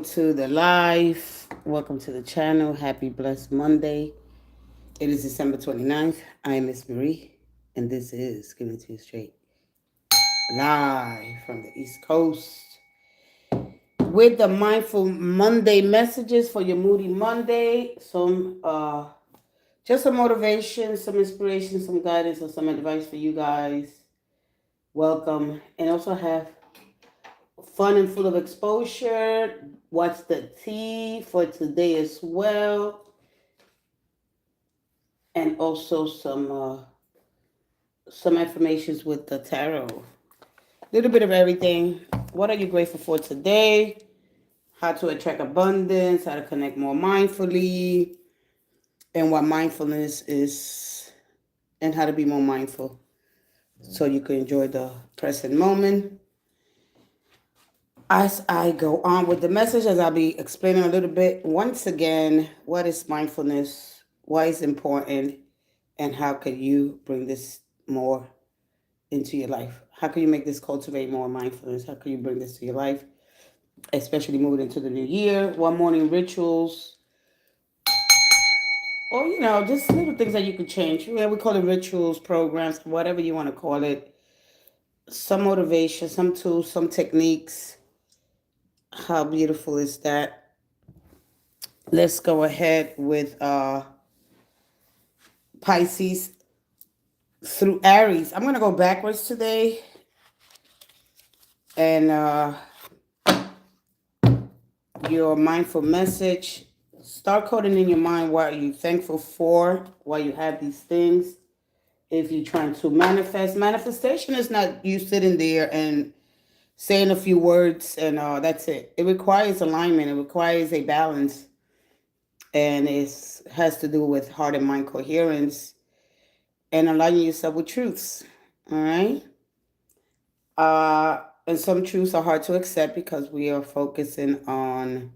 To the live. Welcome to the channel. Happy blessed Monday. It is December 29th. I am Miss Marie, and this is Giving It To You Straight live from the East Coast with the Mindful Monday messages for your Moody Monday. Just some motivation, some inspiration, some guidance, or some advice for you guys. Welcome. And also have fun and full of exposure. What's the tea for today as well? And also some affirmations with the tarot. A little bit of everything. What are you grateful for today? How to attract abundance, how to connect more mindfully, and what mindfulness is, and how to be more mindful so you can enjoy the present moment. As I go on with the message, as I'll be explaining a little bit, once again, what is mindfulness, why it's important, and how can you bring this more into your life? How can you make this cultivate more mindfulness? How can you bring this to your life, especially moving into the new year? One morning rituals, or just little things that you could change. Yeah, we call it rituals, programs, whatever you want to call it. Some motivation, some tools, some techniques. How beautiful is that? Let's go ahead with Pisces through Aries. I'm gonna go backwards today, and your mindful message. Start coding in your mind what are you thankful for, why you have these things. If you're trying to manifestation is not you sitting there and saying a few words and that's it. It requires alignment. It requires a balance, and it has to do with heart and mind coherence and aligning yourself with truths. All right. And some truths are hard to accept because we are focusing on,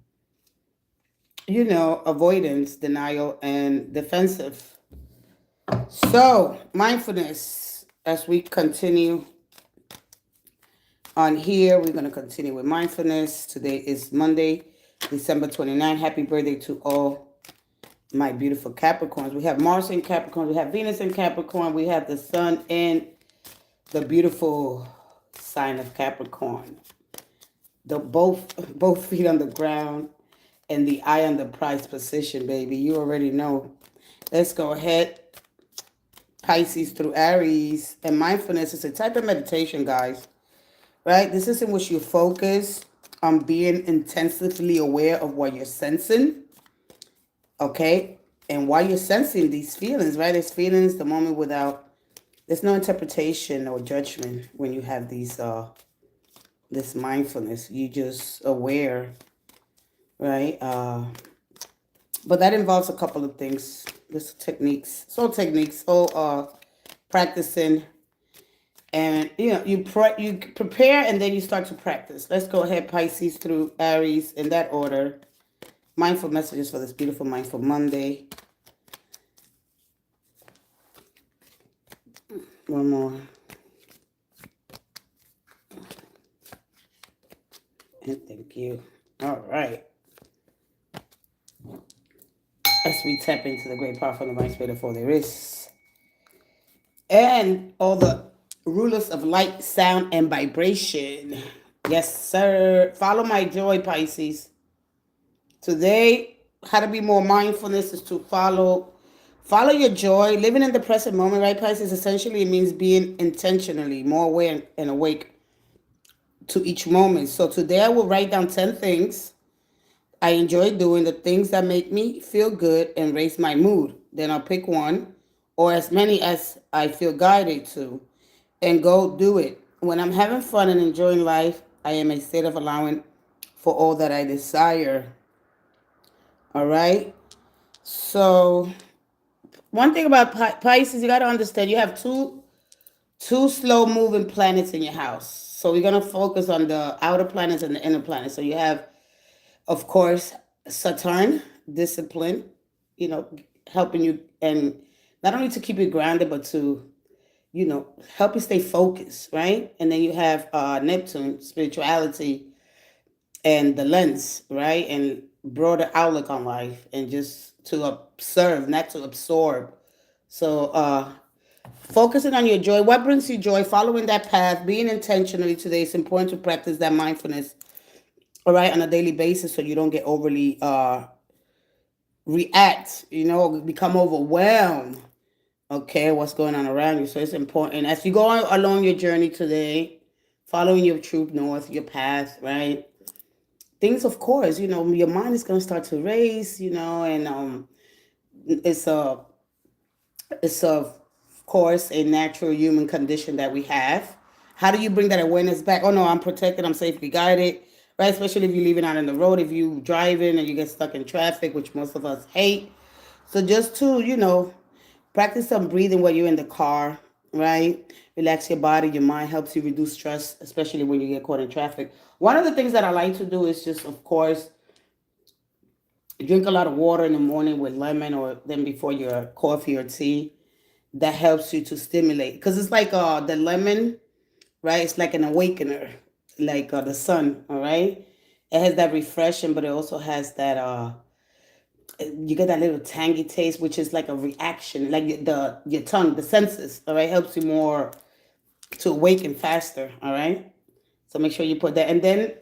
avoidance, denial, and defensive. So, mindfulness, as we continue on here, we're going to continue with mindfulness. Today is Monday, December 29th. Happy birthday to all my beautiful Capricorns. We have Mars in Capricorn, we have Venus in Capricorn, we have the Sun in the beautiful sign of Capricorn. The both feet on the ground and the eye on the prize position, baby. You already know. Let's go ahead. Pisces through Aries. And mindfulness is a type of meditation, guys. Right? This is in which you focus on being intensively aware of what you're sensing. Okay? And why you're sensing these feelings, right? There's feelings, the moment without, there's no interpretation or judgment when you have these this mindfulness. You just aware, right? But that involves a couple of things. This techniques, practicing, and you prepare and then you start to practice. Let's go ahead, Pisces through Aries in that order. Mindful messages for this beautiful Mindful Monday. One more. And thank you. All right. As we tap into the great power from the mind spirit for there is. And all the rulers of light, sound, and vibration. Yes, sir. Follow my joy, Pisces. Today, how to be more mindfulness is to follow your joy, living in the present moment, right, Pisces? Essentially, it means being intentionally more aware and awake to each moment. So today I will write down 10 things I enjoy doing, the things that make me feel good and raise my mood. Then I'll pick one or as many as I feel guided to and go do it. When I'm having fun and enjoying life, I am in a state of allowing for all that I desire. All right. So one thing about Pisces, you got to understand you have two slow moving planets in your house. So we're going to focus on the outer planets and the inner planets. So you have, of course, Saturn, discipline, helping you, and not only to keep you grounded, but to, help you stay focused, right? And then you have Neptune, spirituality, and the lens, right? And broader outlook on life, and just to observe, not to absorb. So focusing on your joy. What brings you joy? Following that path, being intentionally today. It's important to practice that mindfulness, all right, on a daily basis, so you don't get overly react, become overwhelmed. Okay, what's going on around you. So it's important as you go along your journey today, following your true north, your path, right? Things, of course, your mind is going to start to race, and it's a it's of course a natural human condition that we have. How do you bring that awareness back? Oh no, I'm protected, I'm safely guided, right? Especially if you're leaving out on the road, if you driving and you get stuck in traffic, which most of us hate. So just to, practice some breathing while you're in the car, right? Relax your body, your mind, helps you reduce stress, especially when you get caught in traffic. One of the things that I like to do is just, of course, drink a lot of water in the morning with lemon, or then before your coffee or tea. That helps you to stimulate, because it's like the lemon, right? It's like an awakener, like the sun, all right? It has that refreshing, but it also has that you get that little tangy taste, which is like a reaction, like the your tongue, the senses, all right, helps you more to awaken faster, all right. So make sure you put that, and then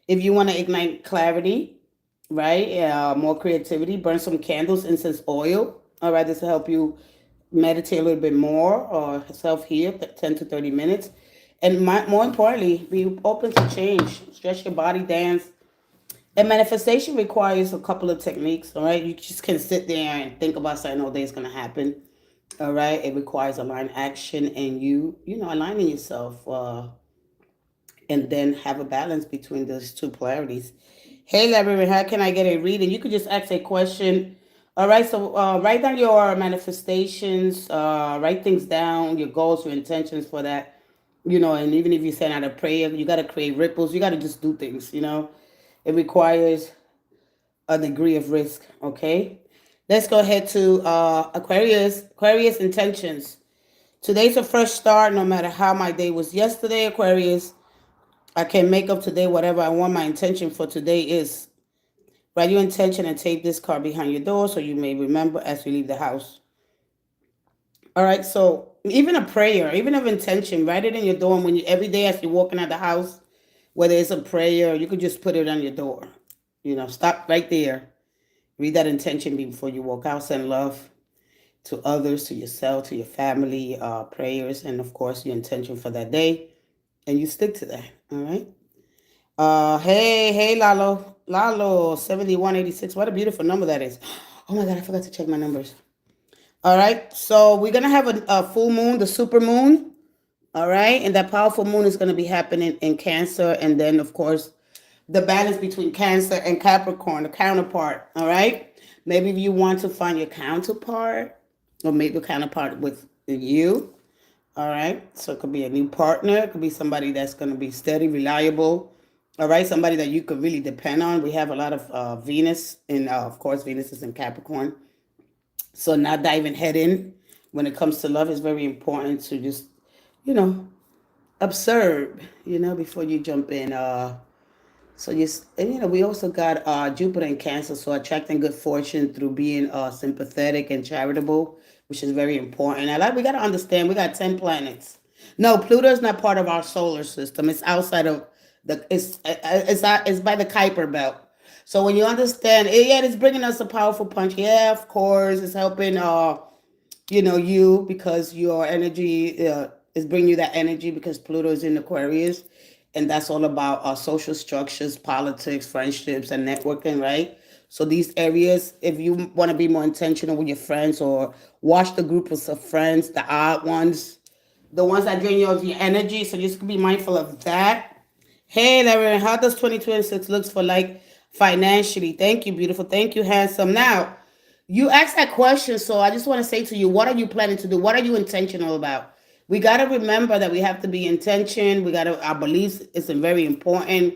if you want to ignite clarity, right, more creativity, burn some candles, incense oil, all right. This will help you meditate a little bit more or self heal, 10 to 30 minutes, and more importantly, be open to change, stretch your body, dance. And manifestation requires a couple of techniques, all right? You just can't sit there and think about something all day is going to happen, all right? It requires aligned action, and aligning yourself, and then have a balance between those two polarities. Hey, Larry, how can I get a reading? You could just ask a question. All right, so write down your manifestations, write things down, your goals, your intentions for that, and even if you send out a prayer, you got to create ripples. You got to just do things. It requires a degree of risk. Okay, let's go ahead to Aquarius. Aquarius intentions. Today's a fresh start. No matter how my day was yesterday, Aquarius, I can make up today whatever I want. My intention for today is. Write your intention and tape this card behind your door so you may remember as you leave the house. All right, so even a prayer, even of intention, write it in your door. And when you every day as you're walking out the house, whether it's a prayer, you could just put it on your door. Stop right there. Read that intention before you walk out. Send love to others, to yourself, to your family, prayers, and of course your intention for that day. And you stick to that. All right. Hey, Lalo, 7186. What a beautiful number that is. Oh my God, I forgot to check my numbers. All right, so we're gonna have a full moon, the super moon. All right, and that powerful moon is gonna be happening in Cancer, and then of course the balance between Cancer and Capricorn, the counterpart. All right, maybe if you want to find your counterpart, or maybe a counterpart with you. All right, so it could be a new partner, it could be somebody that's gonna be steady, reliable. All right, somebody that you could really depend on. We have a lot of Venus, and of course Venus is in Capricorn. So not diving head in when it comes to love is very important to just, you know, observe, before you jump in. So just, and we also got Jupiter in Cancer, so attracting good fortune through being sympathetic and charitable, which is very important. We got to understand we got 10 planets. No, Pluto is not part of our solar system. It's outside of it's by the Kuiper belt. So when you understand, yeah, it's bringing us a powerful punch. Yeah, of course, it's helping you, because your energy is bringing you that energy, because Pluto is in Aquarius, and that's all about social structures, politics, friendships, and networking, right? So these areas, if you want to be more intentional with your friends, or watch the group of friends, the odd ones, the ones that drain your energy, so just be mindful of that. Hey, Larry, how does 2026 looks for financially? Thank you, beautiful. Thank you, handsome. Now, you asked that question, so I just want to say to you, what are you planning to do? What are you intentional about? We got to remember that we have to be intention. Our beliefs is very important.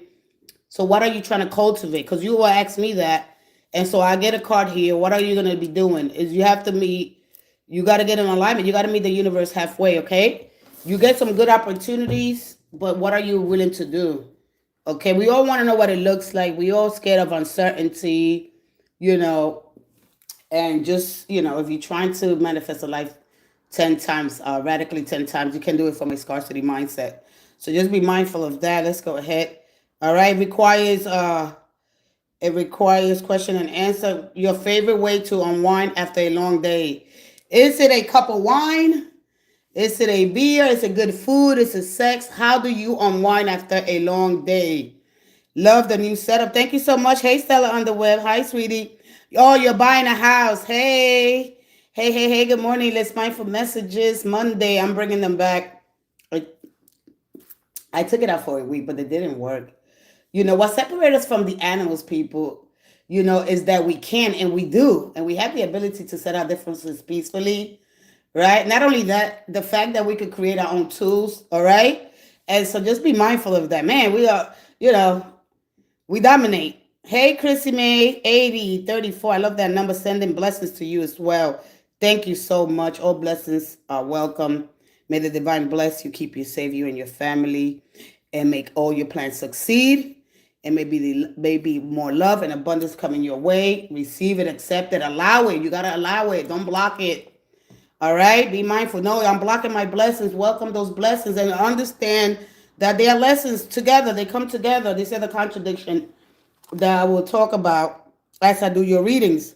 So what are you trying to cultivate? Because you will ask me that. And so I get a card here. What are you going to be doing? You got to get in alignment. You got to meet the universe halfway, okay? You get some good opportunities, but what are you willing to do? Okay, we all want to know what it looks like. We all scared of uncertainty, you know, and just, if you're trying to manifest a life 10 times, radically 10 times, you can do it from a scarcity mindset. So just be mindful of that. Let's go ahead. All right, it requires question and answer. Your favorite way to unwind after a long day. Is it a cup of wine? Is it a beer? Is it good food? Is it sex? How do you unwind after a long day? Love the new setup. Thank you so much. Hey, Stella on the web. Hi, sweetie. Oh, you're buying a house. Hey. Hey, hey, hey. Good morning. Let's mindful messages. Monday. I'm bringing them back. I, I took it out for a week, but it didn't work. What separates us from the animals, people, is that we can and we do. And we have the ability to set our differences peacefully, right? Not only that, the fact that we could create our own tools, all right? And so just be mindful of that. Man, we are, we dominate. Hey, Chrissy May, 8034. I love that number. Sending blessings to you as well. Thank you so much. All blessings are welcome. May the divine bless you, keep you, save you and your family, and make all your plans succeed. And maybe more love and abundance coming your way. Receive it, accept it, allow it. You got to allow it. Don't block it. All right? Be mindful. No, I'm blocking my blessings. Welcome those blessings and understand that they are lessons together. They come together. This is the contradiction that I will talk about as I do your readings.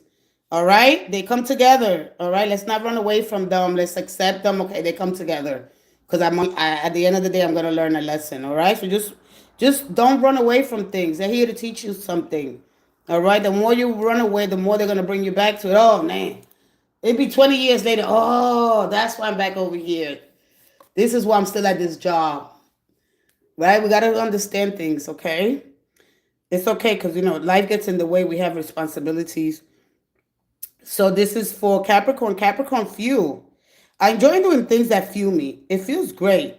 All right? They come together. All right? Let's not run away from them. Let's accept them. Okay, they come together. Because at the end of the day, I'm going to learn a lesson. All right? So just don't run away from things. They're here to teach you something. All right? The more you run away, the more they're going to bring you back to it. Oh, man. It'd be 20 years later. Oh, that's why I'm back over here. This is why I'm still at this job. Right? We got to understand things, okay? It's okay because, life gets in the way. We have responsibilities. So this is for Capricorn. Capricorn fuel. I enjoy doing things that fuel me. It feels great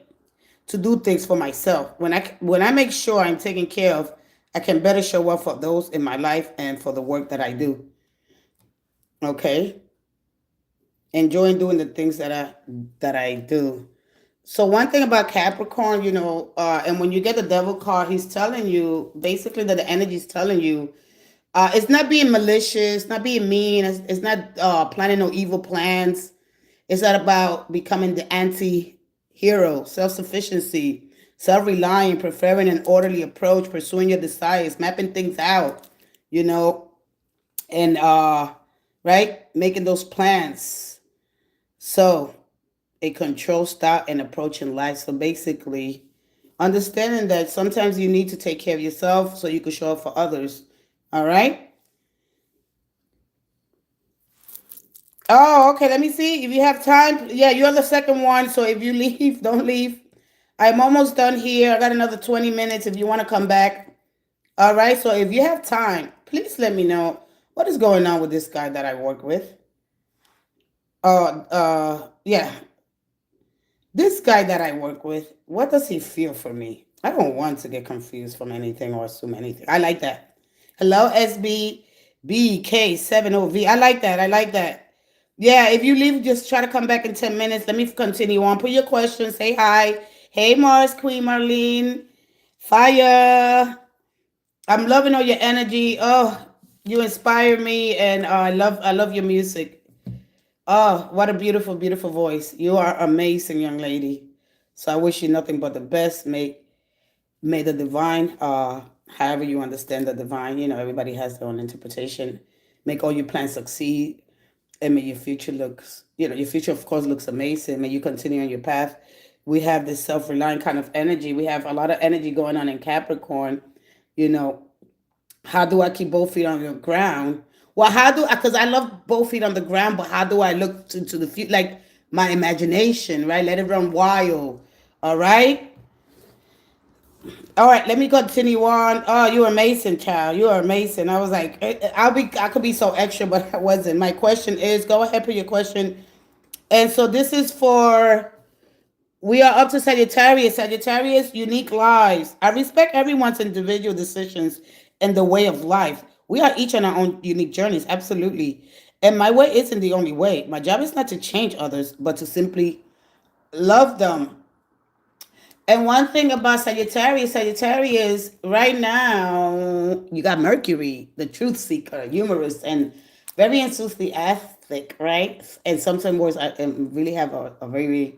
to do things for myself. When I make sure I'm taken care of, I can better show up for those in my life and for the work that I do. Okay? Enjoying doing the things that I do. So one thing about Capricorn, and when you get the devil card, he's telling you basically that the energy is telling you, it's not being malicious, not being mean, it's not planning no evil plans. It's not about becoming the anti-hero, self-sufficiency, self-reliant, preferring an orderly approach, pursuing your desires, mapping things out, and right, making those plans. So a control style and approach in life. So basically, understanding that sometimes you need to take care of yourself so you can show up for others. All right? Oh, okay. Let me see. If you have time. Yeah, you're the second one. So if you leave, don't leave. I'm almost done here. I got another 20 minutes if you want to come back. All right. So if you have time, please let me know what is going on with this guy that I work with. Yeah. This guy that I work with, what does he feel for me? I don't want to get confused from anything or assume anything. I like that. Hello, SBBK70V. I like that. I like that. Yeah, if you leave, just try to come back in 10 minutes. Let me continue on. Put your questions. Say hi. Hey, Mars, Queen Marlene. Fire. I'm loving all your energy. Oh, you inspire me, and I love your music. Oh, what a beautiful, beautiful voice. You are amazing, young lady. So I wish you nothing but the best. May the divine, however you understand the divine, everybody has their own interpretation. Make all your plans succeed. And may your future your future, of course, looks amazing. May you continue on your path. We have this self-reliant kind of energy. We have a lot of energy going on in Capricorn. How do I keep both feet on the ground? Well, because I love both feet on the ground, but how do I look into the future? Like my imagination, right? Let it run wild. All right. All right. Let me continue on. Oh, you're amazing, child. You are amazing. I was like, I could be so extra, but I wasn't. My question is, go ahead, put your question. And so this is for, we are up to Sagittarius. Sagittarius, unique lives. I respect everyone's individual decisions and the way of life. We are each on our own unique journeys, absolutely. And my way isn't the only way. My job is not to change others, but to simply love them And one thing about Sagittarius, right now, you got Mercury, the truth seeker, humorist, and very enthusiastic, right? And sometimes words really have a very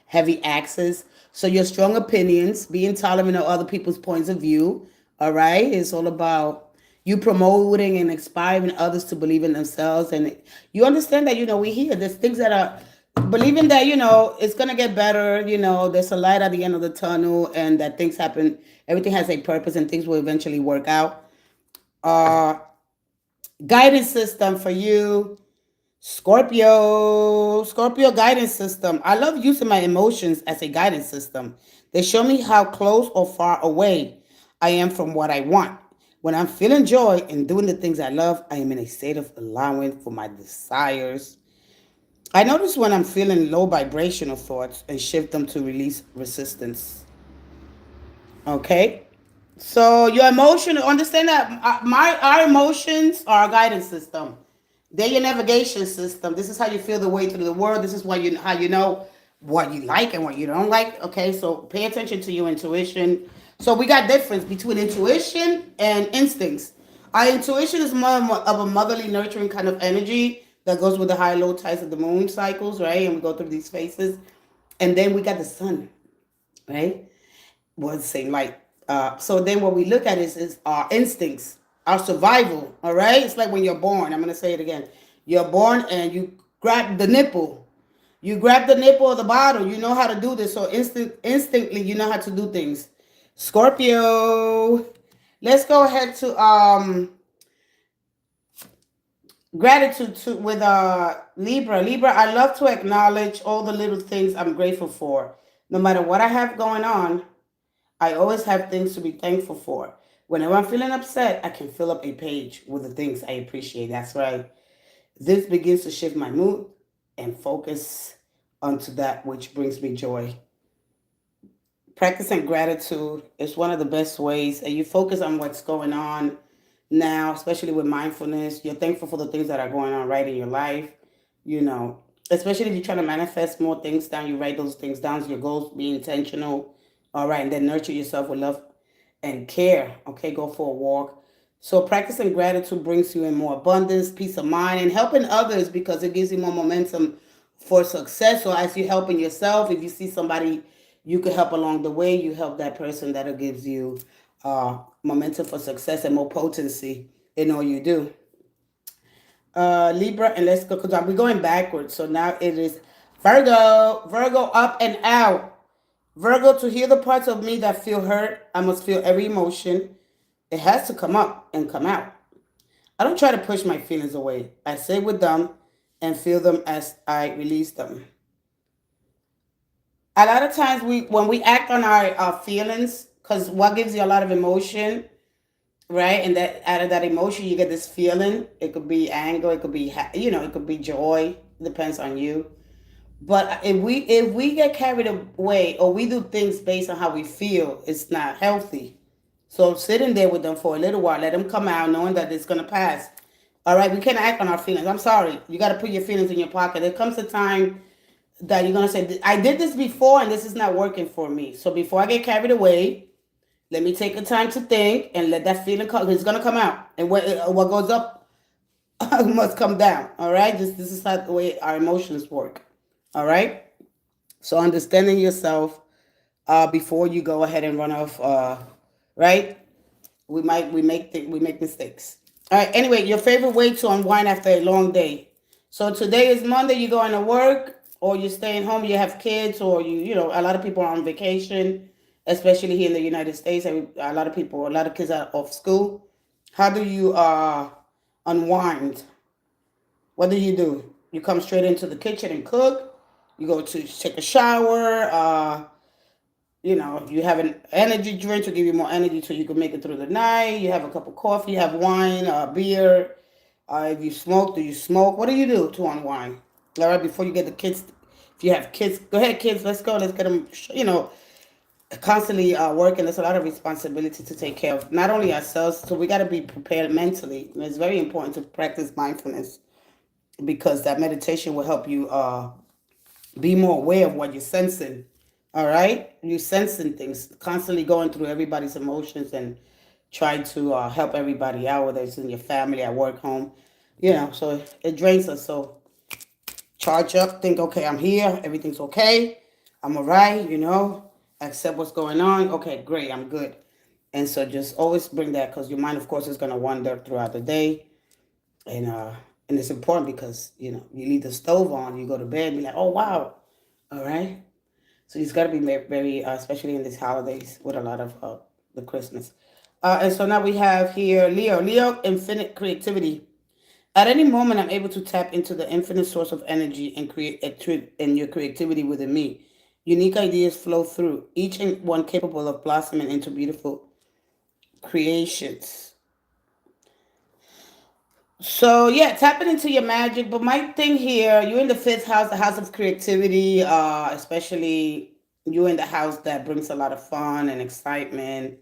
heavy axis. So your strong opinions, being tolerant of other people's points of view, all right? It's all about you promoting and inspiring others to believe in themselves. And you understand that, we hear there's things that are believing that, it's going to get better, there's a light at the end of the tunnel and that things happen. Everything has a purpose and things will eventually work out. Uh, Guidance system for you. Scorpio guidance system. I love using my emotions as a guidance system. They show me how close or far away I am from what I want. When I'm feeling joy and doing the things I love, I am in a state of allowing for my desires. I notice when I'm feeling low vibrational thoughts and shift them to release resistance. Okay? So your emotion, understand that our emotions are a guidance system. They're your navigation system. This is how you feel the way through the world. This is how you know what you like and what you don't like. Okay, so pay attention to your intuition. So we got difference between intuition and instincts. Our intuition is more of a motherly, nurturing kind of energy that goes with the high, low tides of the moon cycles, right? And we go through these phases, and then we got the sun, right? Was saying like so then what we look at is our instincts, our survival. All right, it's like when you're born. I'm going to say it again. You're born and you grab the nipple, of the bottle. You know how to do this, so instantly you know how to do things. Scorpio, let's go ahead to gratitude with Libra. I love to acknowledge all the little things I'm grateful for. No matter what I have going on, I always have things to be thankful for. Whenever I'm feeling upset, I can fill up a page with the things I appreciate. That's right. This begins to shift my mood and focus onto that which brings me joy. Practicing gratitude is one of the best ways, and you focus on what's going on now, especially with mindfulness. You're thankful for the things that are going on right in your life. You know, especially if you're trying to manifest more things down, you write those things down. Your goals, be intentional. All right, and then nurture yourself with love and care. Okay, go for a walk. So practicing gratitude brings you in more abundance, peace of mind, and helping others because it gives you more momentum for success. So as you're helping yourself, if you see somebody you could help along the way, you help that person. That'll gives you momentum for success and more potency in all you do. Libra, and let's go because we're going backwards. So now it is Virgo. Virgo up and out. Virgo, to heal the parts of me that feel hurt, I must feel every emotion. It has to come up and come out. I don't try to push my feelings away. I sit with them and feel them as I release them. A lot of times when we act on our feelings, because what gives you a lot of emotion, right? And that out of that emotion, you get this feeling. It could be anger, it could be it could be joy. It depends on you. But if we get carried away or we do things based on how we feel, it's not healthy. So sitting there with them for a little while, let them come out, knowing that it's gonna pass. All right, we can't act on our feelings. I'm sorry. You got to put your feelings in your pocket. There comes a time that you're gonna say, "I did this before, and this is not working for me." So before I get carried away, let me take the time to think and let that feeling come. It's gonna come out, and what goes up must come down. All right, this is not the way our emotions work. All right. So understanding yourself before you go ahead and run off. Right. We make mistakes. All right. Anyway, your favorite way to unwind after a long day. So today is Monday. You're going to work, or you're staying home. You have kids, or a lot of people are on vacation, especially here in the United States. A lot of kids are off school. How do you unwind? What do? You come straight into the kitchen and cook. You go to take a shower. You have an energy drink to give you more energy so you can make it through the night. You have a cup of coffee. You have wine, beer. If you smoke, do you smoke? What do you do to unwind? All right, before you get the kids. If you have kids, go ahead, kids. Let's go. Let's get them, constantly working. There's a lot of responsibility to take care of, not only ourselves. So we got to be prepared mentally. And it's very important to practice mindfulness because that meditation will help you be more aware of what you're sensing. All right, you sensing things, constantly going through everybody's emotions and trying to help everybody out, whether it's in your family, at work, home. So it drains us. So charge up, think, okay, I'm here, everything's okay, I'm all right, accept what's going on. Okay, great, I'm good. And so just always bring that, because your mind, of course, is going to wander throughout the day. And it's important because, you leave the stove on, you go to bed, and be like, oh, wow, all right. So it's got to be very, especially in these holidays with a lot of the Christmas. And so now we have here Leo. Leo, infinite creativity. At any moment, I'm able to tap into the infinite source of energy and create and your creativity within me. Unique ideas flow through, each and one capable of blossoming into beautiful creations. So yeah, tapping into your magic. But my thing here, you're in the fifth house, the house of creativity, especially you're in the house that brings a lot of fun and excitement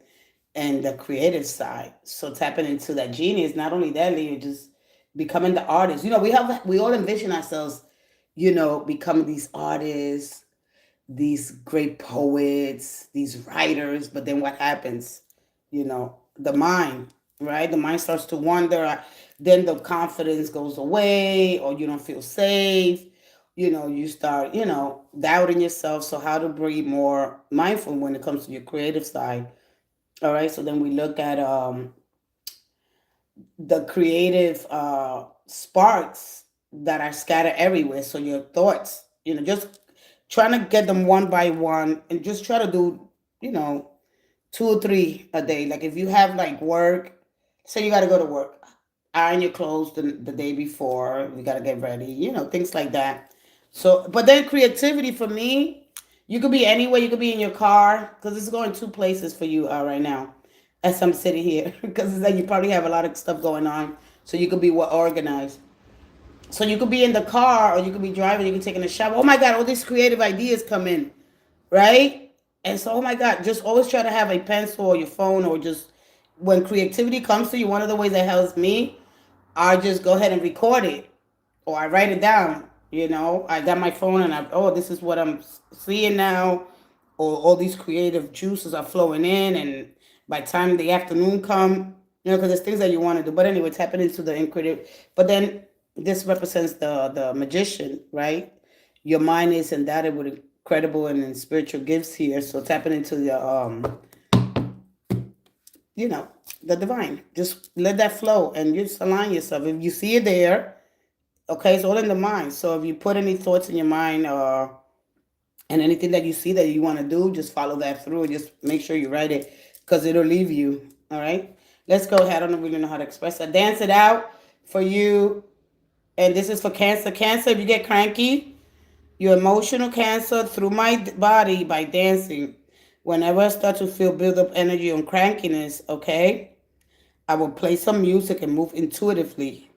and the creative side. So tapping into that genius, not only that, you're just becoming the artist. We all envision ourselves, becoming these artists, these great poets, these writers. But then what happens? The mind, right? The mind starts to wander. Then the confidence goes away, or you don't feel safe. You start, doubting yourself. So how to be more mindful when it comes to your creative side. All right. So then we look at the creative sparks that are scattered everywhere. So your thoughts, just trying to get them one by one, and just try to do, you know, two or three a day. Like if you have like work, say you got to go to work, iron your clothes the day before, you got to get ready, things like that. So, but then creativity for me, you could be anywhere. You could be in your car, because it's going two places for you right now as I'm sitting here, because it's like you probably have a lot of stuff going on. So you could be well organized. So you could be in the car, or you could be driving, you can take in a shower. Oh my God, all these creative ideas come in, right? And so, oh my God, just always try to have a pencil or your phone, or just when creativity comes to you, one of the ways that helps me, I just go ahead and record it, or I write it down. I got my phone, and this is what I'm seeing now, or all these creative juices are flowing in, and by the time the afternoon come, because there's things that you want to do. But anyway, tapping into the incredible. But then this represents the magician, right? Your mind is endowed with incredible and spiritual gifts here. So tapping into you know, the divine. Just let that flow and just align yourself. If you see it there, okay, it's all in the mind. So if you put any thoughts in your mind, and anything that you see that you want to do, just follow that through. Just make sure you write it, because it'll leave you. All right. Let's go ahead. I don't really know how to express that. Dance it out for you. And this is for Cancer. Cancer, if you get cranky, your emotional cancer, through my body by dancing. Whenever I start to feel build up energy on crankiness, okay, I will play some music and move intuitively.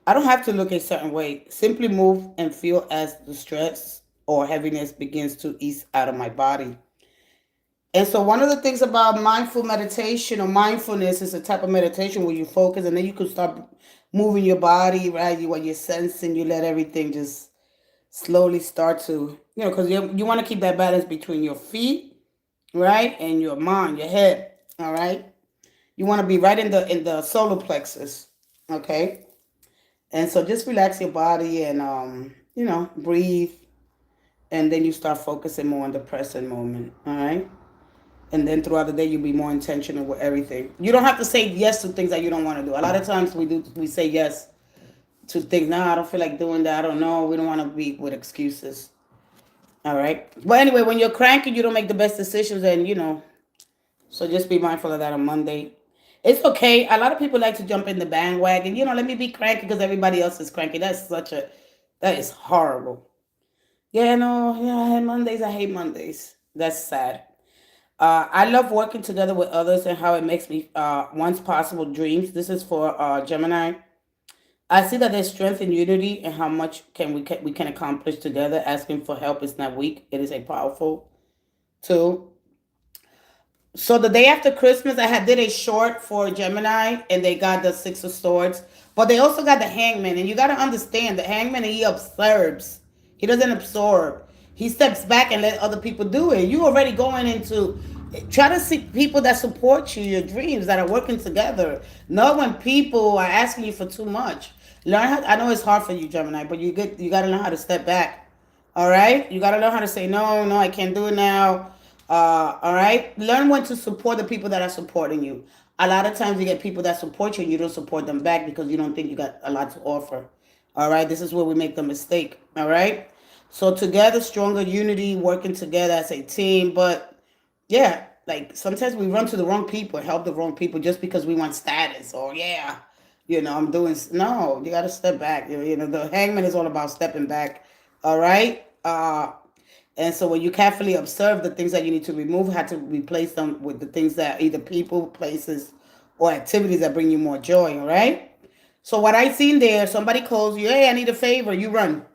I don't have to look a certain way. Simply move and feel as the stress or heaviness begins to ease out of my body. And so one of the things about mindful meditation or mindfulness is a type of meditation where you focus, and then you can start moving your body, right? What you're sensing, you let everything just slowly start to, because you want to keep that balance between your feet, right, and your mind, your head, all right? You want to be right in the solar plexus, okay? And so just relax your body and, breathe, and then you start focusing more on the present moment, all right? And then throughout the day, you'll be more intentional with everything. You don't have to say yes to things that you don't want to do. A lot of times we say yes to things. No, I don't feel like doing that. I don't know. We don't want to be with excuses. All right. But anyway, when you're cranky, you don't make the best decisions, and so just be mindful of that on Monday. It's okay. A lot of people like to jump in the bandwagon. Let me be cranky because everybody else is cranky. That is horrible. Yeah, no, yeah, I hate Mondays. I hate Mondays. That's sad. I love working together with others and how it makes me once possible dreams. This is for Gemini. I see that there's strength in unity and how much we can accomplish together. Asking for help is not weak. It is a powerful tool. So the day after Christmas, I did a short for Gemini, and they got the Six of Swords, but they also got the Hangman, and you got to understand the Hangman, he absorbs. He doesn't absorb. He steps back and let other people do it. You already going into try to see people that support you, your dreams that are working together. Not when people are asking you for too much. Learn how, I know it's hard for you, Gemini, but you got to learn how to step back. All right, you got to learn how to say no, no, I can't do it now. All right, learn when to support the people that are supporting you. A lot of times you get people that support you and you don't support them back because you don't think you got a lot to offer. All right, this is where we make the mistake. All right, so together, stronger unity, working together as a team. But yeah, like sometimes we run to the wrong people, help the wrong people just because we want status. Or yeah, I'm doing. No, you got to step back. The hangman is all about stepping back. All right. And so when you carefully observe the things that you need to remove, how to replace them with the things that either people, places, or activities that bring you more joy. All right. So what I seen there, somebody calls you, hey, I need a favor. You run.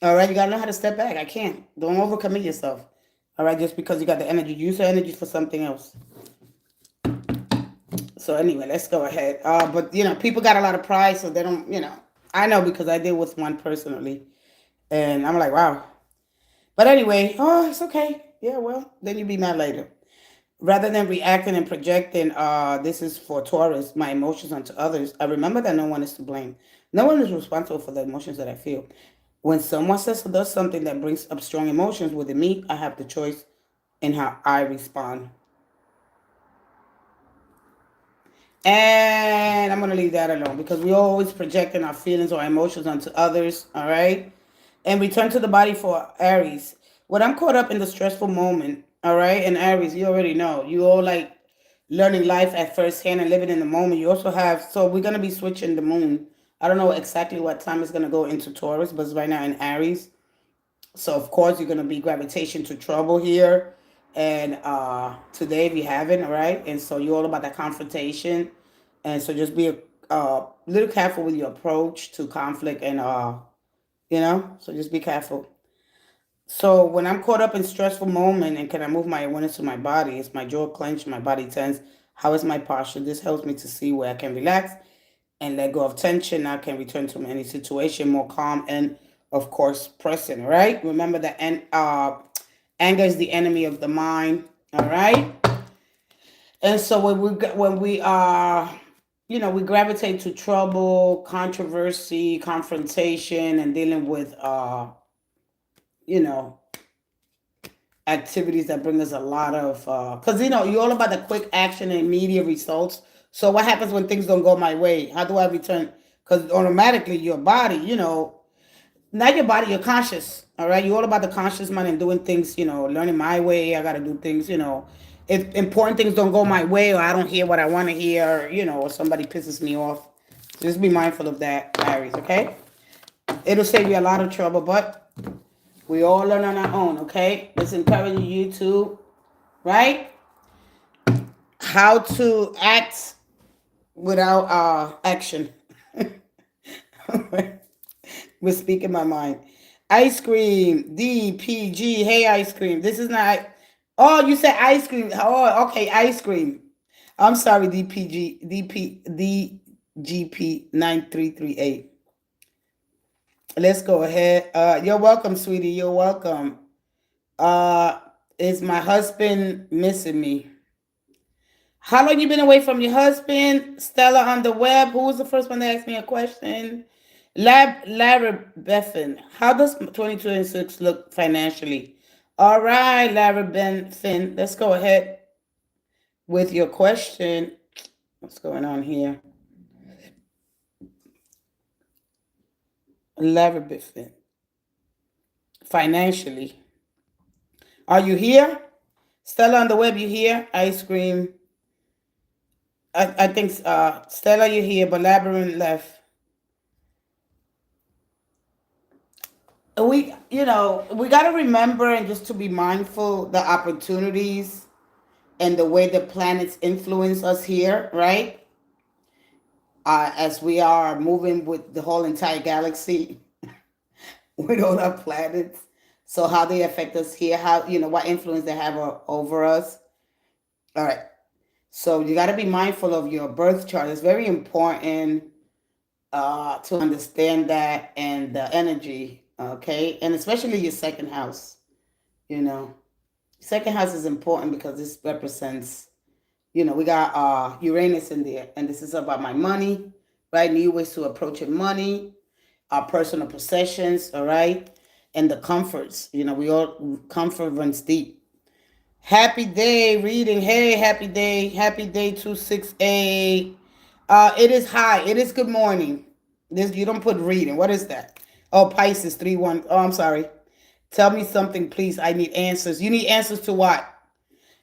All right. You got to know how to step back. I can't. Don't overcommit yourself. All right. Just because you got the energy, use the energy for something else. So anyway, let's go ahead. But people got a lot of pride, so they don't. I know because I deal with one personally, and I'm like, wow. But anyway, oh, it's okay. Yeah, well, then you be mad later. Rather than reacting and projecting, this is for Taurus, my emotions onto others. I remember that no one is to blame. No one is responsible for the emotions that I feel. When someone says or does something that brings up strong emotions within me, I have the choice in how I respond. And I'm going to leave that alone because we're always projecting our feelings or emotions onto others, all right? And return to the body for Aries. When I'm caught up in the stressful moment, all right, and Aries, you already know, you all like learning life at first hand and living in the moment. You also have, so we're going to be switching the moon. I don't know exactly what time it's going to go into Taurus, but it's right now in Aries. So, of course, you're going to be gravitation to trouble here. And today, if you haven't, all right? And so you're all about that confrontation. And so just be a little careful with your approach to conflict and, so just be careful. So when I'm caught up in stressful moment and can I move my awareness to my body? Is my jaw clenched? My body tense? How is my posture? This helps me to see where I can relax and let go of tension. I can return to any situation more calm and, of course, present. All right. Remember that anger is the enemy of the mind. All right. And so when we are we gravitate to trouble, controversy, confrontation, and dealing with you know activities that bring us a lot of because you're all about the quick action and immediate results. So what happens when things don't go my way? How do I return? Because automatically your body, not your body, your conscious. All right, you're all about the conscious mind and doing things. Learning my way. I got to do things. If important things don't go my way or I don't hear what I want to hear, or somebody pisses me off, just be mindful of that, Aries. Okay, it'll save you a lot of trouble, but we all learn on our own, okay? Let's encourage you to, right? How to act without action. We're speaking my mind. Ice cream, DPG, hey ice cream. This is not, oh, you said ice cream. Oh, okay, ice cream. I'm sorry, DGP 9338. Let's go ahead. You're welcome, sweetie. You're welcome. Uh, is my husband missing me? How long you been away from your husband? Stella on the web. Who was the first one to ask me a question? Larry Beffin. How does 2026 look financially? All right, Larry Benfin. Let's go ahead with your question. What's going on here? Larry Beffin. Financially. Are you here? Stella on the web, you here? Ice cream. I think Stella, you here, but Labyrinth left. We got to remember and just to be mindful the opportunities and the way the planets influence us here, right? As we are moving with the whole entire galaxy, with all our planets. So how they affect us here, how what influence they have over us. All right. So you got to be mindful of your birth chart. It's very important to understand that and the energy, okay, and especially your second house. You know, second house is important because this represents, we got Uranus in there, and this is about my money, right? New ways to approaching money, our personal possessions, all right, and the comforts. We all comfort runs deep. Happy day reading. Hey, happy day. Happy day 268. It is high. It is good morning. This you don't put reading. What is that? Oh, Pisces 3-1. Oh, I'm sorry. Tell me something, please. I need answers. You need answers to what?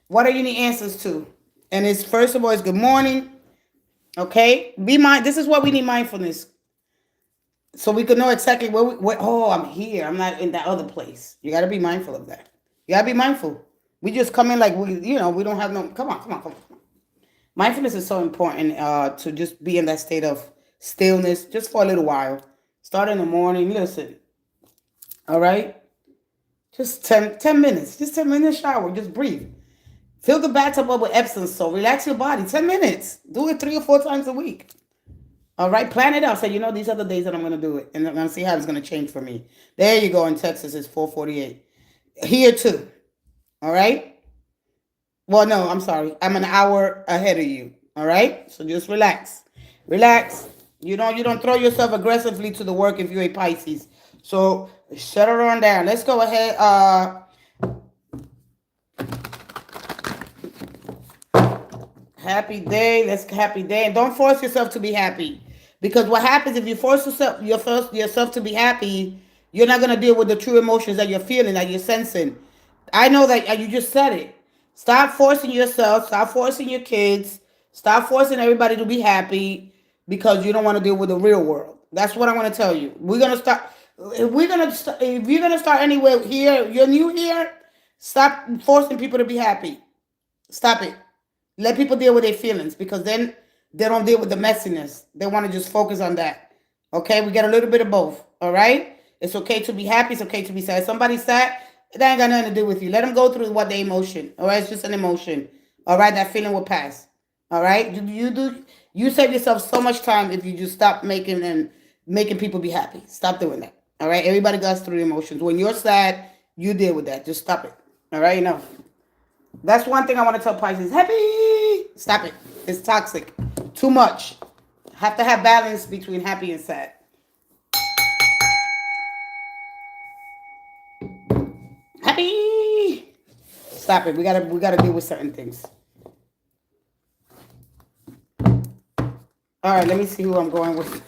What do you need answers to? And it's first of all, it's good morning. Okay? Be mind. This is what we need mindfulness. So we can know exactly oh, I'm here. I'm not in that other place. You gotta be mindful of that. You gotta be mindful. We just come in like we don't have no come on. Mindfulness is so important to just be in that state of stillness just for a little while. Start in the morning, listen. All right? Just 10 minutes. Just 10 minutes shower. Just breathe. Fill the bathtub up with Epsom salt. Relax your body. 10 minutes. Do it 3 or 4 times a week. All right? Plan it out. Say, these are the days that I'm going to do it. And I'm going to see how it's going to change for me. There you go. In Texas, it's 4:48. Here too. All right? Well, no, I'm sorry. I'm an hour ahead of you. All right? So just relax. Relax. You don't throw yourself aggressively to the work if you're a Pisces. So shut her on down. Let's go ahead. Happy day. Happy day. And don't force yourself to be happy. Because what happens if you force yourself to be happy, you're not going to deal with the true emotions that you're feeling, that you're sensing. I know that you just said it. Stop forcing yourself. Stop forcing your kids. Stop forcing everybody to be happy because you don't want to deal with the real world. That's what I want to tell you. We're going to start. If you're going to start anywhere here, you're new here, stop forcing people to be happy. Stop it. Let people deal with their feelings because then they don't deal with the messiness. They want to just focus on that. Okay? We get a little bit of both. All right? It's okay to be happy. It's okay to be sad. Somebody's sad. That ain't got nothing to do with you. Let them go through what the emotion. All right? It's just an emotion. All right? That feeling will pass. All right? You save yourself so much time if you just stop making people be happy. Stop doing that. All right? Everybody goes through emotions. When you're sad, you deal with that. Just stop it. All right? Enough. That's one thing I want to tell Pisces. Happy. Stop it. It's toxic. Too much. Have to have balance between happy and sad. Happy. Stop it. We gotta deal with certain things. All right, let me see who I'm going with.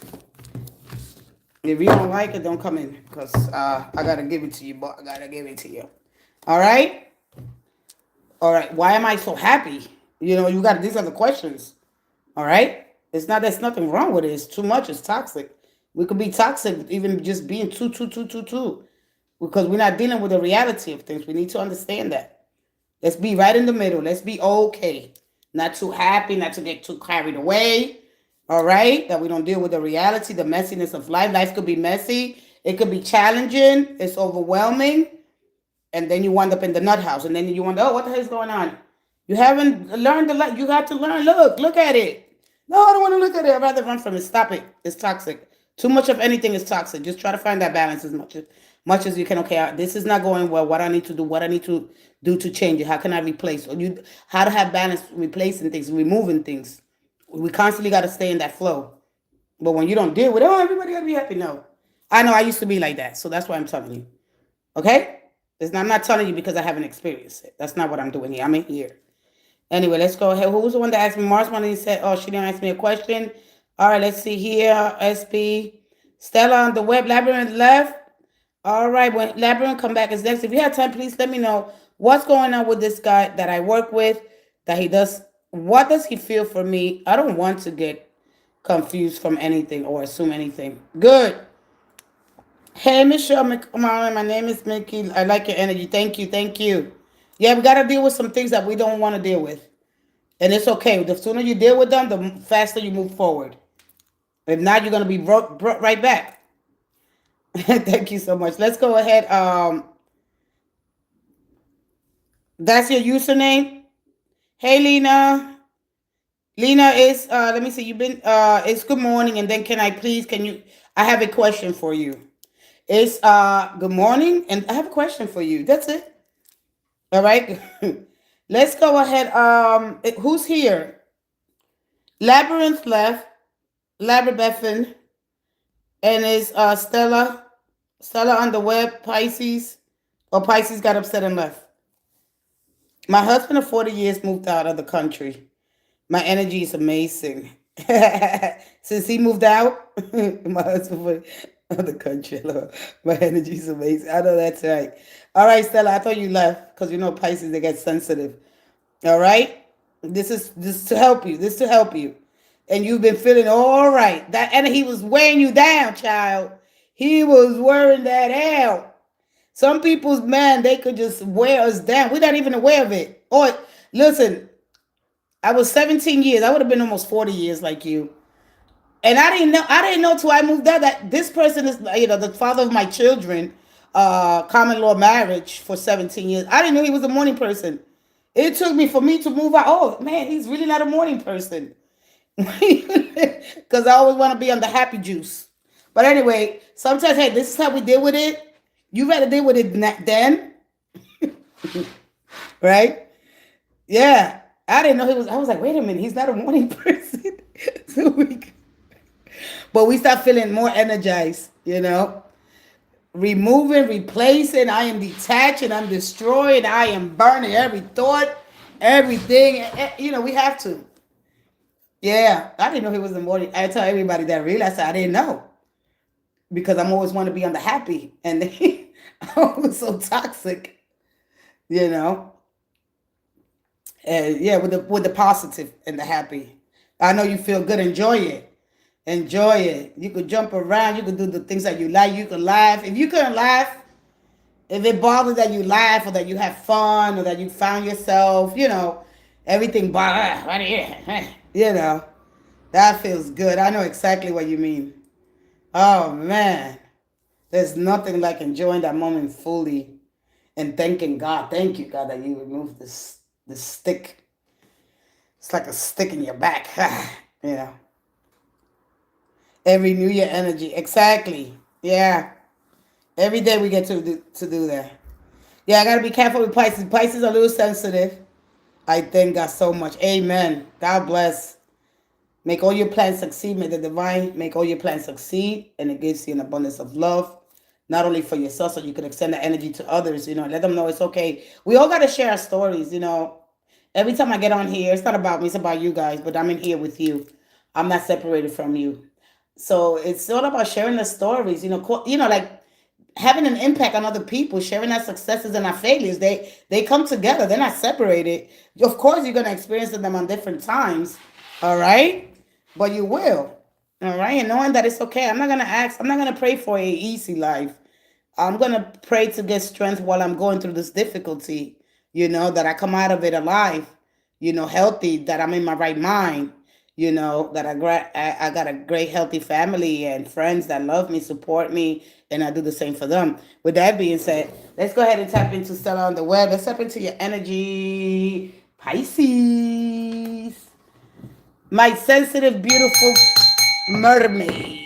If you don't like it, don't come in because I gotta give it to you, but I gotta give it to you. All right. All right. Why am I so happy? These are the questions. All right. There's nothing wrong with it. It's too much. It's toxic. We could be toxic even just being too, because we're not dealing with the reality of things. We need to understand that. Let's be right in the middle. Let's be okay. Not too happy, not to get too carried away. All right. That we don't deal with the reality, the messiness of life. Life could be messy. It could be challenging. It's overwhelming. And then you wind up in the nut house. And then you wonder, oh, what the hell is going on? You haven't learned a lot. You have to learn. Look at it. No, I don't want to look at it. I'd rather run from it. Stop it. It's toxic. Too much of anything is toxic. Just try to find that balance as much as you can. Okay, this is not going well. What I need to do, what I need to do to change it. How can I replace? How to have balance, replacing things, removing things. We constantly got to stay in that flow. But when you don't deal with it, oh, everybody got to be happy. No. I know I used to be like that. So that's why I'm telling you. Okay? I'm not telling you because I haven't experienced it. That's not what I'm doing here. I'm in here. Anyway, let's go ahead. Who was the one that asked me? Mars one, and he said, oh, she didn't ask me a question. All right, let's see here. SP. Stella on the web. Labyrinth left. All right, when Labyrinth come back is next. If you have time, please let me know what's going on with this guy that I work with, that he does. What does he feel for me? I don't want to get confused from anything or assume anything. Good. Hey, Michelle McMahon, my name is Mickey. I like your energy. Thank you. Yeah, we got to deal with some things that we don't want to deal with. And it's okay. The sooner you deal with them, the faster you move forward. If not, you're going to be brought right back. Thank you so much. Let's go ahead. That's your username. Hey, Lena. Lena is, let me see. It's good morning. And then I have a question for you. It's good morning, and I have a question for you. That's it. All right. Let's go ahead. Who's here? Labyrinth left. Labyrinth and is Stella. Stella on the web. Pisces. Or Pisces got upset and left. My husband of 40 years moved out of the country. My energy is amazing. Since he moved out, my husband went out of the country. Lord, my energy is amazing. I know that's right. All right, Stella, I thought you left because you know Pisces, they get sensitive. All right? This is to help you. This to help you. And you've been feeling all right. That and he was weighing you down, child. He was wearing that out. Some people's man, they could just wear us down. We're not even aware of it. Or listen, I was 17 years. I would have been almost 40 years like you. And I didn't know till I moved out that this person is, the father of my children, common law marriage for 17 years. I didn't know he was a morning person. It took me for me to move out. Oh man, he's really not a morning person. Because I always want to be on the happy juice. But anyway, sometimes, hey, this is how we deal with it. You rather deal with it then, right? Yeah. I didn't know he was. I was like, wait a minute, he's not a morning person. So but we start feeling more energized, removing, replacing. I am detaching, I'm destroying, I am burning every thought, everything. We have to. Yeah, I didn't know he was the morning. I tell everybody that really. I said I didn't know because I'm always want to be on the happy, and I was so toxic, you know. And yeah, with the positive and the happy. I know you feel good. Enjoy it. Enjoy it. You could jump around. You could do the things that you like. You could laugh. If you couldn't laugh, if it bothers that you laugh or that you have fun or that you found yourself, everything that feels good. I know exactly what you mean. Oh man, there's nothing like enjoying that moment fully and thanking God. Thank you, God, that you removed this stick. It's like a stick in your back, you know. And renew your energy. Exactly. Yeah. Every day we get to do that. Yeah, I gotta be careful with Pisces. Pisces are a little sensitive. I thank God so much. Amen. God bless. Make all your plans succeed. May the divine make all your plans succeed. And it gives you an abundance of love. Not only for yourself, so you can extend the energy to others. Let them know it's okay. We all gotta share our stories. Every time I get on here, it's not about me, it's about you guys. But I'm in here with you. I'm not separated from you. So it's all about sharing the stories. Like having an impact on other people, sharing our successes and our failures. They come together. They're not separated. Of course, you're gonna experience them on different times. All right, but you will. All right, and knowing that it's okay. I'm not gonna ask. I'm not gonna pray for a easy life. I'm gonna pray to get strength while I'm going through this difficulty. That I come out of it alive. Healthy. That I'm in my right mind. That I got a great healthy family and friends that love me, support me, and I do the same for them. With that being said, let's go ahead and tap into Stella on the web. Let's tap into your energy, Pisces. My sensitive, beautiful mermaid.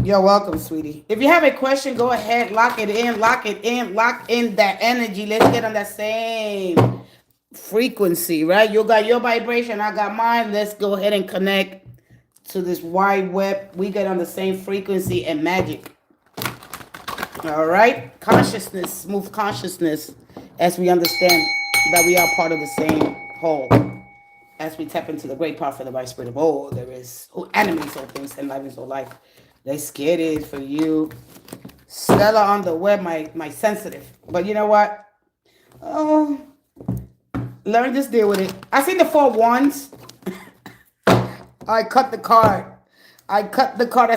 You're welcome, sweetie. If you have a question, go ahead, lock it in, lock in that energy. Let's get on that same frequency, right? You got your vibration, I got mine. Let's go ahead and connect to this wide web. We get on the same frequency and magic. All right? Consciousness, move consciousness as we understand that we are part of the same whole. As we tap into the great power for the right spirit of all there is, who animates all things and life is all life. Let's get it for you. Stella on the web, my sensitive. But you know what? Oh, learn just deal with it. I seen the 4 wands. I cut the card. I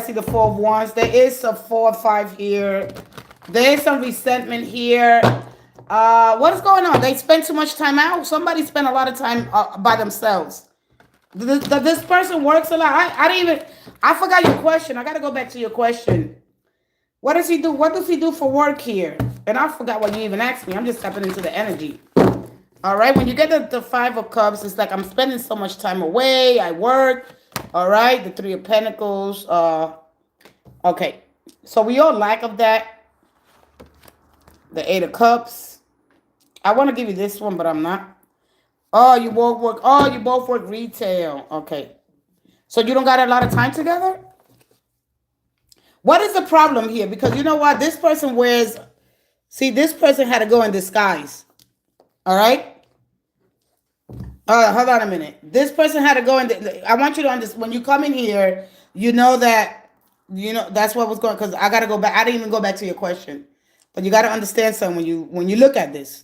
see the 4 wands. There is a 4 or 5 here. There is some resentment here. What is going on? They spend too much time out. Somebody spent a lot of time by themselves. This person works a lot. I forgot your question. I got to go back to your question. What does he do? What does he do for work here? And I forgot what you even asked me. I'm just stepping into the energy. All right. When you get the 5 of Cups, it's like I'm spending so much time away. I work. All right. The 3 of Pentacles. Okay. So we all lack of that. The Eight of Cups. I want to give you this one, but I'm not. Oh, you both work. Oh, you both work retail. Okay. So you don't got a lot of time together? What is the problem here? Because you know what? This person wears. See, this person had to go in disguise. All right? Hold on a minute. This person had to go in. I want you to understand. When you come in here, you know that. That's what was going. Because I got to go back. I didn't even go back to your question. But you got to understand something when you look at this.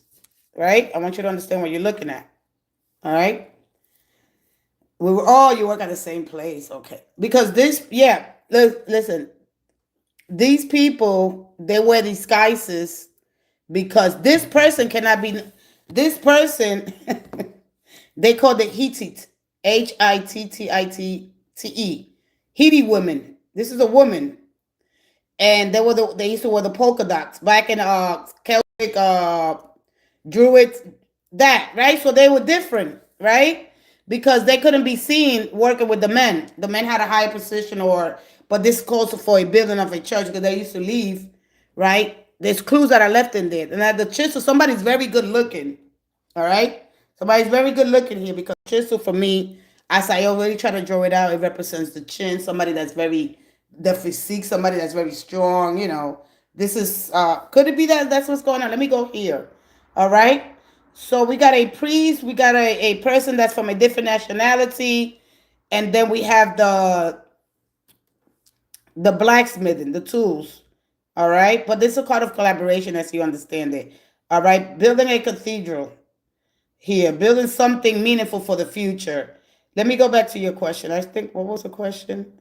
Right? I want you to understand what you're looking at. All right? You work at the same place. Okay. Because this, yeah, listen, these people, they wear disguises because this person cannot be, this person, they call the Hittite, Hittite, Hittite women. This is a woman. And they used to wear the polka dots back in Celtic Druid, that, right? So they were different, right? Because they couldn't be seen working with the men. The men had a higher position, but this calls for a building of a church because they used to leave, right? There's clues that are left in there. And at the chisel, somebody's very good looking, all right? Somebody's very good looking here because chisel for me, as I already try to draw it out, it represents the chin, somebody that's the physique, somebody that's very strong, This is, could it be that's what's going on? Let me go here, all right? So we got a priest, we got a person that's from a different nationality, and then we have the blacksmithing, the tools. All right. But this is a card of collaboration as you understand it. All right. Building a cathedral here, building something meaningful for the future. Let me go back to your question. I think, what was the question?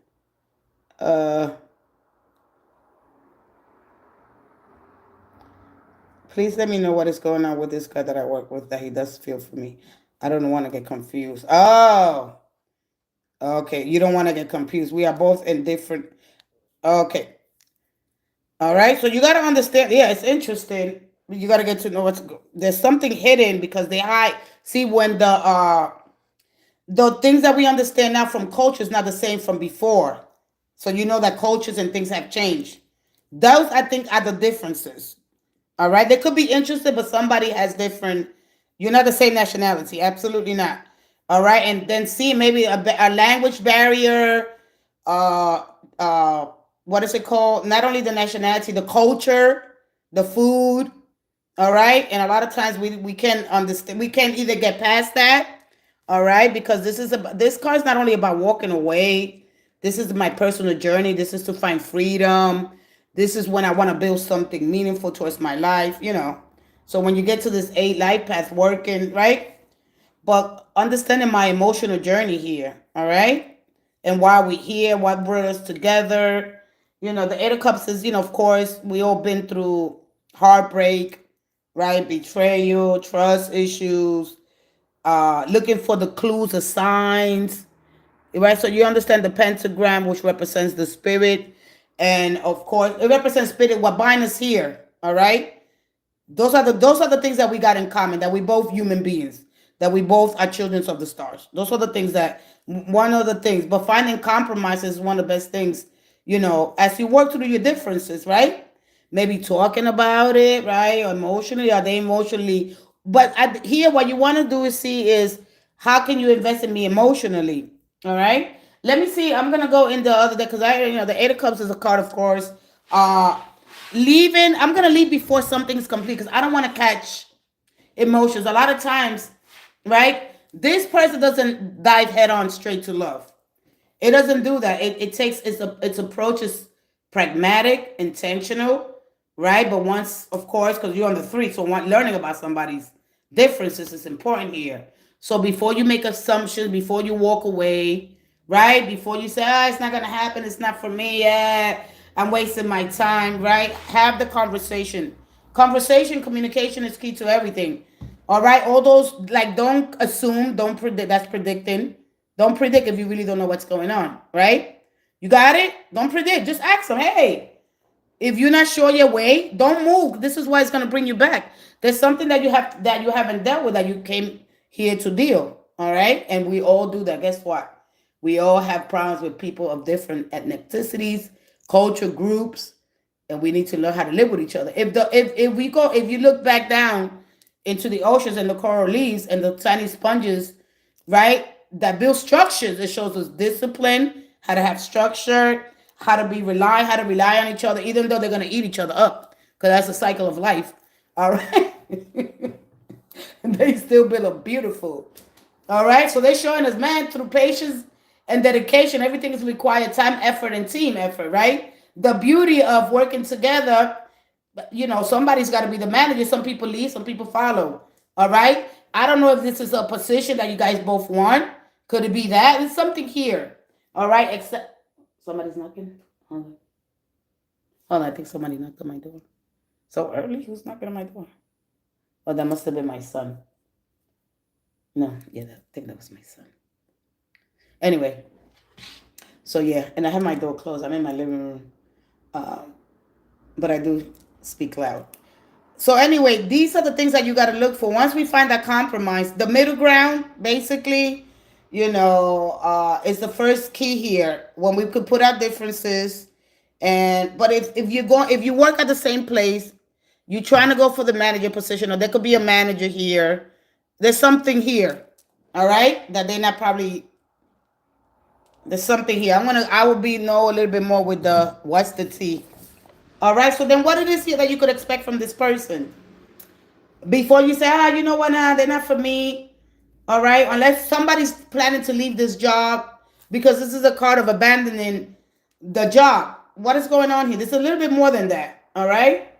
Please let me know what is going on with this guy that I work with that he does feel for me. I don't want to get confused. Oh, okay. You don't want to get confused. We are both in different. Okay. All right. So you got to understand. Yeah, it's interesting. You got to get to know there's something hidden because they hide. See, when the things that we understand now from culture is not the same from before. So you know that cultures and things have changed. Those, I think, are the differences. All right. They could be interested, but somebody has different. You're not the same nationality. Absolutely not. All right. And then see maybe a language barrier. Uh, uh, what is it called? Not only the nationality, the culture, the food. All right. And a lot of times we can't understand. We can't either get past that. All right. Because this card is not only about walking away. This is my personal journey. This is to find freedom. This is when I want to build something meaningful towards my life. So when you get to this 8 life path working, right? But understanding my emotional journey here, all right? And why we here, what brought us together. The 8 of Cups is, of course, we all been through heartbreak, right? Betrayal, trust issues, looking for the clues, the signs, right? So you understand the pentagram, which represents the spirit. And of course, it represents spirit, what binds us here, all right? Those are the things that we got in common, that we both human beings, that we both are children of the stars. Those are the things that one of the things. But finding compromise is one of the best things, as you work through your differences, right? Maybe talking about it, right? Or emotionally, are they emotionally? But here, what you want to do is how can you invest in me emotionally? All right. Let me see. I'm gonna go in the other day because the 8 of Cups is a card, of course. Uh, Leaving. I'm gonna leave before something's complete because I don't want to catch emotions. A lot of times, right? This person doesn't dive head on straight to love. It doesn't do that. It takes its approach is pragmatic, intentional, right? But once, of course, because you're on the 3, so learning about somebody's differences is important here. So before you make assumptions, before you walk away, right? Before you say, it's not gonna happen, it's not for me, I'm wasting my time, right? Have the conversation. Conversation, communication is key to everything. All right, all those, like, don't assume, don't predict. That's predicting. Don't predict if you really don't know what's going on, right? You got it? Don't predict. Just ask them, hey, if you're not sure your way, don't move. This is why it's gonna bring you back. There's something that you haven't dealt with that you came here to deal. All right, and we all do that. Guess what? We all have problems with people of different ethnicities, culture groups, And we need to learn how to live with each other. If you look back down into the oceans and the coral reefs and the tiny sponges, right, that build structures, it shows us discipline, how to have structure, how to rely on each other, even though they're gonna eat each other up, because that's the cycle of life. All right, and they still build a beautiful. All right, so they're showing us, man, through patience and dedication, everything is required time, effort, and team effort, right? The beauty of working together, somebody's got to be the manager. Some people lead, some people follow. All right, I don't know if this is a position that you guys both want. Could it be that? There's something here. All right, except somebody's knocking. Hold on, I think somebody knocked on my door. So early, who's knocking on my door? Oh, that must have been my son. No, yeah, I think that was my son. Anyway, so yeah, and I have my door closed. I'm in my living room, but I do speak loud. So anyway, these are the things that you got to look for. Once we find that compromise, the middle ground, basically, is the first key here. When we could put our differences, but if you work at the same place, you're trying to go for the manager position, or there could be a manager here. There's something here, all right, that they're not probably. There's something here. I will know a little bit more with the what's the tea. All right. So then, what it is here that you could expect from this person before you say, you know what, nah, they're not for me. All right. Unless somebody's planning to leave this job, because this is a card of abandoning the job. What is going on here? This is a little bit more than that. All right.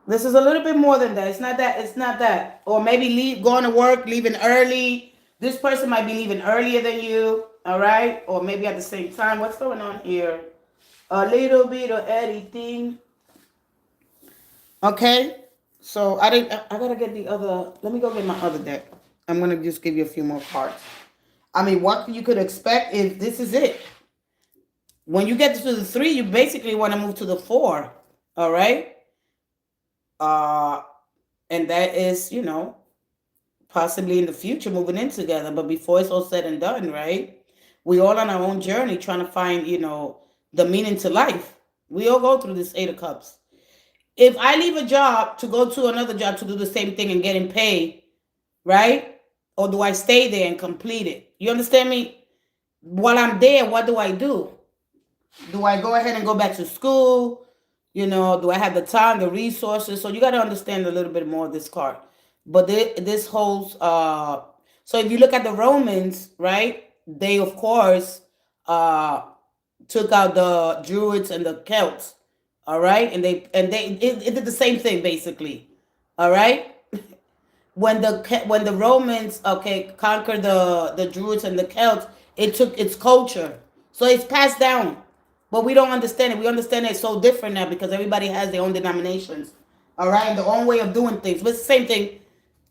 This is a little bit more than that. It's not that. It's not that. Or maybe going to work, leaving early. This person might be leaving earlier than you. All right. Or maybe at the same time. What's going on here? A little bit of everything. Okay. So I gotta get the other. Let me go get my other deck. I'm gonna just give you a few more cards. I mean, what you could expect is this is it. When you get to the 3, you basically want to move to the 4. All right. And that is, possibly in the future moving in together. But before it's all said and done, right? We all on our own journey trying to find, the meaning to life. We all go through this 8 of Cups. If I leave a job to go to another job to do the same thing and getting paid, right? Or do I stay there and complete it? You understand me? While I'm there, what do I do? Do I go ahead and go back to school? Do I have the time, the resources? So you got to understand a little bit more of this card. But this holds, so if you look at the Romans, right? They, of course, took out the Druids and the Celts. All right. And it did the same thing, basically. All right. When the Romans, conquered the Druids and the Celts, it took its culture. So it's passed down. But we don't understand it. We understand it's so different now because everybody has their own denominations. All right. And their own way of doing things. But it's the same thing.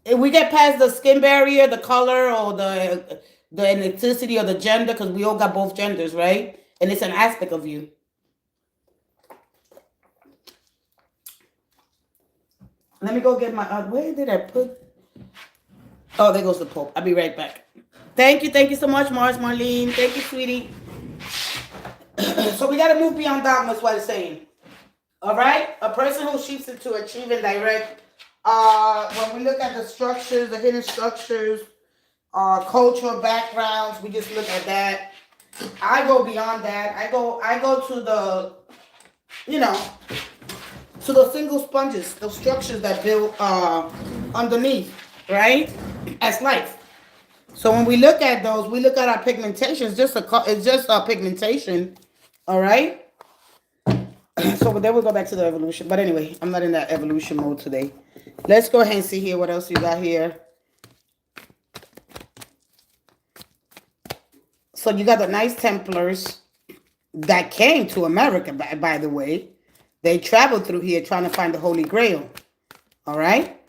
If we get past the skin barrier, the color, or the ethnicity or the gender, because we all got both genders, right? And it's an aspect of you. Let me go get my, where did I put? Oh, there goes the Pope. I'll be right back. Thank you so much, Mars Marlene. Thank you, sweetie. So we got to move beyond dogma, is what it's saying. All right? A person who shoots into achieve and direct. When we look at the structures, the hidden structures, cultural backgrounds, we just look at that. I go beyond that. I go to the, to those single sponges, those structures that build underneath, right? As life. So when we look at those, we look at our pigmentation. It's just a pigmentation, all right? So then we'll go back to the evolution. But anyway, I'm not in that evolution mode today. Let's go ahead and see here what else you got here. So you got the Knights Templars that came to America, by the way. They traveled through here trying to find the Holy Grail. All right?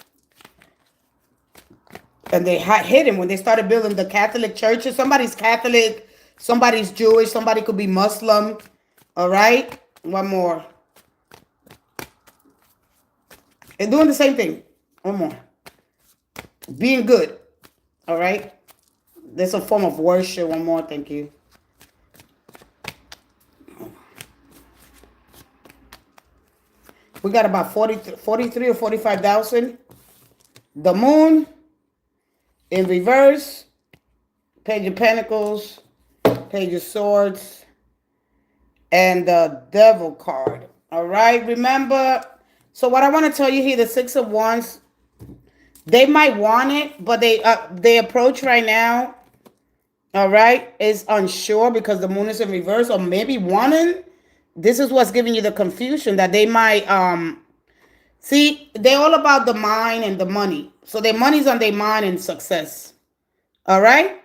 And they hid him when they started building the Catholic churches. Somebody's Catholic, somebody's Jewish, somebody could be Muslim. All right? One more. They're doing the same thing. One more. Being good. All right? There's a form of worship. One more. Thank you. We got about 43 or 45,000. The moon in reverse. Page of Pentacles. Page of Swords. And the Devil card. All right. Remember. So what I want to tell you here, the Six of Wands. They might want it, but they approach right now, all right, is unsure because the moon is in reverse, or maybe wanting. This is what's giving you the confusion that they might see. They're all about the mind and the money, so their money's on their mind and success. All right,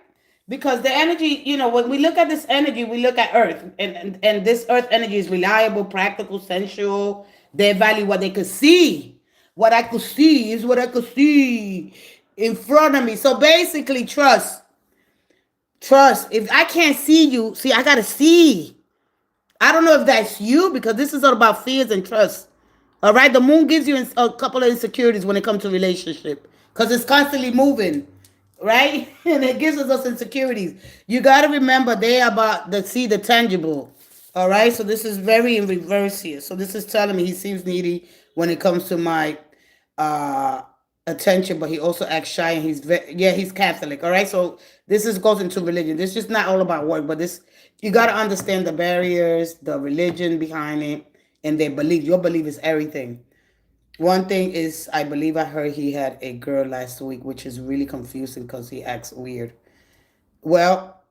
because the energy, when we look at this energy, we look at Earth, and this Earth energy is reliable, practical, sensual. They value what they could see. What I could see is what I could see in front of me. So basically, trust. Trust. If I can't see you, see, I gotta see. I don't know if that's you, because this is all about fears and trust. All right, the moon gives you a couple of insecurities when it comes to relationship, because it's constantly moving, right? And it gives us those insecurities. You got to remember they're about the see the tangible. All right, so this is very in reverse here. So this is telling me he seems needy when it comes to my attention, but he also acts shy, and he's Catholic. All right, so this goes into religion. This is just not all about work, but this, you got to understand the barriers, the religion behind it, and their belief. Your belief is everything. One thing is, I believe I heard he had a girl last week, which is really confusing because he acts weird. Well,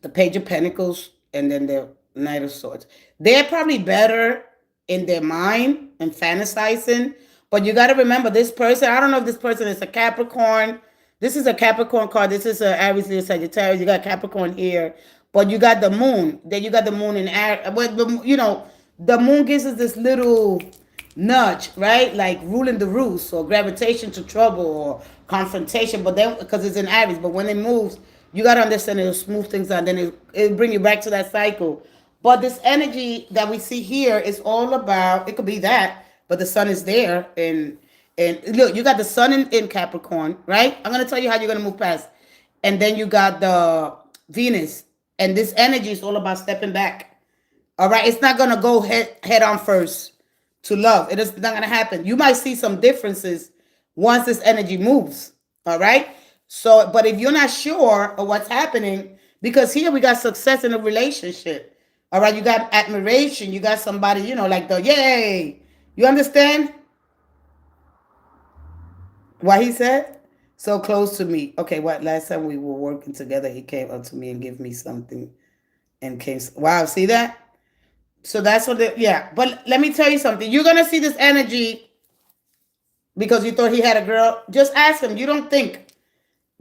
the Page of Pentacles and then the Knight of Swords. They're probably better in their mind and fantasizing, but you got to remember this person. I don't know if this person is a Capricorn. This is a Capricorn card. This is a Aries, Leo, Sagittarius. You got Capricorn here, but you got the moon. Then you got the moon in Aries. But the moon gives us this little nudge, right? Like ruling the roost, or gravitation to trouble, or confrontation. But then, because it's in Aries, but when it moves, you got to understand it'll smooth things out. Then it'll bring you back to that cycle. But this energy that we see here is all about, it could be that, but the sun is there. And look, you got the sun in Capricorn, right? I'm going to tell you how you're going to move past. And then you got the Venus. And this energy is all about stepping back. All right? It's not going to go head on first to love. It is not going to happen. You might see some differences once this energy moves. All right? So, but if you're not sure of what's happening, because here we got success in a relationship. All right, you got admiration. You got somebody, like the yay. You understand what he said? So close to me. Okay, what? Last time we were working together, he came up to me and gave me something and came. Wow, see that? So that's what yeah. But let me tell you something. You're going to see this energy because you thought he had a girl. Just ask him. You don't think.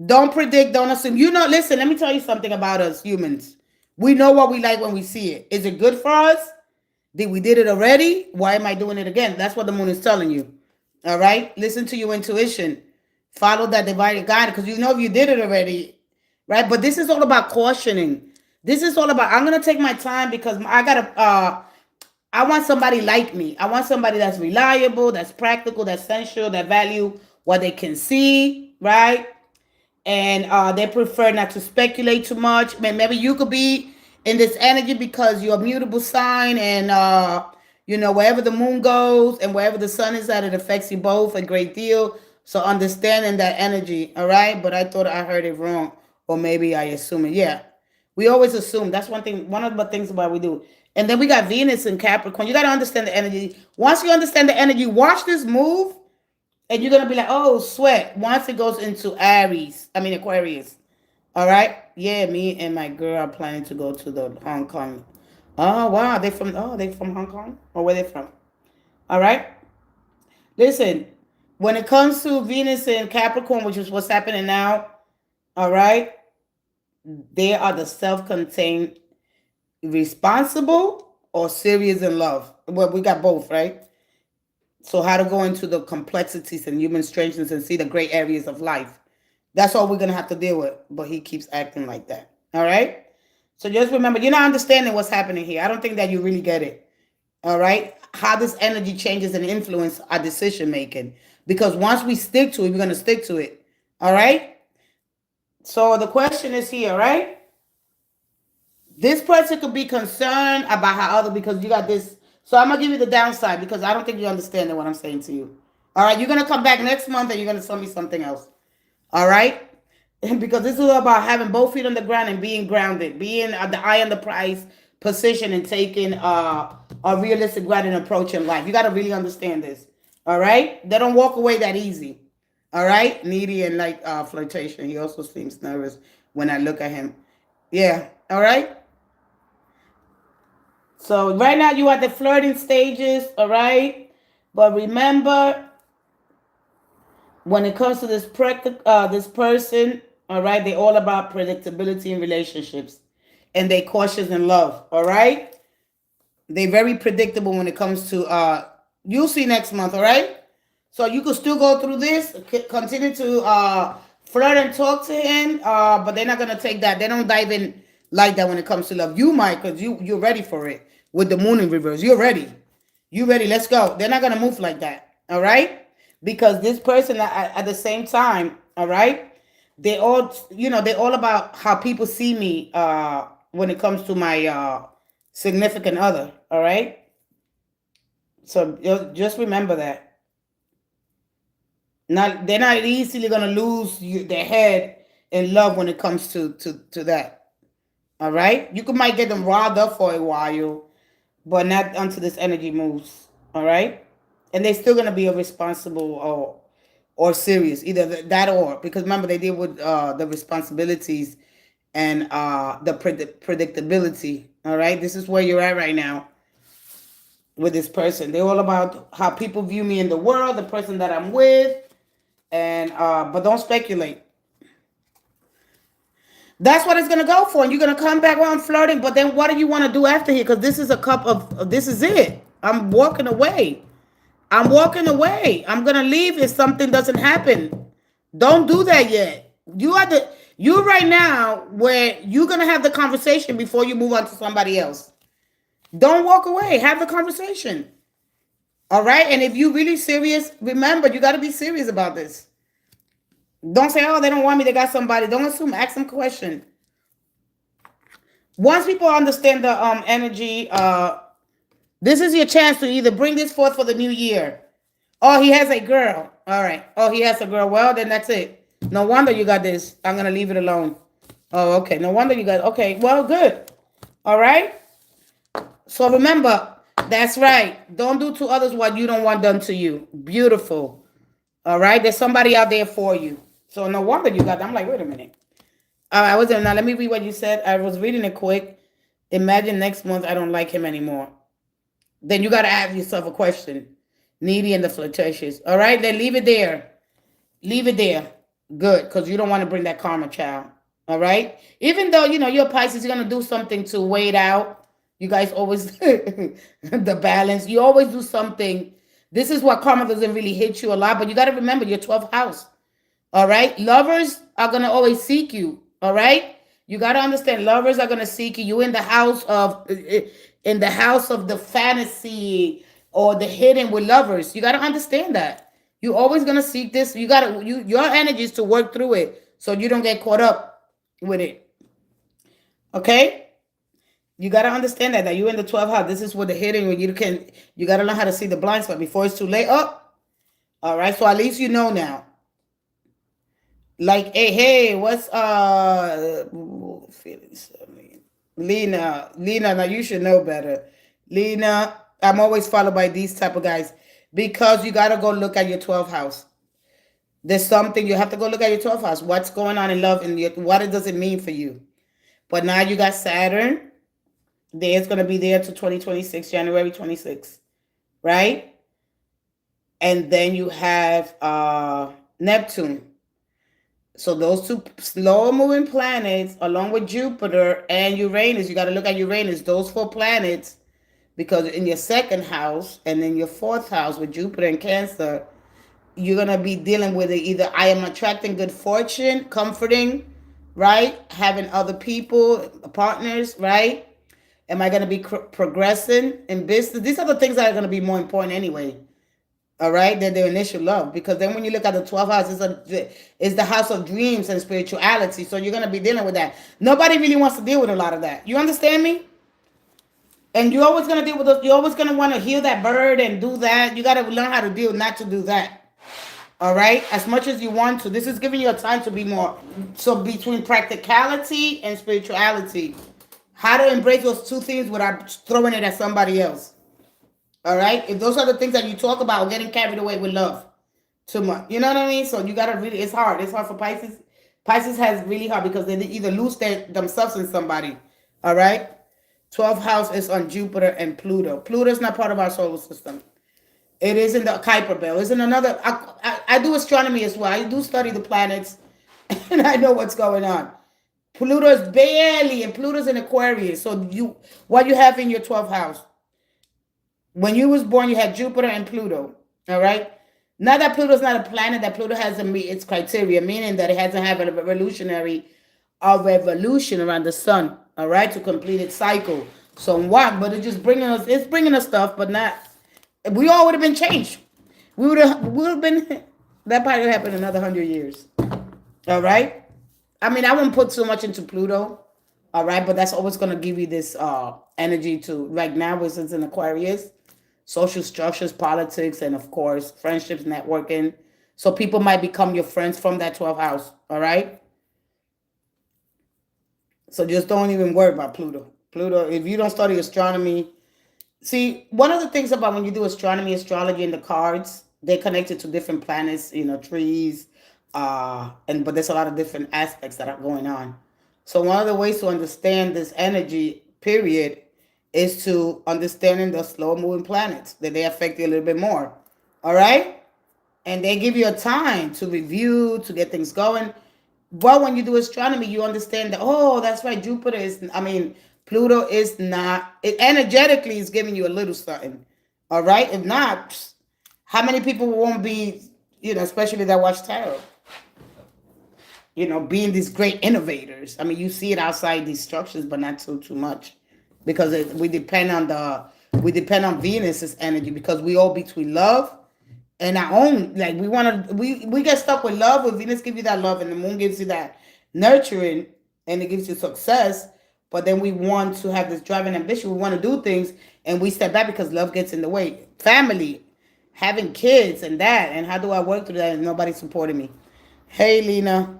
Don't predict. Don't assume. Listen, let me tell you something about us humans. We know what we like when we see it. Is it good for us? We did it already? Why am I doing it again? That's what the moon is telling you. All right? Listen to your intuition. Follow that divine guide, because if you did it already, right? But this is all about cautioning. This is all about, I'm going to take my time because I want somebody like me. I want somebody that's reliable, that's practical, that's sensual, that value what they can see, right? And they prefer not to speculate too much. Maybe you could be in this energy because you're a mutable sign, and wherever the moon goes and wherever the sun is at, it affects you both a great deal. So understanding that energy, all right? But I thought I heard it wrong, or maybe I assume it. Yeah, we always assume. That's one thing. One of the things about we do. And then we got Venus in Capricorn. You got to understand the energy. Once you understand the energy, watch this move. And you're going to be like, oh, sweat. Once it goes into Aquarius. All right? Yeah, me and my girl are planning to go to the Hong Kong. Oh, wow. They from Hong Kong? Or where they from? All right? Listen, when it comes to Venus and Capricorn, which is what's happening now, all right? They are the self-contained, responsible, or serious in love. Well, we got both, right? So how to go into the complexities and human strangeness and see the gray areas of life. That's all we're going to have to deal with. But he keeps acting like that. All right? So just remember, you're not understanding what's happening here. I don't think that you really get it. All right? How this energy changes and influences our decision making. Because once we stick to it, we're going to stick to it. All right? So the question is here, right? This person could be concerned about because you got this So I'm going to give you the downside because I don't think you understand what I'm saying to you. All right, you're going to come back next month and you're going to tell me something else. All right? Because this is all about having both feet on the ground and being grounded, being at the eye on the prize position and taking a realistic grounded approach in life. You got to really understand this. All right? They don't walk away that easy. All right? Needy and like flirtation. He also seems nervous when I look at him. Yeah. All right? So right now you are at the flirting stages. All right? But remember, when it comes to this person, all right, they're all about predictability in relationships, and they cautious in love. All right, they're very predictable when it comes to. You'll see next month. All right, so you could still go through this, continue to flirt and talk to him, but they're not gonna take that. They don't dive in like that when it comes to love. You might, cause you're ready for it with the moon in reverse. You're ready. You ready? Let's go. They're not gonna move like that. All right. Because this person at the same time, all right, they all, they're all about how people see me when it comes to my significant other, all right. So just remember that. They're not easily gonna lose their head in love when it comes to that, all right. You might get them riled up for a while, but not until this energy moves, all right. And they're still gonna be a responsible or serious, either that or, because remember they deal with the responsibilities and the predictability. All right, this is where you're at right now with this person. They're all about how people view me in the world, the person that I'm with, and but don't speculate. That's what it's gonna go for, and you're gonna come back around flirting. But then, what do you want to do after here? Because this is a cup of. This is it. I'm walking away. I'm walking away. I'm gonna leave if something doesn't happen. Don't do that yet. You right now where you're gonna have the conversation before you move on to somebody else. Don't walk away. Have the conversation. All right. And if you're really serious, remember you got to be serious about this. Don't say, "Oh, they don't want me. They got somebody." Don't assume. Ask them question. Once people understand the energy, this is your chance to either bring this forth for the new year. Oh, he has a girl. All right. Oh, he has a girl. Well, then that's it. No wonder you got this. I'm going to leave it alone. Oh, okay. No wonder you got. Okay. Well, good. All right. So remember, that's right. Don't do to others what you don't want done to you. Beautiful. All right. There's somebody out there for you. So no wonder you got that. I'm like, wait a minute. I wasn't. Now let me read what you said. I was reading it quick. Imagine next month I don't like him anymore. Then you got to ask yourself a question. Needy and the flirtatious. All right, then leave it there. Leave it there. Good, because you don't want to bring that karma, child. All right? Even though, you're Pisces, you're going to do something to wait out. You guys always, the balance. You always do something. This is what karma doesn't really hit you a lot, but you got to remember your 12th house. All right? Lovers are going to always seek you. All right? You got to understand, lovers are going to seek you. You in the house of the fantasy or the hidden with lovers. You got to understand that. You're always going to seek this. Your energy is to work through it so you don't get caught up with it. Okay? You got to understand that you're in the 12th house. This is what the hidden, you got to learn how to see the blind spot before it's too late. Oh, all right. So at least you know now. Like, hey, what's feelings? Lena, now you should know better. Lena, I'm always followed by these type of guys because you got to go look at your 12th house. There's something you have to go look at your 12th house. What's going on in love and what it does it mean for you? But now you got Saturn. There's going to be there to 2026, January 26th, right? And then you have Neptune. So those two slow moving planets, along with Jupiter and Uranus, you got to look at Uranus, those 4 planets, because in your 2nd house and in your 4th house with Jupiter and Cancer, you're going to be dealing with it. Either I am attracting good fortune, comforting, right? Having other people, partners, right? Am I going to be progressing in business? These are the things that are going to be more important anyway. All right, than their initial love. Because then when you look at the 12th house, it's the house of dreams and spirituality. So you're going to be dealing with that. Nobody really wants to deal with a lot of that. You understand me? And you're always gonna deal with those. You're always gonna want to heal that bird and do that. You gotta learn how to deal not to do that. All right, as much as you want to. This is giving you a time to be more. So between practicality and spirituality, how to embrace those two things without throwing it at somebody else. All right, if those are the things that you talk about, getting carried away with love too much. You know what I mean? So you gotta really. It's hard. It's hard for Pisces. Pisces has really hard because they either lose themselves in somebody. All right. 12th house is on Jupiter and Pluto. Pluto is not part of our solar system. It is in the Kuiper Belt. It's in another. I do astronomy as well. I do study the planets, and I know what's going on. Pluto is barely, and Pluto's in Aquarius. So what you have in your 12th house. When you was born, you had Jupiter and Pluto. All right. Now that Pluto's not a planet, that Pluto hasn't meet its criteria, meaning that it hasn't had a revolution around the sun. All right, to complete its cycle. So what? But it's just bringing us stuff, but not. We all would have been changed. We would have been. That probably would happen in another 100 years. All right. I mean, I wouldn't put so much into Pluto. All right, but that's always going to give you this energy to right now, since it's in Aquarius, social structures, politics, and of course friendships, networking. So people might become your friends from that 12th house. All right. So just don't even worry about Pluto. Pluto, if you don't study astronomy, see, one of the things about when you do astronomy, astrology, and the cards, they're connected to different planets, trees, but there's a lot of different aspects that are going on. So one of the ways to understand this energy period is to understanding the slow moving planets, that they affect you a little bit more. All right? And they give you a time to review, to get things going. But when you do astronomy, you understand that, oh, that's right, Pluto is not, it energetically is giving you a little something. All right? If not, how many people won't be, especially that watch tarot, being these great innovators? I mean, you see it outside these structures, but not too much. Because we depend on Venus's energy, because we all between love and our own, like we get stuck with love. When Venus gives you that love and the moon gives you that nurturing and it gives you success, but then we want to have this drive and ambition. We want to do things and we step back because love gets in the way. Family, having kids and that, and how do I work through that and nobody's supporting me? Hey, Lena.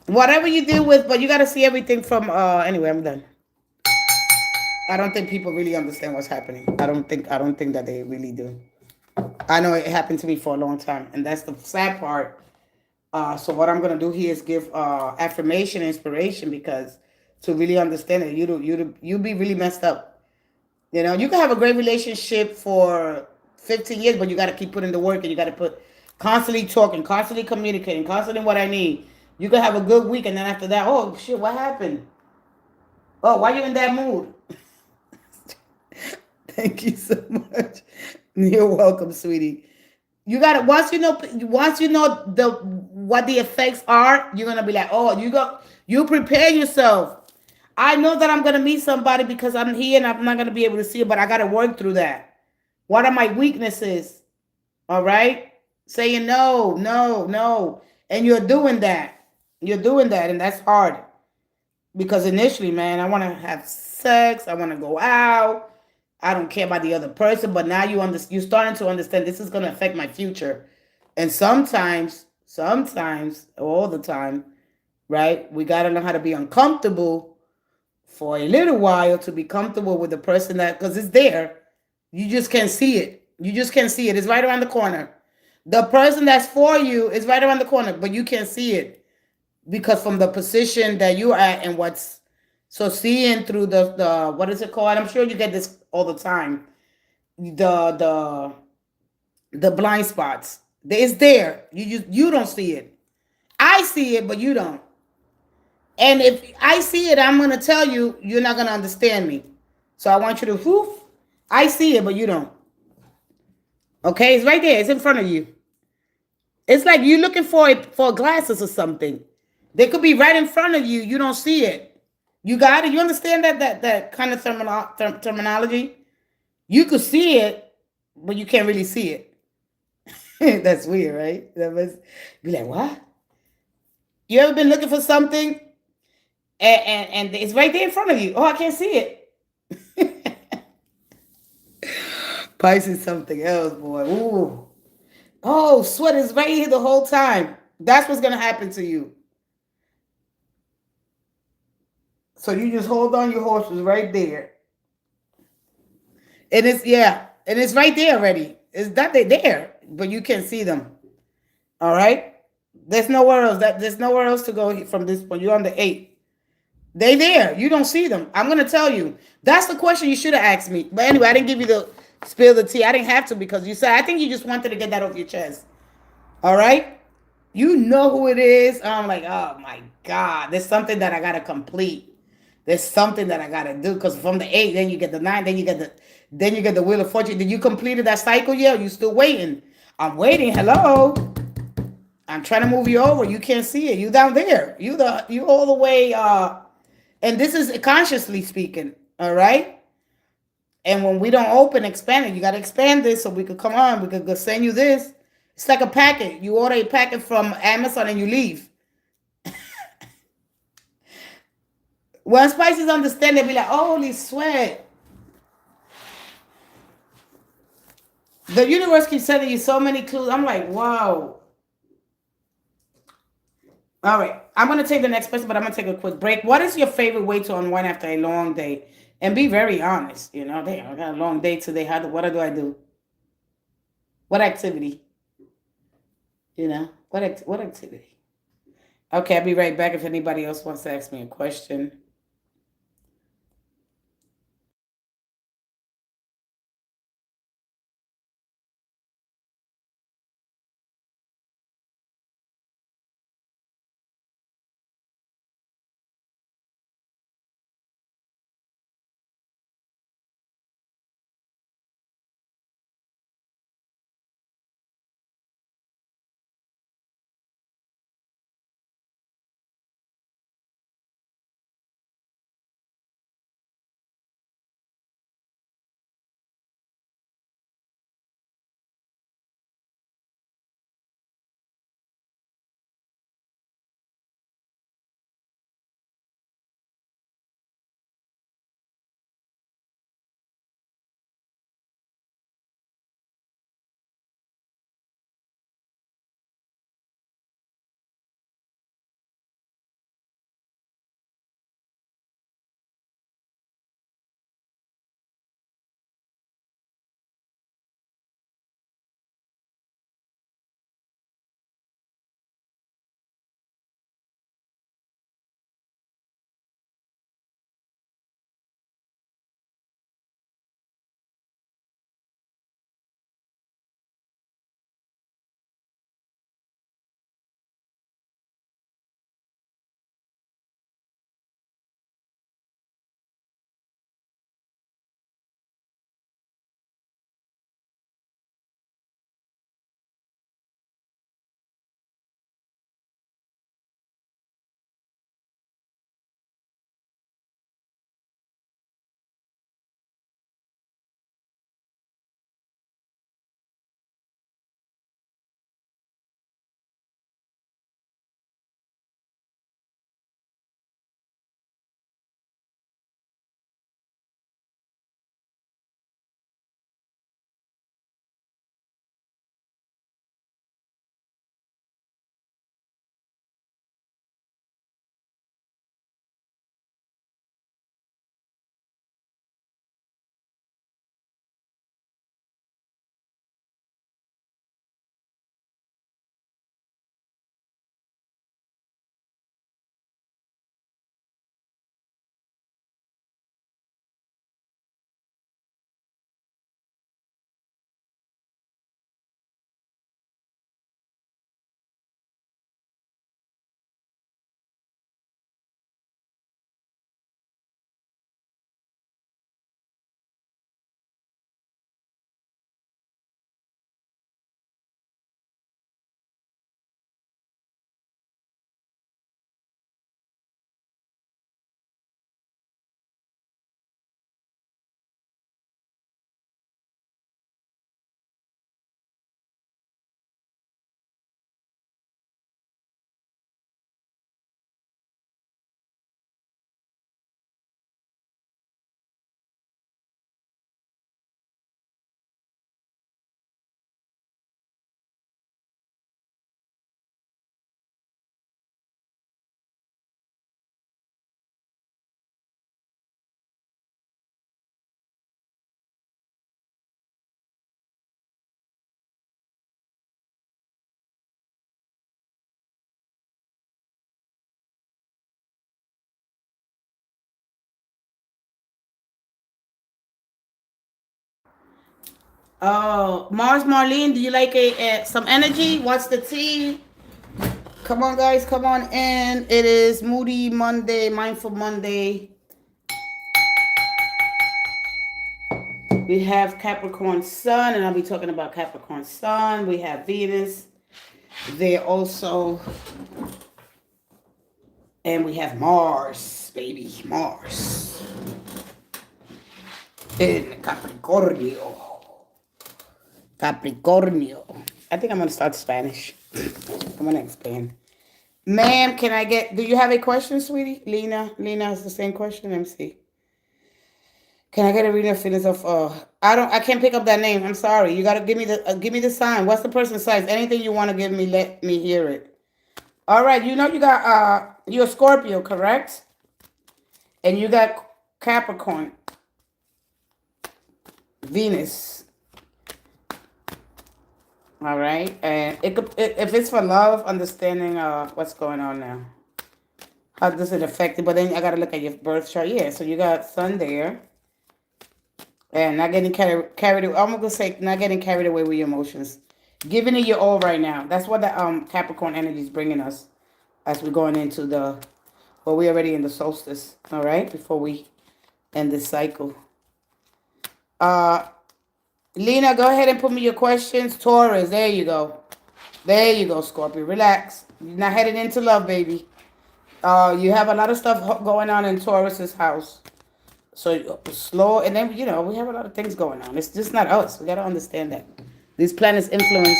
Whatever you deal with, but you got to see everything from, anyway, I'm done. I don't think people really understand what's happening. I don't think that they really do. I know it happened to me for a long time, and that's the sad part. So what I'm gonna do here is give affirmation, inspiration, because to really understand it, you be really messed up. You can have a great relationship for 15 years, but you got to keep putting the work, and you got to constantly talking, constantly communicating, constantly what I need. You can have a good week, and then after that, oh shit, what happened? Oh, why you in that mood? Thank you so much. You're welcome, sweetie. You got it. Once you know what the effects are, you're gonna be like, oh, you prepare yourself. I know that I'm gonna meet somebody because I'm here and I'm not gonna be able to see it, but I gotta work through that. What are my weaknesses? All right, saying no, no, no, and you're doing that. You're doing that, and that's hard because initially, man, I want to have sex. I want to go out. I don't care about the other person, but now you're starting to understand this is going to affect my future. And sometimes, all the time, right? We got to learn how to be uncomfortable for a little while to be comfortable with the person because it's there. You just can't see it. It's right around the corner. The person that's for you is right around the corner, but you can't see it because from the position that you're at and so seeing through the what is it called? I'm sure you get this all the time. The blind spots. It's there. You don't see it. I see it, but you don't. And if I see it, I'm gonna tell you, you're not gonna understand me. So I want you to I see it, but you don't. Okay, it's right there. It's in front of you. It's like you're looking for glasses or something. They could be right in front of you. You don't see it. You got it? You understand that kind of terminology? You could see it, but you can't really see it. That's weird, right? That must be like, what? You ever been looking for something and it's right there in front of you. Oh, I can't see it. Pisces something else, boy. Ooh. Oh, sweat is right here the whole time. That's what's gonna happen to you. So you just hold on your horses right there. And it's yeah, and it's right there already. It's that they there, but you can't see them. All right. There's nowhere else. There's nowhere else to go from this point. You're on the 8. They there. You don't see them. I'm gonna tell you. That's the question you should have asked me. But anyway, I didn't give you the spill the tea. I didn't have to because you said I think you just wanted to get that off your chest. All right. You know who it is. I'm like, oh my God. There's something that I gotta complete. There's something that I gotta do. Because from the 8, then you get the 9, then you get the Wheel of Fortune. Did you completed that cycle yet? You still waiting? I'm waiting. Hello. I'm trying to move you over. You can't see it. You down there. You all the way and this is consciously speaking. All right. And when we don't open, expand it, you gotta expand this so we could come on. We could go send you this. It's like a packet. You order a packet from Amazon and you leave. When Spices understand, they be like, holy sweat. The universe keeps sending you so many clues. I'm like, wow. All right. I'm going to take the next question, but I'm going to take a quick break. What is your favorite way to unwind after a long day? And be very honest. You know, damn, I got a long day today. What do I do? What activity? You know, what activity? Okay, I'll be right back if anybody else wants to ask me a question. Oh, Mars Marlene, do you like some energy? What's the tea? Come on, guys, come on in. It is Moody Monday, Mindful Monday. We have Capricorn Sun, and I'll be talking about Capricorn Sun. We have Venus there also. And we have Mars, baby, Mars. In Capricornio. Capricornio. I think I'm going to start Spanish. I'm going to expand. Ma'am, can I do you have a question, sweetie? Lena has the same question. Let me see. Can I get a reading of feelings of, I can't pick up that name. I'm sorry. You got to give me the sign. What's the person's size? Anything you want to give me, let me hear it. All right. You know you got, you're a Scorpio, correct? And you got Capricorn. Venus. All right. And if it's for love, understanding what's going on now. How does it affect it? But then I got to look at your birth chart. Yeah. So you got Sun there. And not getting carried away. I'm going to say not getting carried away with your emotions. Giving it your all right now. That's what the Capricorn energy is bringing us as we're going into we're already in the solstice. All right. Before we end this cycle. Lena, go ahead and put me your questions. Taurus, there you go. There you go, Scorpio. Relax. You're not headed into love, baby. You have a lot of stuff going on in Taurus's house. So slow, and then, we have a lot of things going on. It's just not us. We got to understand that. These planets influence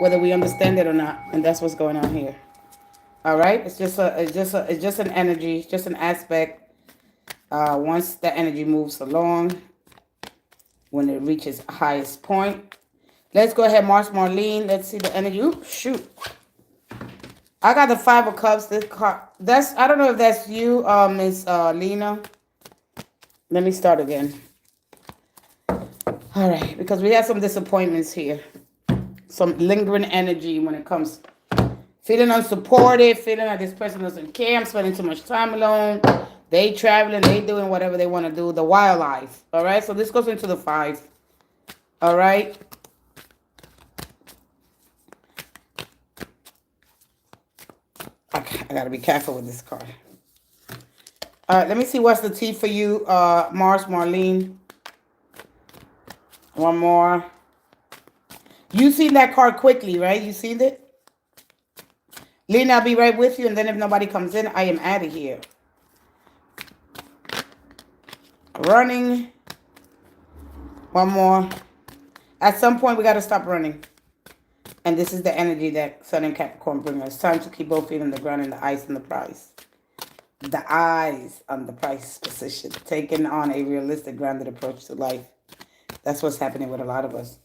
whether we understand it or not. And that's what's going on here. All right? It's just an energy, just an aspect. Once the energy moves along, when it reaches highest point. Let's go ahead, Mars Marlene. Let's see the energy. Ooh, shoot. I got the Five of Cups. This card. I don't know if that's you, Miss Lena. Let me start again. All right, because we have some disappointments here. Some lingering energy when it comes. Feeling unsupported, feeling like this person doesn't care. I'm spending too much time alone. They traveling, they doing whatever they want to do. The wildlife. All right, so this goes into the 5. All right. I got to be careful with this card. All right, let me see what's the tea for you, Mars Marlene. One more. You seen that card quickly, right? You seen it? Lena, I'll be right with you, and then if nobody comes in, I am out of here. Running. One more. At some point, we got to stop running. And this is the energy that Sun and Capricorn bring us. Time to keep both feet on the ground and the eyes on the prize. The eyes on the prize position. Taking on a realistic, grounded approach to life. That's what's happening with a lot of us.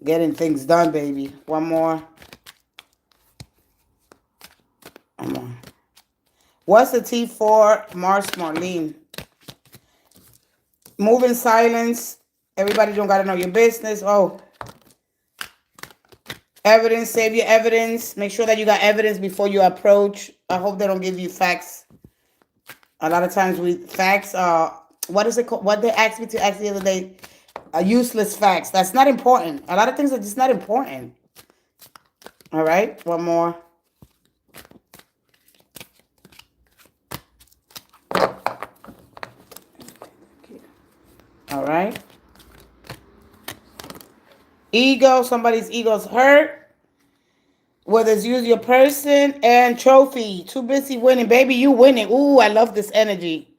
Getting things done, baby. One more. One more. What's the T for Mars Marlene? Move in silence. Everybody don't got to know your business. Oh. Evidence. Save your evidence. Make sure that you got evidence before you approach. I hope they don't give you facts. A lot of times facts are, what is it called? What they asked me to ask the other day. Useless facts. That's not important. A lot of things are just not important. All right. One more. All right. Ego. Somebody's ego's hurt. Whether it's you, your person, and trophy. Too busy winning. Baby, you winning. Ooh, I love this energy.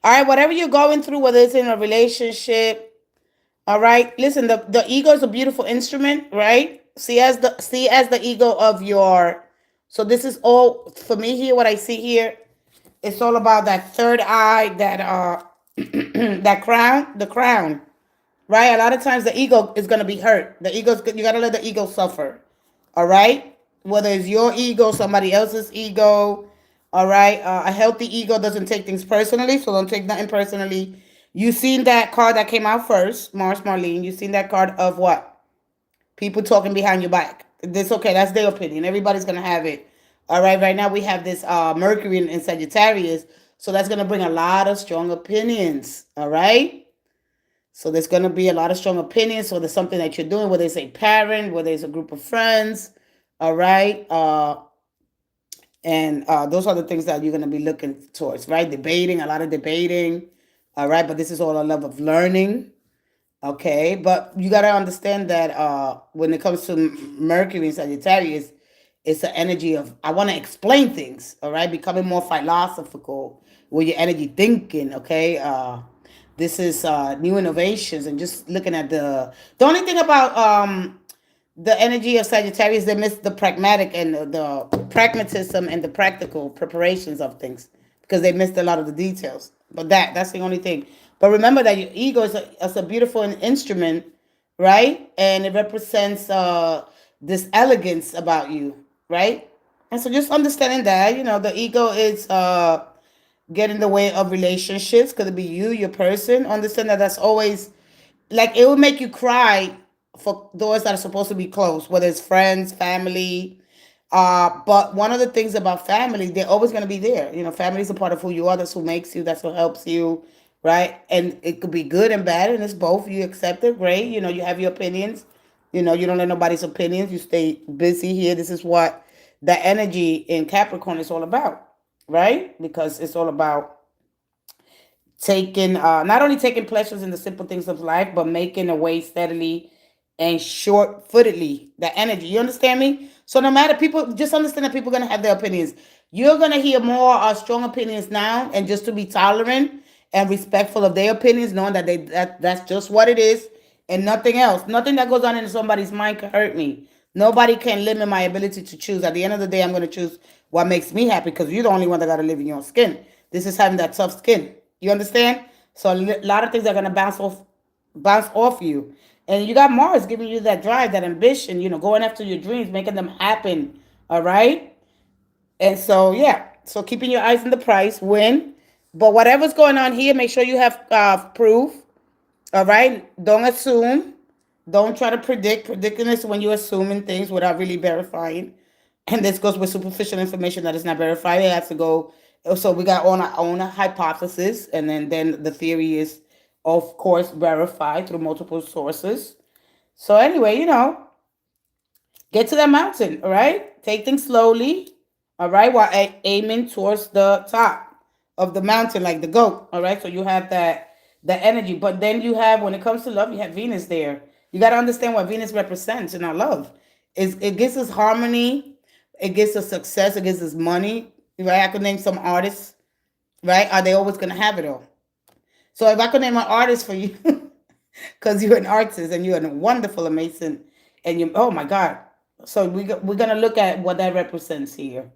All right. Whatever you're going through, whether it's in a relationship. All right. Listen, the ego is a beautiful instrument, right? See as the ego of your. So this is all for me here. What I see here, it's all about that third eye, that that crown, the crown, right? A lot of times the ego is gonna be hurt. You gotta let the ego suffer. All right. Whether it's your ego, somebody else's ego. All right. A healthy ego doesn't take things personally, so don't take nothing personally. You seen that card that came out first, Mars Marlene. You seen that card of what? People talking behind your back. That's okay. That's their opinion. Everybody's going to have it. All right. Right now we have this Mercury in Sagittarius. So that's going to bring a lot of strong opinions. All right. So there's going to be a lot of strong opinions. So there's something that you're doing, whether it's a parent, whether it's a group of friends. All right. And those are the things that you're going to be looking towards, right? Debating, a lot of debating. All right. But this is all a love of learning. Okay. But you got to understand that when it comes to Mercury and Sagittarius, it's the energy of, I want to explain things. All right. Becoming more philosophical with your energy thinking. Okay. This is new innovations and just looking at the only thing about the energy of Sagittarius, they miss the pragmatic and the pragmatism and the practical preparations of things because they missed a lot of the details. But that's the only thing. But remember that your ego is a beautiful instrument, right? And it represents this elegance about you, right? And so just understanding that, the ego is get in the way of relationships. Could it be you, your person? Understand that that's always like it will make you cry for doors that are supposed to be closed, whether it's friends, family. But one of the things about family, they're always going to be there. Family is a part of who you are. That's who makes you. That's what helps you, right? And it could be good and bad, and it's both. You accept it, great. You have your opinions. You don't let nobody's opinions. You stay busy here. This is what the energy in Capricorn is all about, right? Because it's all about taking not only taking pleasures in the simple things of life, but making a way steadily and short-footedly. The energy, you understand me? So no matter, people just understand that people are gonna have their opinions. You're gonna hear more strong opinions now, and just to be tolerant and respectful of their opinions, knowing that that's just what it is and nothing else. Nothing that goes on in somebody's mind can hurt me. Nobody can limit my ability to choose. At the end of the day, I'm gonna choose what makes me happy because you're the only one that gotta live in your skin. This is having that tough skin. You understand? So a lot of things are gonna bounce off you, and you got Mars giving you that drive, that ambition. Going after your dreams, making them happen. All right, and so yeah, so keeping your eyes on the price, win. But whatever's going on here, make sure you have proof. All right, don't assume. Don't try to predict. Predicting is when you're assuming things without really verifying. And this goes with superficial information that is not verified. It has to go. So we got on our own hypothesis, and then the theory is, of course, verified through multiple sources. So anyway, get to that mountain, all right? Take things slowly, all right, while aiming towards the top of the mountain like the goat, all right? So you have that energy. But then you have, when it comes to love, you have Venus there. You got to understand what Venus represents in our love. It gives us harmony. It gives us success. It gives us money, right? I could name some artists, right? Are they always going to have it all? So if I could name an artist for you, because you're an artist and you're a wonderful, amazing, and oh my God. So we're going to look at what that represents here.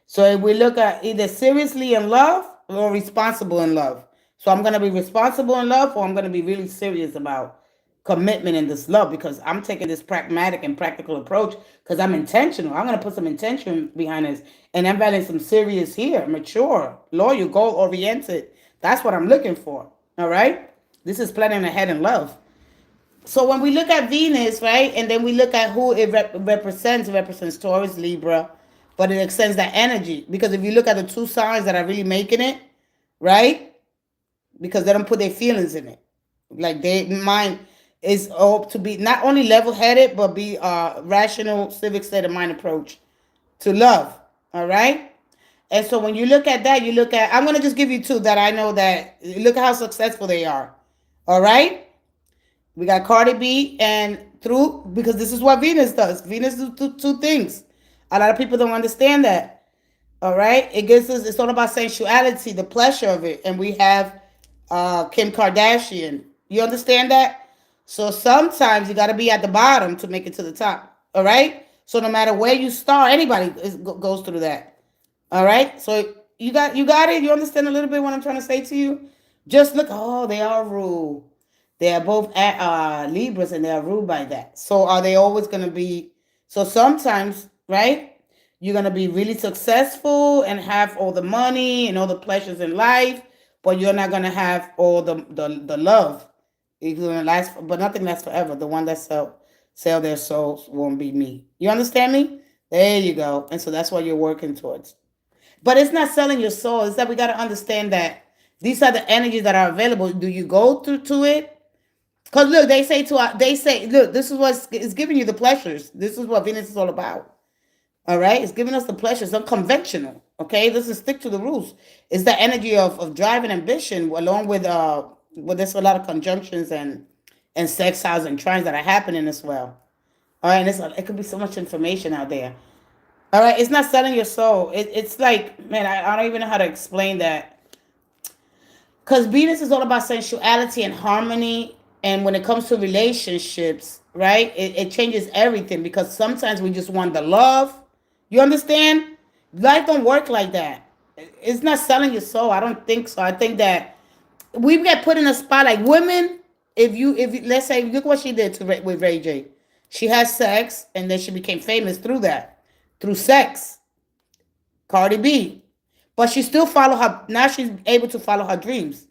So if we look at either seriously in love or responsible in love. So I'm going to be responsible in love, or I'm going to be really serious about commitment in this love, because I'm taking this pragmatic and practical approach because I'm intentional. I'm going to put some intention behind this, and I'm valuing some serious here, mature, loyal, goal oriented. That's what I'm looking for. All right. This is planning ahead in love. So when we look at Venus, right, and then we look at who it represents Taurus, Libra, but it extends that energy. Because if you look at the two signs that are really making it, right, because they don't put their feelings in it. Like their mind is to be not only level-headed, but be rational, civic state of mind approach to love. All right. And so when you look at that, you look at, I'm going to just give you two that I know that, look at how successful they are. All right. We got Cardi B and because this is what Venus does. Venus does two things. A lot of people don't understand that. All right. It's all about sensuality, the pleasure of it. And we have Kim Kardashian. You understand that? So sometimes you got to be at the bottom to make it to the top. All right. So no matter where you start, anybody goes through that. All right. So you got it. You understand a little bit what I'm trying to say to you? Just look. Oh, they are ruled. They are both Libras, and they are ruled by that. So are they always going to be? So sometimes, right, you're going to be really successful and have all the money and all the pleasures in life, but you're not going to have all the love. It's going to last, but nothing lasts forever. The one that sell their souls won't be me. You understand me? There you go. And so that's what you're working towards. But it's not selling your soul. It's that we got to understand that these are the energies that are available. Do you go to it? Because look, they say, look, this is what is giving you the pleasures. This is what Venus is all about. All right, it's giving us the pleasures, unconventional. Okay, this is stick to the rules. It's the energy of drive and ambition, along with there's a lot of conjunctions and sextiles and trines that are happening as well. All right, and it could be so much information out there. All right, it's not selling your soul. It's like, man, I don't even know how to explain that. Because Venus is all about sensuality and harmony. And when it comes to relationships, right, it changes everything because sometimes we just want the love. You understand? Life don't work like that. It's not selling your soul. I don't think so. I think that we get put in a spot like women. If you let's say, look what she did with Ray J. She had sex and then she became famous through that, through sex. Cardi B, but she still follow her. Now she's able to follow her dreams.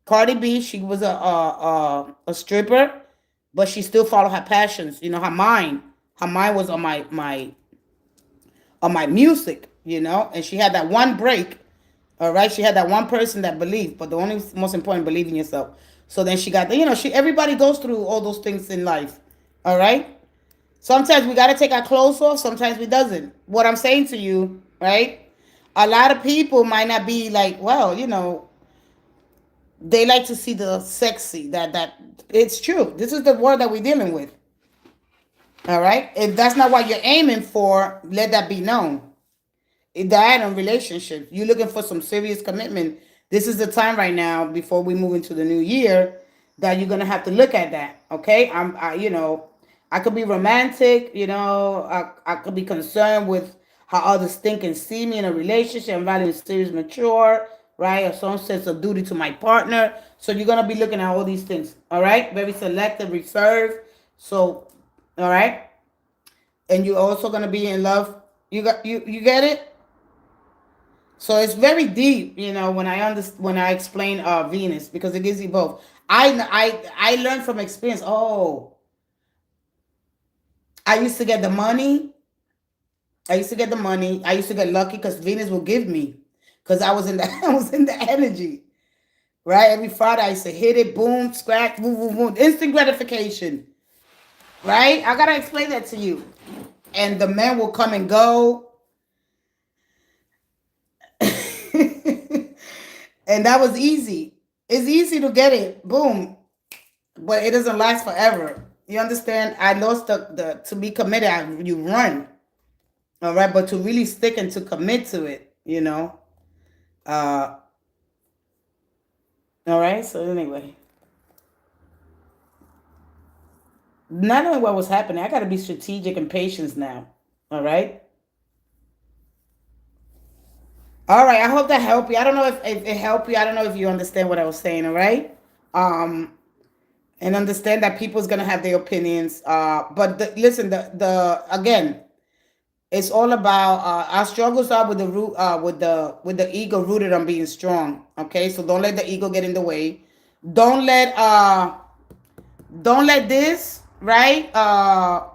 Cardi B, she was a stripper, but she still followed her passions. You know, her mind. Her mind was on my music. You know, and she had that one break. All right, she had that one person that believed, but the only most important, believe in yourself. So then she got the, everybody goes through all those things in life. All right. Sometimes we got to take our clothes off. Sometimes we doesn't. What I'm saying to you, right? A lot of people might not be like, well, they like to see the sexy. That it's true. This is the word that we're dealing with. All right. If that's not what you're aiming for, let that be known. That in relationships, you're looking for some serious commitment. This is the time right now before we move into the new year that you're gonna have to look at that. Okay. I could be romantic. I could be concerned with how others think and see me in a relationship. I'm valuing serious, mature, right? A strong sense of duty to my partner. So you're gonna be looking at all these things. All right, very selective, reserved. So, all right, and you're also gonna be in love. You get it. So it's very deep, when I explain Venus because it gives you both. I learned from experience. Oh, I used to get the money. I used to get the money. I used to get lucky because Venus will give me, because I was in the I was in the energy, right? Every Friday I used to hit it, boom, scratch, boom, boom, boom, instant gratification, right? I gotta explain that to you, and the men will come and go, and that was easy. It's easy to get it, boom, but it doesn't last forever. You understand? I lost the to be committed. You run. All right, but to really stick and to commit to it, all right. So anyway, not knowing what was happening, I got to be strategic and patient now. All right. All right. I hope that helped you. I don't know if it helped you. I don't know if you understand what I was saying. All right. Um, and understand that people's gonna have their opinions. But listen, the again, it's all about our struggles are with the root with the ego rooted on being strong. Okay, so don't let the ego get in the way. Don't let don't let this, right,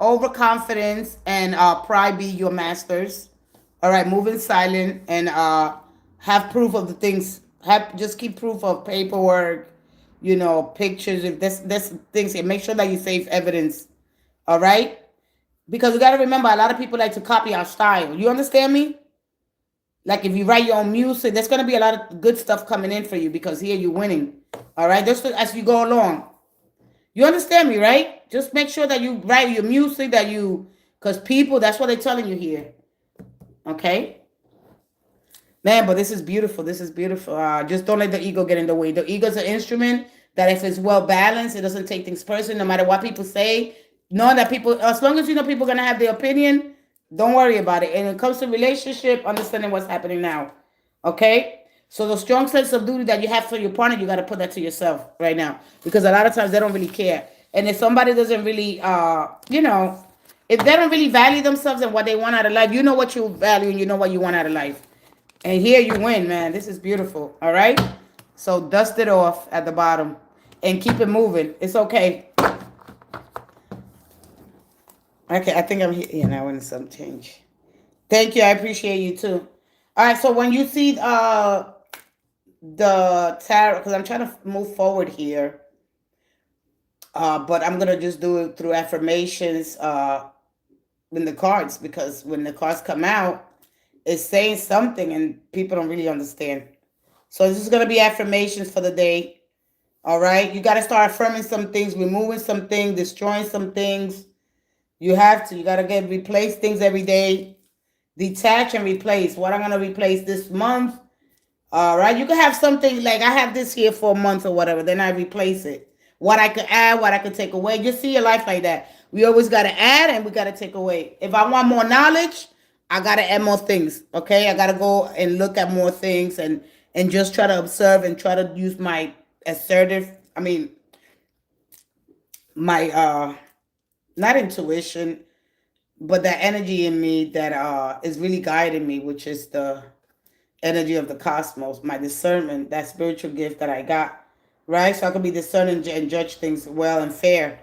overconfidence and pride be your masters. All right, move in silent and have proof of the things. Have just keep proof of paperwork, pictures. If this things, and make sure that you save evidence. All right. Because we got to remember, a lot of people like to copy our style. You understand me? Like if you write your own music, there's going to be a lot of good stuff coming in for you because here you're winning. All right? Just as you go along. You understand me, right? Just make sure that you write your music, because people, that's what they're telling you here. Okay? Man, but this is beautiful. This is beautiful. Just don't let the ego get in the way. The ego is an instrument that if it's well balanced, it doesn't take things personally, no matter what people say. Know that people, as long as you know people are going to have their opinion, don't worry about it. And when it comes to relationship, understanding what's happening now. Okay? So the strong sense of duty that you have for your partner, you got to put that to yourself right now. Because a lot of times they don't really care. And if somebody doesn't really, if they don't really value themselves and what they want out of life, you know what you value and you know what you want out of life. And here you win, man. This is beautiful. All right? So dust it off at the bottom and keep it moving. It's okay. Okay, I think I'm here. Yeah, now I want some change. Thank you. I appreciate you too. All right, so when you see the tarot, because I'm trying to move forward here. But I'm gonna just do it through affirmations in the cards, because when the cards come out, it's saying something and people don't really understand. So this is gonna be affirmations for the day. All right, you got to start affirming some things, removing some things, destroying some things. You have to. You got to replace things every day. Detach and replace. What I'm gonna replace this month. All right, you can have something like I have this here for a month or whatever. Then I replace it. What I could add, what I could take away. Just see your life like that. We always got to add and we got to take away. If I want more knowledge, I got to add more things. Okay, I got to go and look at more things and just try to observe and try to use my assertive. I mean, my not intuition, but that energy in me that is really guiding me, which is the energy of the cosmos, my discernment, that spiritual gift that I got, right? So I can be discerning and judge things well and fair.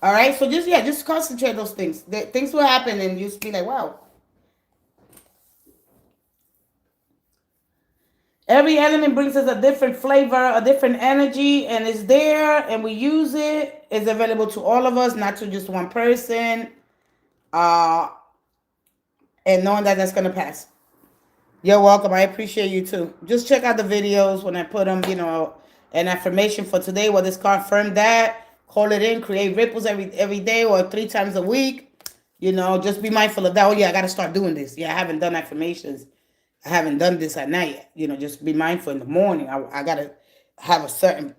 All right, so just yeah, just concentrate those things. Things will happen, and you just be like, wow. Every element brings us a different flavor, a different energy, and it's there, and we use it. It's available to all of us, not to just one person. Uh, and knowing that that's gonna pass. You're welcome. I appreciate you too. Just check out the videos when I put them, an affirmation for today. Well, this confirm that. Call it in. Create ripples every day or 3 times a week. Just be mindful of that. Oh, yeah, I got to start doing this. Yeah, I haven't done affirmations. I haven't done this at night. Just be mindful in the morning. I got to have a certain,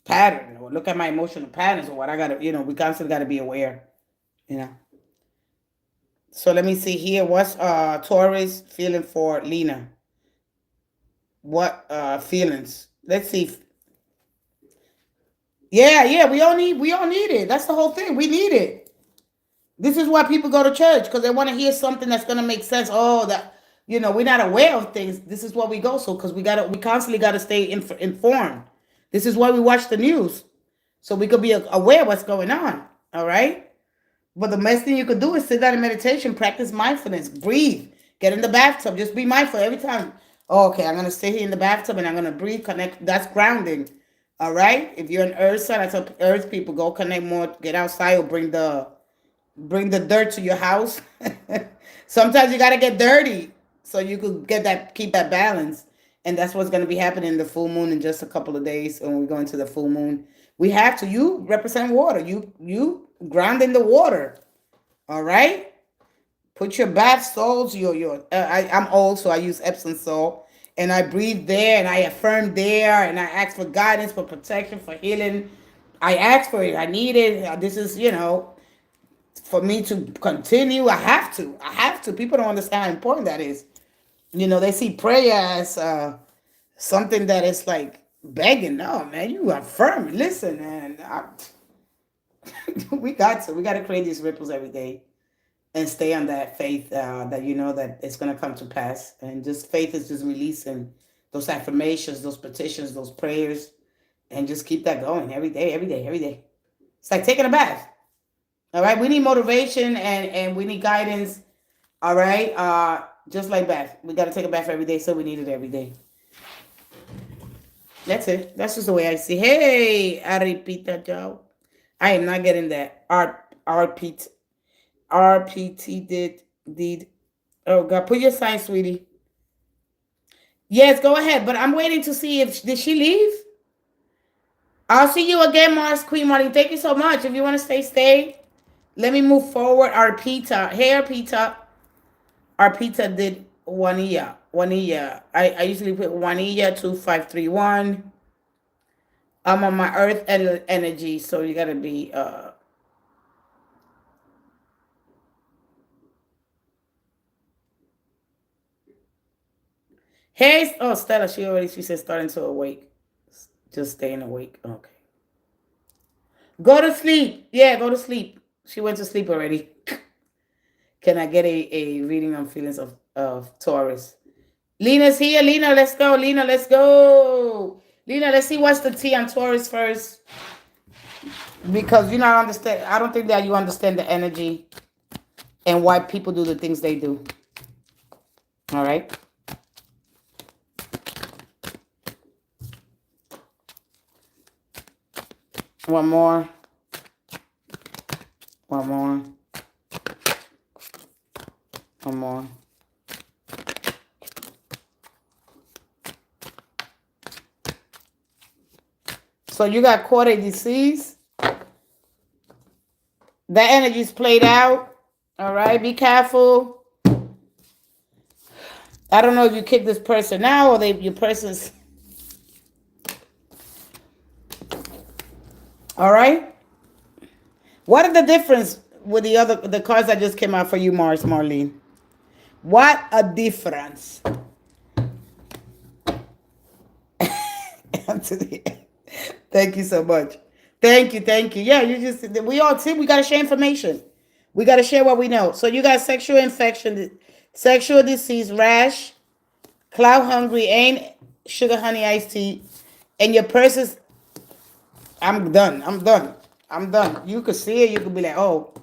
pattern, or look at my emotional patterns, or what I got to, we constantly got to be aware, you know. So let me see here. What's Taurus feeling for Lena? What feelings? Let's see. Yeah, we all need it. That's the whole thing. We need it. This is why people go to church, because they want to hear something that's gonna make sense. Oh, that we're not aware of things. This is what we go so, because we constantly gotta stay informed. This is why we watch the news, so we could be aware of what's going on. All right. But the best thing you could do is sit down in meditation, practice mindfulness, breathe, get in the bathtub, just be mindful every time. Oh, okay, I'm gonna stay here in the bathtub and I'm gonna breathe, connect. That's grounding. All right. If you're an earth sign, that's up earth people. Go connect more. Get outside or bring the dirt to your house. Sometimes you gotta get dirty so you could keep that balance. And that's what's gonna be happening in the full moon in just a couple of days when we go into the full moon. We have to. You represent water. You ground in the water. All right. Put your bath salts. I'm old, so I use Epsom salt, and I breathe there, and I affirm there, and I ask for guidance, for protection, for healing. I ask for it. I need it. This is for me to continue. I have to. I have to. People don't understand how important that is. They see prayer as something that is like begging. No, man, you affirm. Listen, man. We got to. We got to create these ripples every day and stay on that faith that that it's going to come to pass. And just faith is just releasing those affirmations, those petitions, those prayers, and just keep that going every day, every day, every day. It's like taking a bath. All right. We need motivation and we need guidance. All right. Just like bath. We got to take a bath every day, so we need it every day. That's it. That's just the way I see. Hey, Aripita Joe. I am not getting that. RPT did. Oh God, put your sign, sweetie. Yes, go ahead. But I'm waiting to see if did she leave. I'll see you again, Mars Queen Martin. Thank you so much. If you want to stay. Let me move forward. Arpita. Hey, Arpita. Arpita did Juanilla. Juanilla. I usually put Juanilla 2531. I'm on my earth energy, so you gotta be Hey, oh Stella, she said starting to awake. Just staying awake. Okay. Go to sleep. Yeah, go to sleep. She went to sleep already. Can I get a reading on feelings of Taurus? Lena's here. Lena, let's go. Lena, let's go. Lena, let's see what's the tea on Taurus first. Because you not understand. I don't think that you understand the energy and why people do the things they do. All right. One more. One more. One more. So you got caught a disease. That energy's played out. All right, be careful. I don't know if you kick this person out or your person's. All right. What are the difference with the cards that just came out for you, Marlene? What a difference. Anthony, thank you so much. Thank you. Yeah, we all see we gotta share information. We gotta share what we know. So you got sexual infection, sexual disease, rash, cloud hungry, ain't sugar honey iced tea, and your person's. I'm done. You could see it. You could be like, oh,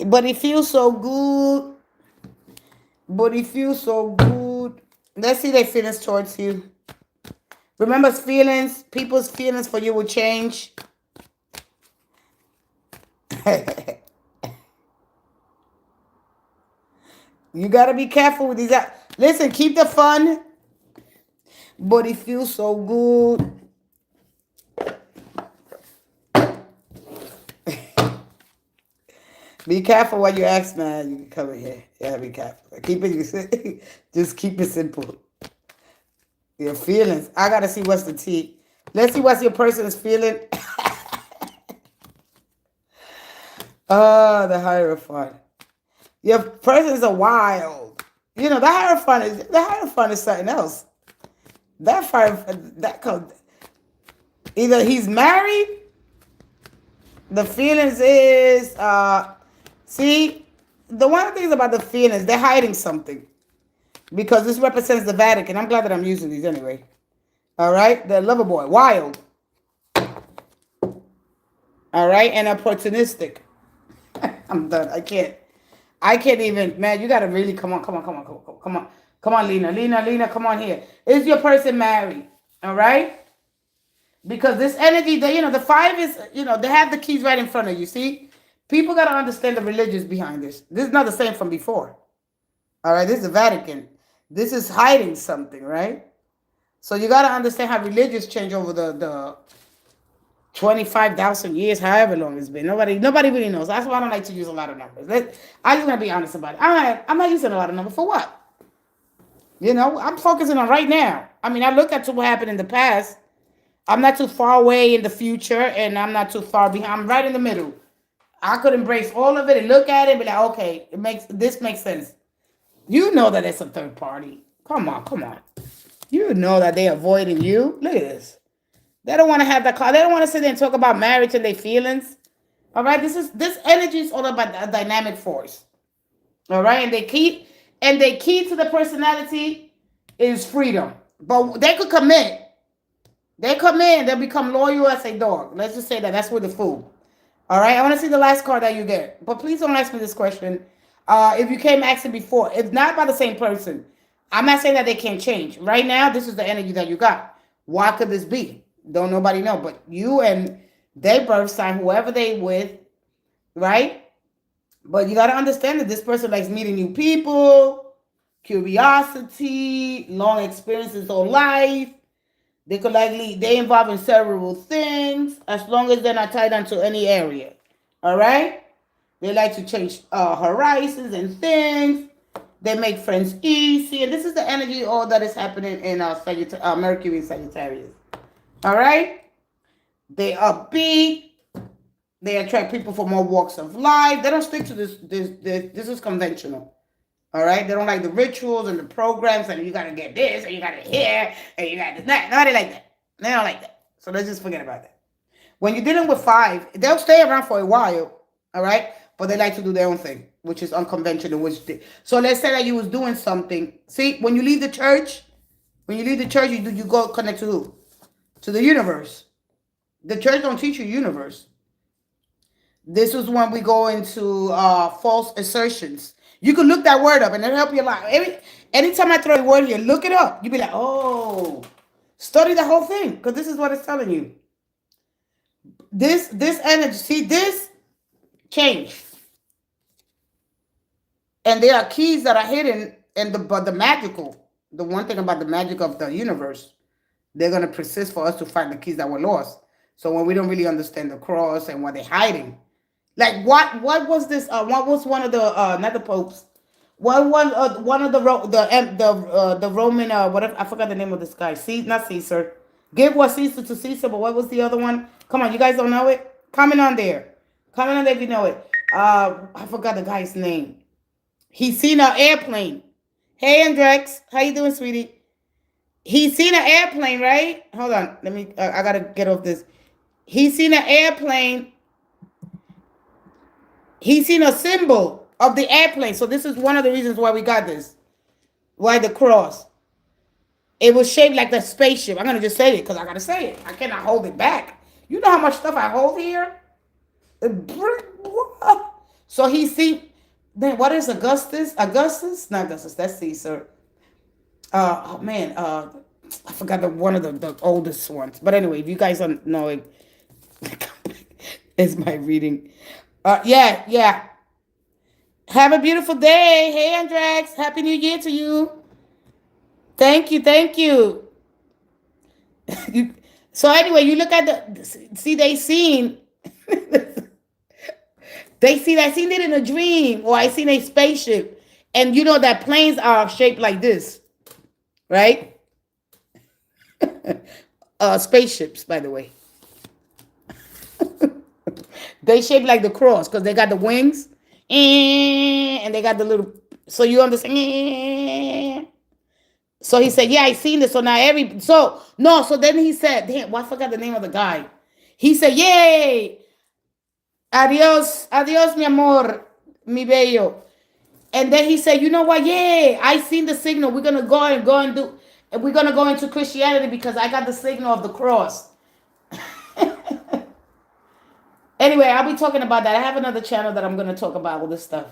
but it feels so good. Let's see their feelings towards you. Remember, people's feelings for you will change. You got to be careful with these. Listen, keep the fun, but it feels so good. Be careful what you ask, man. You can come in here. Yeah, be careful. Just keep it simple. Your feelings. I got to see what's the tea. Let's see what's your person's feeling. Oh, the Hierophant. Your persons are wild. You know, the Hierophant is something else. Either he's married. The feelings is see, the one thing about the feelings, they're hiding something. Because this represents the Vatican. I'm glad that I'm using these anyway. All right? The lover boy. Wild. All right? And opportunistic. I'm done. I can't even. Man, you got to really come on. Come on, Lena, come on here. Is your person married? All right? Because this energy, the five is, they have the keys right in front of you. See? People got to understand the religions behind this. This is not the same from before. All right? This is the Vatican. This is hiding something, right? So you got to understand how religions change over the 25,000 years, however long it's been. Nobody really knows. That's why I don't like to use a lot of numbers. I just want to be honest about it. I'm not using a lot of numbers. For what? I'm focusing on right now. I mean, I look at what happened in the past. I'm not too far away in the future, and I'm not too far behind. I'm right in the middle. I could embrace all of it and look at it and be like, okay, this makes sense. You know that it's a third party. Come on. You know that they're avoiding you. Look at this. They don't want to have that call. They don't want to sit there and talk about marriage and their feelings. All right. This energy is all about a dynamic force. All right. And they key to the personality is freedom. But they could commit. They come in, they'll become loyal as a dog. Let's just say that. That's with the fool. All right. I want to see the last card that you get. But please don't ask me this question. If you came asking before, it's not by the same person. I'm not saying that they can't change. Right now, this is the energy that you got. Why could this be? Don't nobody know. But you and their birth sign, whoever they with, right? But you got to understand that this person likes meeting new people, curiosity, long experiences of life. They involve in several things as long as they're not tied down to any area. All right? They like to change horizons and things. They make friends easy. And this is the energy all that is happening in Mercury and Sagittarius. All right? They upbeat. They attract people from all walks of life. They don't stick to this. This is conventional. All right? They don't like the rituals and the programs and you got to get this and you got to hear and you got to that. No, they like that. They don't like that. So let's just forget about that. When you're dealing with 5, they'll stay around for a while. All right? But they like to do their own thing, which is unconventional. So let's say that you was doing something. See, when you leave the church, you go connect to who? To the universe. The church don't teach you universe. This is when we go into false assertions. You can look that word up and it'll help you a lot. Anytime I throw a word here, look it up. You'll be like, oh, study the whole thing because this is what it's telling you. this energy, see this change. And there are keys that are hidden in the magical. The one thing about the magic of the universe, they're gonna persist for us to find the keys that were lost. So when we don't really understand the cross and what they're hiding, like what was this? What was one of the not the popes? What one of the Roman whatever, I forgot the name of this guy. See, not Caesar. Give what Caesar to Caesar. But what was the other one? Come on, you guys don't know it? Comment on there. Comment on there if you know it. I forgot the guy's name. He's seen an airplane. Hey, Andrex, how you doing, sweetie? He's seen an airplane, right? Hold on, let me. I gotta get off this. He's seen an airplane. He's seen a symbol of the airplane. So this is one of the reasons why we got this. Why the cross? It was shaped like the spaceship. I'm gonna just say it because I gotta say it. I cannot hold it back. You know how much stuff I hold here? So he seen. Then what is Augustus? Augustus? Not Augustus. That's Caesar. Oh man. I forgot one of the oldest ones. But anyway, if you guys don't know it, it's my reading. Yeah. Have a beautiful day. Hey, Andrax. Happy New Year to you. Thank you. So anyway, you look at see, they seen. I seen it in a dream, or I seen a spaceship. And you know that planes are shaped like this, right? Spaceships, by the way. They shaped like the cross because they got the wings and they got the little, so you understand? So he said, yeah, I seen this. So now so then he said, damn, well, I forgot the name of the guy. He said, yay. Adios, mi amor, mi bello. And then he said, you know what? Yeah, I seen the signal. We're gonna go and do, and we're gonna go into Christianity because I got the signal of the cross. Anyway, I'll be talking about that. I have another channel that I'm gonna talk about all this stuff.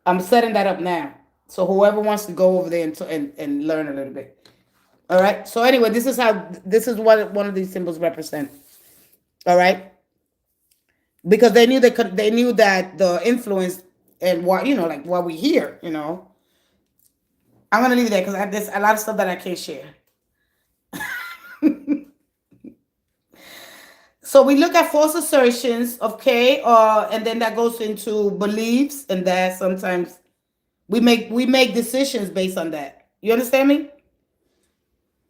I'm setting that up now. So whoever wants to go over there and learn a little bit. All right. So anyway, this is what one of these symbols represent. All right. Because they knew that the influence and what, like what we hear, I'm gonna leave it there because there's a lot of stuff that I can't share. So we look at false assertions, okay, and then that goes into beliefs, and that sometimes we make decisions based on that. You understand me?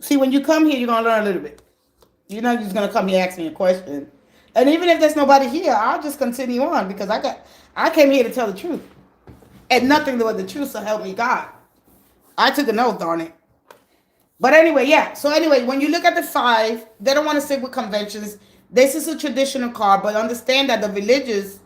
See, when you come here, you're gonna learn a little bit. You're not just gonna come here and ask me a question. And even if there's nobody here, I'll just continue on because I came here to tell the truth. And nothing but the truth, so help me God. I took an oath on it. But anyway, yeah. So anyway, when you look at the 5, they don't want to stick with conventions. This is a traditional card, but understand that the religious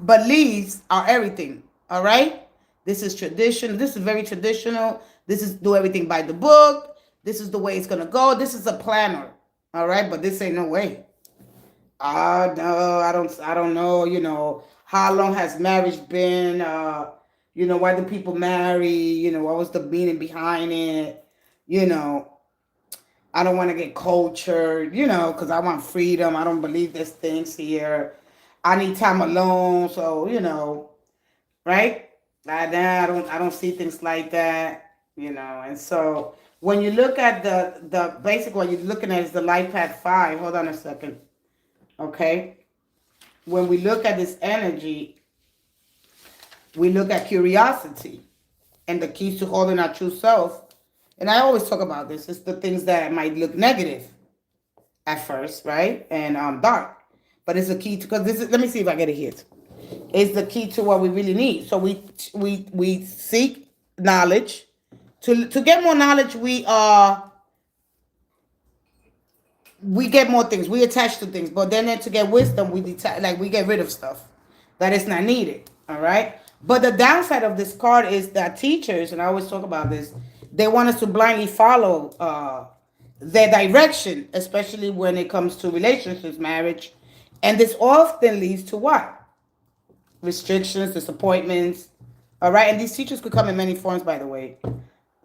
beliefs are everything. All right? This is tradition. This is very traditional. This is do everything by the book. This is the way it's going to go. This is a planner. All right? But this ain't no way. No, I don't know, how long has marriage been, why do people marry, what was the meaning behind it, I don't want to get cultured, because I want freedom. I don't believe there's things here. I need time alone, so, right? I don't see things like that, and so when you look at the basic, what you're looking at is the life path 5. Hold on a second. Okay, when we look at this energy, we look at curiosity and the keys to holding our true self. And I always talk about this. It's the things that might look negative at first, right? And dark. But it's the key to, because this is, let me see if I get it here. It's the key to what we really need. So we seek knowledge. To get more knowledge, we get more things. We attach to things. But then to get wisdom, we get rid of stuff that is not needed. All right. But the downside of this card is that teachers, and I always talk about this, they want us to blindly follow their direction, especially when it comes to relationships, marriage. And this often leads to what? Restrictions, disappointments. All right. And these teachers could come in many forms, by the way.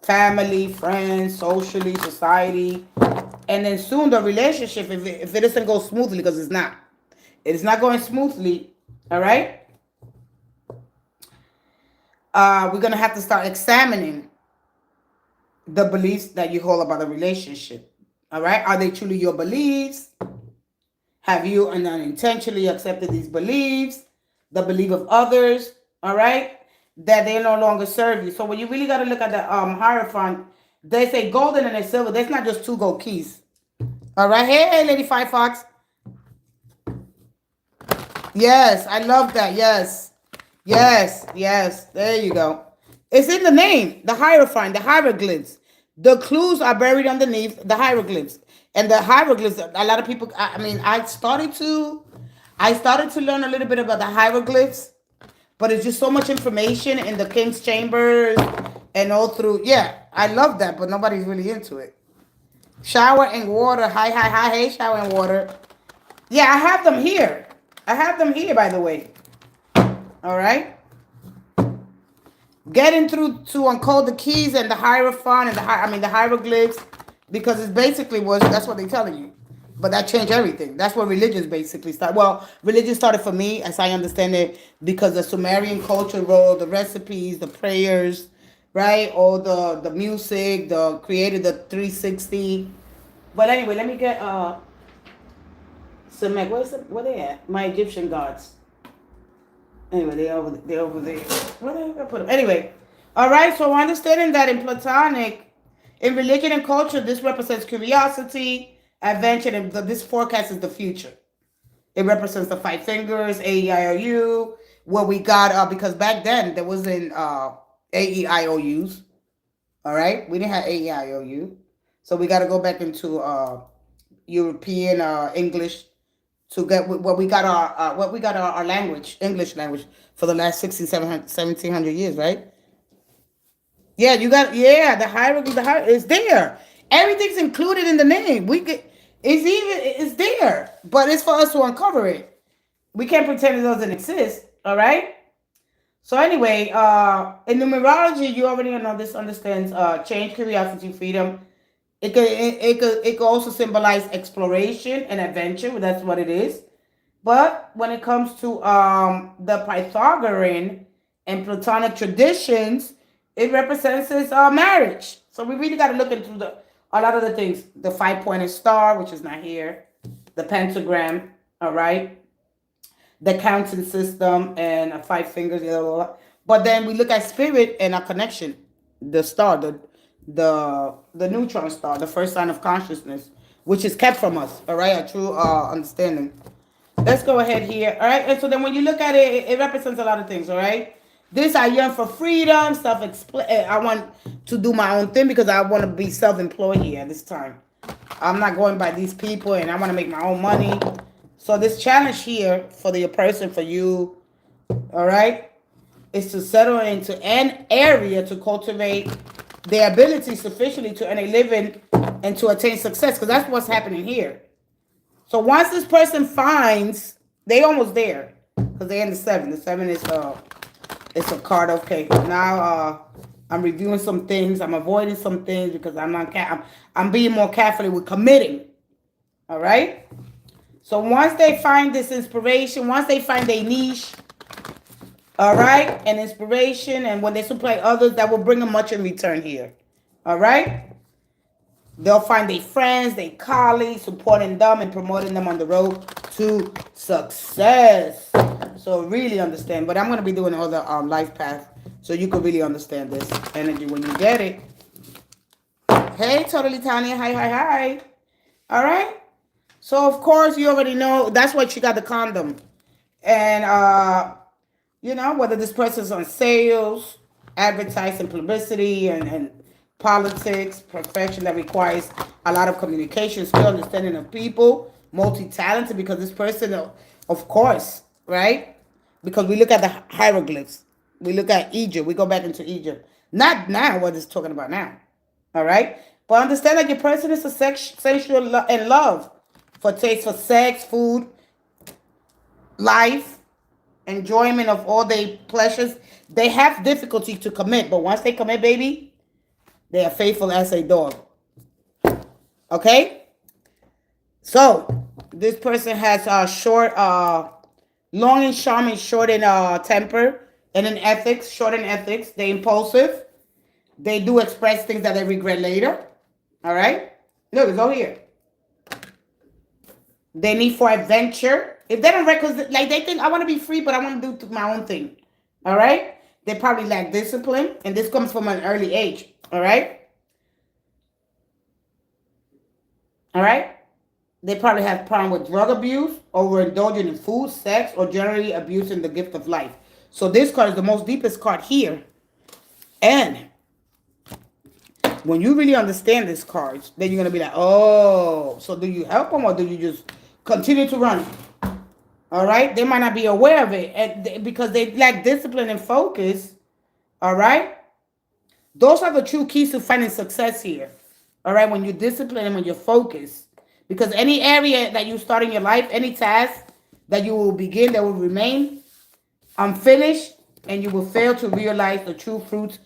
Family, friends, socially, society. And then soon the relationship, if it doesn't go smoothly, because it's not. It is not going smoothly. All right. We're going to have to start examining the beliefs that you hold about a relationship. All right. Are they truly your beliefs? Have you unintentionally accepted these beliefs? The belief of others. All right. That they no longer serve you. So when you really got to look at the Hierophant, they say golden and silver. There's not just two gold keys. All right. Hey, Lady Firefox. Yes, I love that. Yes. Yes. Yes. There you go. It's in the name. The Hierophant, the hieroglyphs. The clues are buried underneath the hieroglyphs. And the hieroglyphs, a lot of people, I started to learn a little bit about the hieroglyphs, but it's just so much information in the King's Chambers and all through. Yeah, I love that, but nobody's really into it. Shower and water. Hi, hey, shower and water. Yeah, I have them here. By the way. All right. Getting through to uncode the keys and the Hierophant and the hieroglyphs, because it's basically that's what they're telling you. But that changed everything. That's where religion basically started. Well, religion started for me, as I understand it, because the Sumerian culture wrote the recipes, the prayers, right? All the music, created the 360. But anyway, let me get some. Where they at? My Egyptian gods. Anyway, they're over there. Where the heck I put them? Anyway, all right. So understanding that in Platonic, in religion and culture, this represents curiosity, adventure, and this forecasts the future. It represents the five fingers, AEIOU, what we got, because back then there wasn't AEIOUs. All right, we didn't have AEIOU, so we got to go back into European English to get what we got our language, English language, for the last 1700 years, right? Yeah, the hierarchy. The hierarchy is there. Everything's included in the name. It's there, but it's for us to uncover it. We can't pretend it doesn't exist. All right. So anyway, in numerology, you already know this understands change, curiosity, freedom. It could also symbolize exploration and adventure. That's what it is. But when it comes to the Pythagorean and Platonic traditions, it represents his marriage. So we really got to look into a lot of the things. The five-pointed star, which is not here. The pentagram, all right. The counting system and five fingers. Blah, blah, blah. But then we look at spirit and our connection. The star, the neutron star, the first sign of consciousness, which is kept from us, all right, a true understanding. Let's go ahead here, all right. And so then when you look at it, it represents a lot of things, all right. This, I yearn for freedom, I want to do my own thing because I want to be self-employed here at this time. I'm not going by these people, and I want to make my own money. So this challenge here for the person, for you, all right, is to settle into an area to cultivate their ability sufficiently to earn a living and to attain success, because that's what's happening here. So once this person finds, they almost there, because they're in the 7. The 7 is it's a card. Okay, now I'm reviewing some things. I'm avoiding some things because I'm being more careful with committing. All right. So once they find this inspiration, once they find their niche, all right, and inspiration, and when they supply others, that will bring them much in return here. All right. They'll find their friends, their colleagues, supporting them and promoting them on the road to success. So really understand. But I'm going to be doing all the life path so you can really understand this energy when you get it. Hey, Totally Tanya. Hi. All right. So, of course, you already know. That's why she got the condom. And, whether this person's on sales, advertising, publicity, and politics, profession that requires a lot of communication, skill, understanding of people, multi-talented, because this person, of course, right? Because we look at the hieroglyphs. We look at Egypt. We go back into Egypt. Not now what it's talking about now. All right? But understand that your person is a sexual and love for taste for sex, food, life, enjoyment of all their pleasures. They have difficulty to commit, but once they commit, baby, they are faithful as a dog. Okay? So, This person has short, long in charm and short in temper, and in ethics, short in ethics. They impulsive. They do express things that they regret later. All right. Look, it's over here. They need for adventure. If they don't recognize, like they think I want to be free, but I want to do my own thing. All right. They probably lack discipline, and this comes from an early age. All right. All right. They probably have problem with drug abuse, overindulging in food, sex, or generally abusing the gift of life. So this card is the most deepest card here. And when you really understand these cards, then you're going to be like, oh, so do you help them or do you just continue to run? All right. They might not be aware of it because they lack discipline and focus. All right. Those are the true keys to finding success here. All right. When you're disciplined and when you're focused. Because any area that you start in your life, any task that you will begin that will remain unfinished, and you will fail to realize the true fruits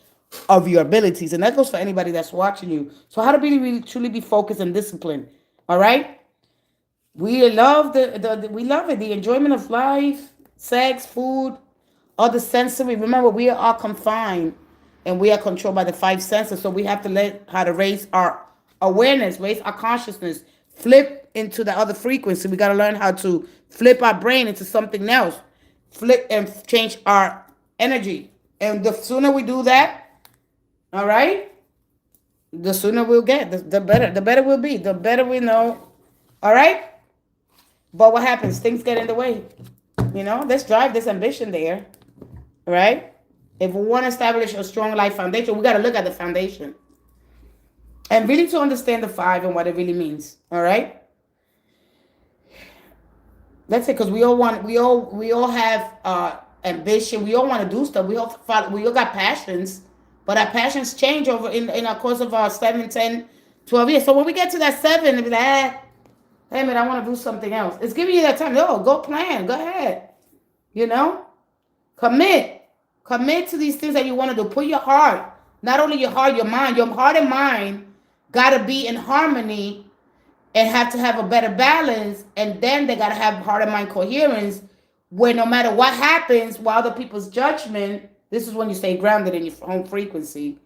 of your abilities. And that goes for anybody that's watching you. So how to really truly be focused and disciplined. All right. We love we love it. The enjoyment of life, sex, food, all the sensory. Remember, we are all confined and we are controlled by the five senses. So we have to learn how to raise our awareness, raise our consciousness, flip into the other frequency. We got to learn how to flip our brain into something else, flip and change our energy. And the sooner we do that, all right, the sooner we'll get, the better we'll be, the better we know. All right. But what happens? Things get in the way. Let's drive this ambition there. Right? If we want to establish a strong life foundation, we got to look at the foundation. And really to understand the five and what it really means. All right? That's it, because we all have ambition. We all want to do stuff. We all got passions. But our passions change over in our course of our 7, 10, 12 years. So when we get to that 7, it'll be like, hey man, I want to do something else. It's giving you that time. No, go plan. Go ahead. Commit. Commit to these things that you want to do. Put your heart, not only your heart, your heart and mind got to be in harmony and have to have a better balance. And then they got to have heart and mind coherence where no matter what happens, while other people's judgment, this is when you stay grounded in your home frequency,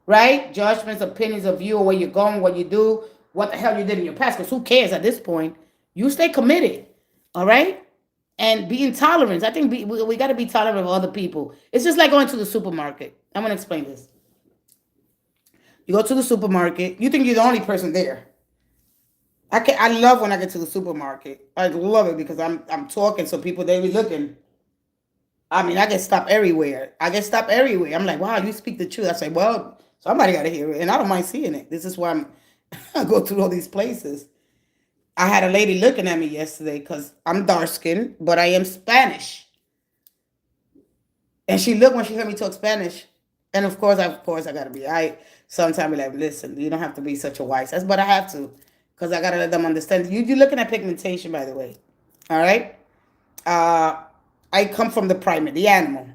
right? Judgments, opinions of you, or where you're going, what you do, what the hell you did in your past, because who cares at this point? You stay committed, all right? And being tolerant. I think we got to be tolerant of other people. It's just like going to the supermarket. I'm going to explain this. You go to the supermarket. You think you're the only person there. I love when I get to the supermarket. I love it because I'm talking, so people, they be looking. I mean, I get stopped everywhere. I'm like, wow, you speak the truth. I say, well, somebody got to hear it, and I don't mind seeing it. This is why I go through all these places. I had a lady looking at me yesterday because I'm dark skinned, but I am Spanish. And she looked when she heard me talk Spanish. And of course, I got to be. I sometimes be like, listen, you don't have to be such a white ass, but I have to because I got to let them understand. You're looking at pigmentation, by the way. All right? I come from the primate, the animal.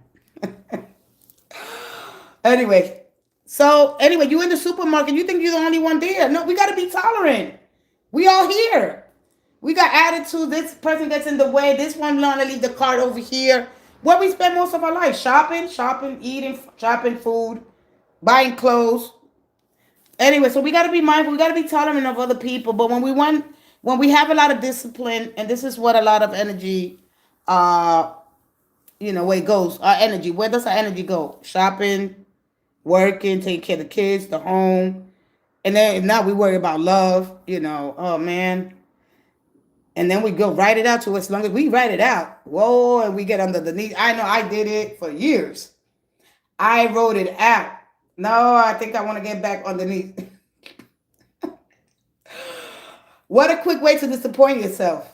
Anyway, you in the supermarket, you think you're the only one there. No, we got to be tolerant. We all here. We got attitude. This person gets in the way. This one want to leave the cart over here. Where we spend most of our life. Shopping, eating, shopping food, buying clothes. Anyway, so we got to be mindful. We got to be tolerant of other people. But when we have a lot of discipline, and this is what a lot of energy, where it goes. Our energy. Where does our energy go? Shopping, working, taking care of the kids, the home. And then if not, we worry about love, oh man. And then we go write it out to as long as we write it out. Whoa, and we get under the knee. I know I did it for years. I wrote it out. No, I think I want to get back underneath. What a quick way to disappoint yourself.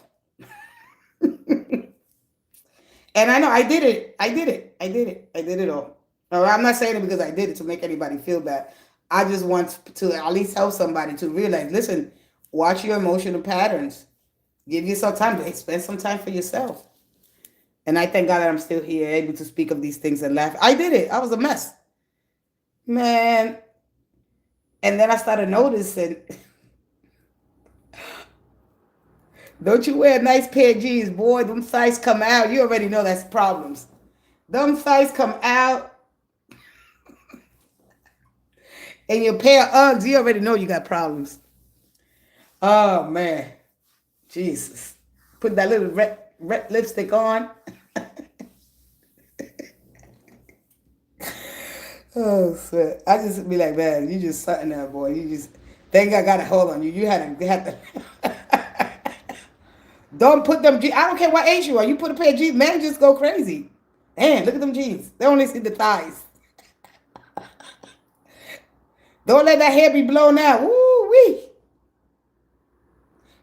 And I know I did it. I did it all. I'm not saying it because I did it to make anybody feel bad. I just want to at least help somebody to realize, listen, watch your emotional patterns. Give yourself time to spend some time for yourself. And I thank God that I'm still here, able to speak of these things and laugh. I did it. I was a mess. Man. And then I started noticing Don't you wear a nice pair of jeans, boy. Them thighs come out. You already know that's problems. Them thighs come out, and your pair of Uggs, you already know you got problems. Oh, man. Jesus. Put that little red lipstick on. Oh, shit. I just be like, man, you just something there, boy. You just, thank God I got a hold on you. You had to. Don't put them jeans. I don't care what age you are. You put a pair of jeans, men just go crazy. Man, look at them jeans. They only see the thighs. Don't let that hair be blown out. Woo wee.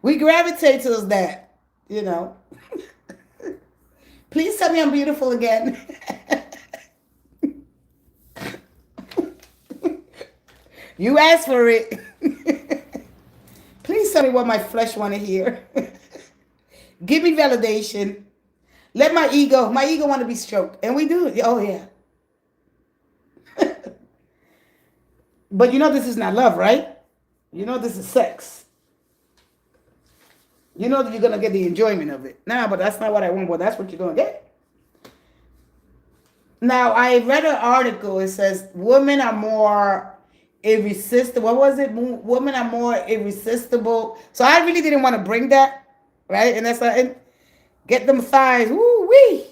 We gravitate towards that, you know. Please tell me I'm beautiful again. You asked for it. Please tell me what my flesh want to hear. Give me validation. Let my ego want to be stroked. And we do. Oh, yeah. But you know this is not love, right? You know this is sex. You know that you're going to get the enjoyment of it. Nah, but that's not what I want. But that's what you're going to get. Now, I read an article. It says women are more irresistible. What was it? Women are more irresistible. So I really didn't want to bring that, right? And that's like, get them thighs. Woo wee.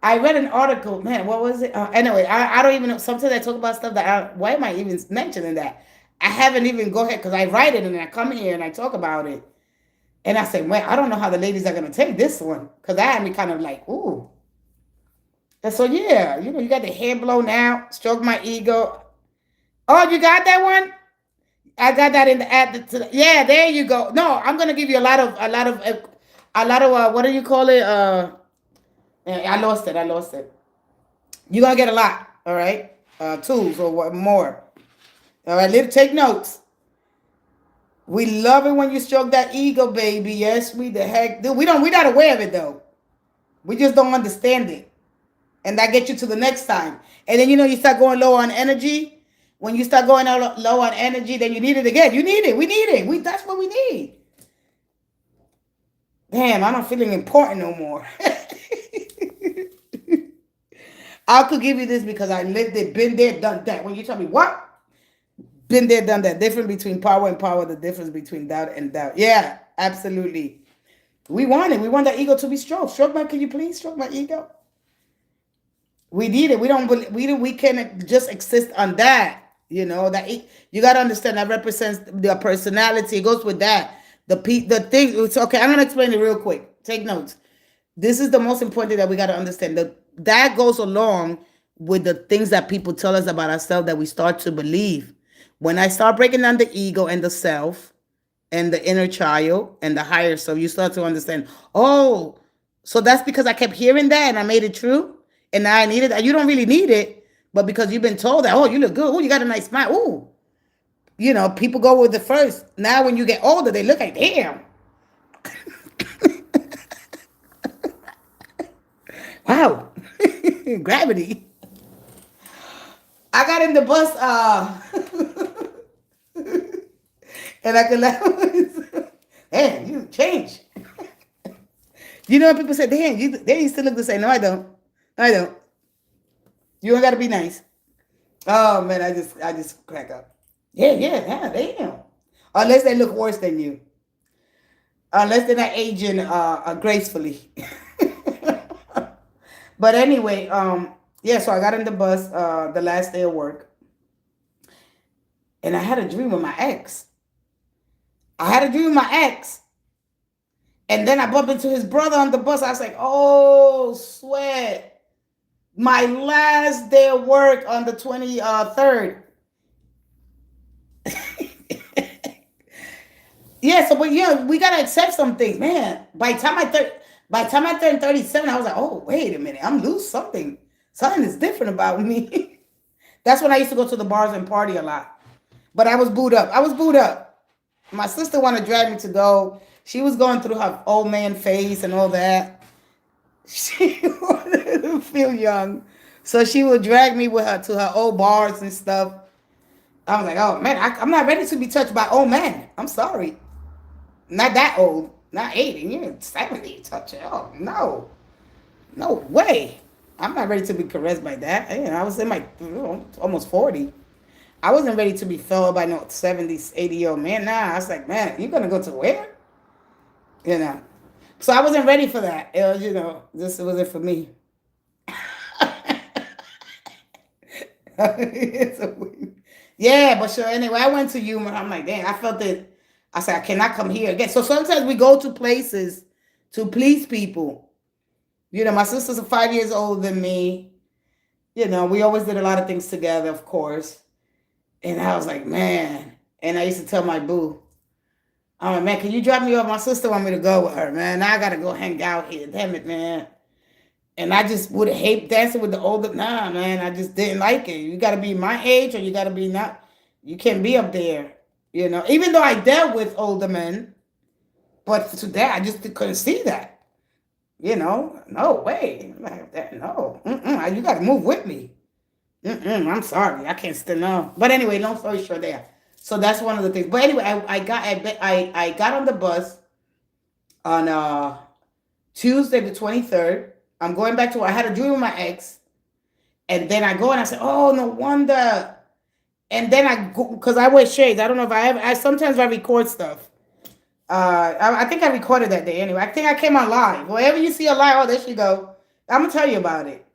I read an article. Man, what was it? Anyway, I don't even know. Sometimes I talk about stuff that why am I even mentioning that? I haven't even go ahead because I write it and I come here and I talk about it. And I say, well, I don't know how the ladies are going to take this one. Because I had me kind of like, ooh. And so, yeah, you know, you got the hair blown out, stroke my ego. Oh, you got that one? I got that in the yeah, there you go. No, I'm going to give you a lot of what do you call it? I lost it. You're going to get a lot, all right? Tools or what more. All right, take notes. We love it when you stroke that ego, baby. Yes, we the heck do. We're not aware of it, though. We just don't understand it. And that gets you to the next time. And then, you know, you start going low on energy. When you start going low on energy, then you need it again. You need it. We need it. That's what we need. Damn, I'm not feeling important no more. I could give you this because I lived it, been there, done that. When you tell me what? Been there, done that. Difference between power and power, the difference between doubt and doubt. Yeah, absolutely. We want it. We want that ego to be stroked. Can you please stroke my ego? We need it. We can't just exist on that. You know, that you got to understand that represents the personality. It goes with that. The thing. It's okay. I'm going to explain it real quick. Take notes. This is the most important thing that we got to understand. That goes along with the things that people tell us about ourselves that we start to believe. When I start breaking down the ego and the self and the inner child and the higher self, you start to understand, oh, so that's because I kept hearing that and I made it true. And now I need it. You don't really need it, but because you've been told that, oh, you look good. Oh, you got a nice smile. Oh, you know, people go with the first. Now when you get older, they look like, damn. Wow. Gravity. I got in the bus, and I could laugh. Damn, you changed. You know when people say, damn, you still look the same. No, I don't. You don't got to be nice. Oh, man, I just crack up. Yeah, damn. Unless they look worse than you. Unless they're not aging gracefully. But anyway, yeah, so I got in the bus the last day of work. And I had a dream with my ex. And then I bumped into his brother on the bus. I was like, oh, sweat. My last day of work on the 23rd. Yeah, so but yeah, we gotta accept some things, man. By the time I turned 37, I was like, oh, wait a minute, I'm lose something. Something is different about me. That's when I used to go to the bars and party a lot. But I was booed up. My sister wanted to drag me to go. She was going through her old man phase and all that. She wanted to feel young. So she would drag me with her to her old bars and stuff. I was like, oh, man, I'm not ready to be touched by old men. I'm sorry. Not that old. Not 80, you're 70. Touch it. Oh, no. No way. I'm not ready to be caressed by that. I was in my almost 40. I wasn't ready to be felt by no 70, 80-year-old man. Nah, I was like, man, you're going to go to where? You know. So I wasn't ready for that. It was, this wasn't for me. Yeah, but sure. Anyway, I went to Yuma. I'm like, dang, I felt it. I said, I cannot come here again. So sometimes we go to places to please people. My sisters are 5 years older than me. We always did a lot of things together, of course. And I was like, man. And I used to tell my boo, I'm like, man, can you drop me off? My sister want me to go with her, man. Now I got to go hang out here. Damn it, man. And I just would hate dancing with the older. Nah, man, I just didn't like it. You got to be my age or you got to be not. You can't be up there, Even though I dealt with older men, but today I just couldn't see that. No way. Like that, no. You got to move with me. I'm sorry. I can't still know. But anyway, long story short there. So that's one of the things. But anyway, I got on the bus on Tuesday the 23rd. I'm going back to where I had a dream with my ex. And then I go and I say, oh, no wonder. And then I go, because I wear shades. I don't know if sometimes I record stuff. I think I recorded that day anyway. I think I came on live. Wherever you see a live, oh, there she go. I'm going to tell you about it.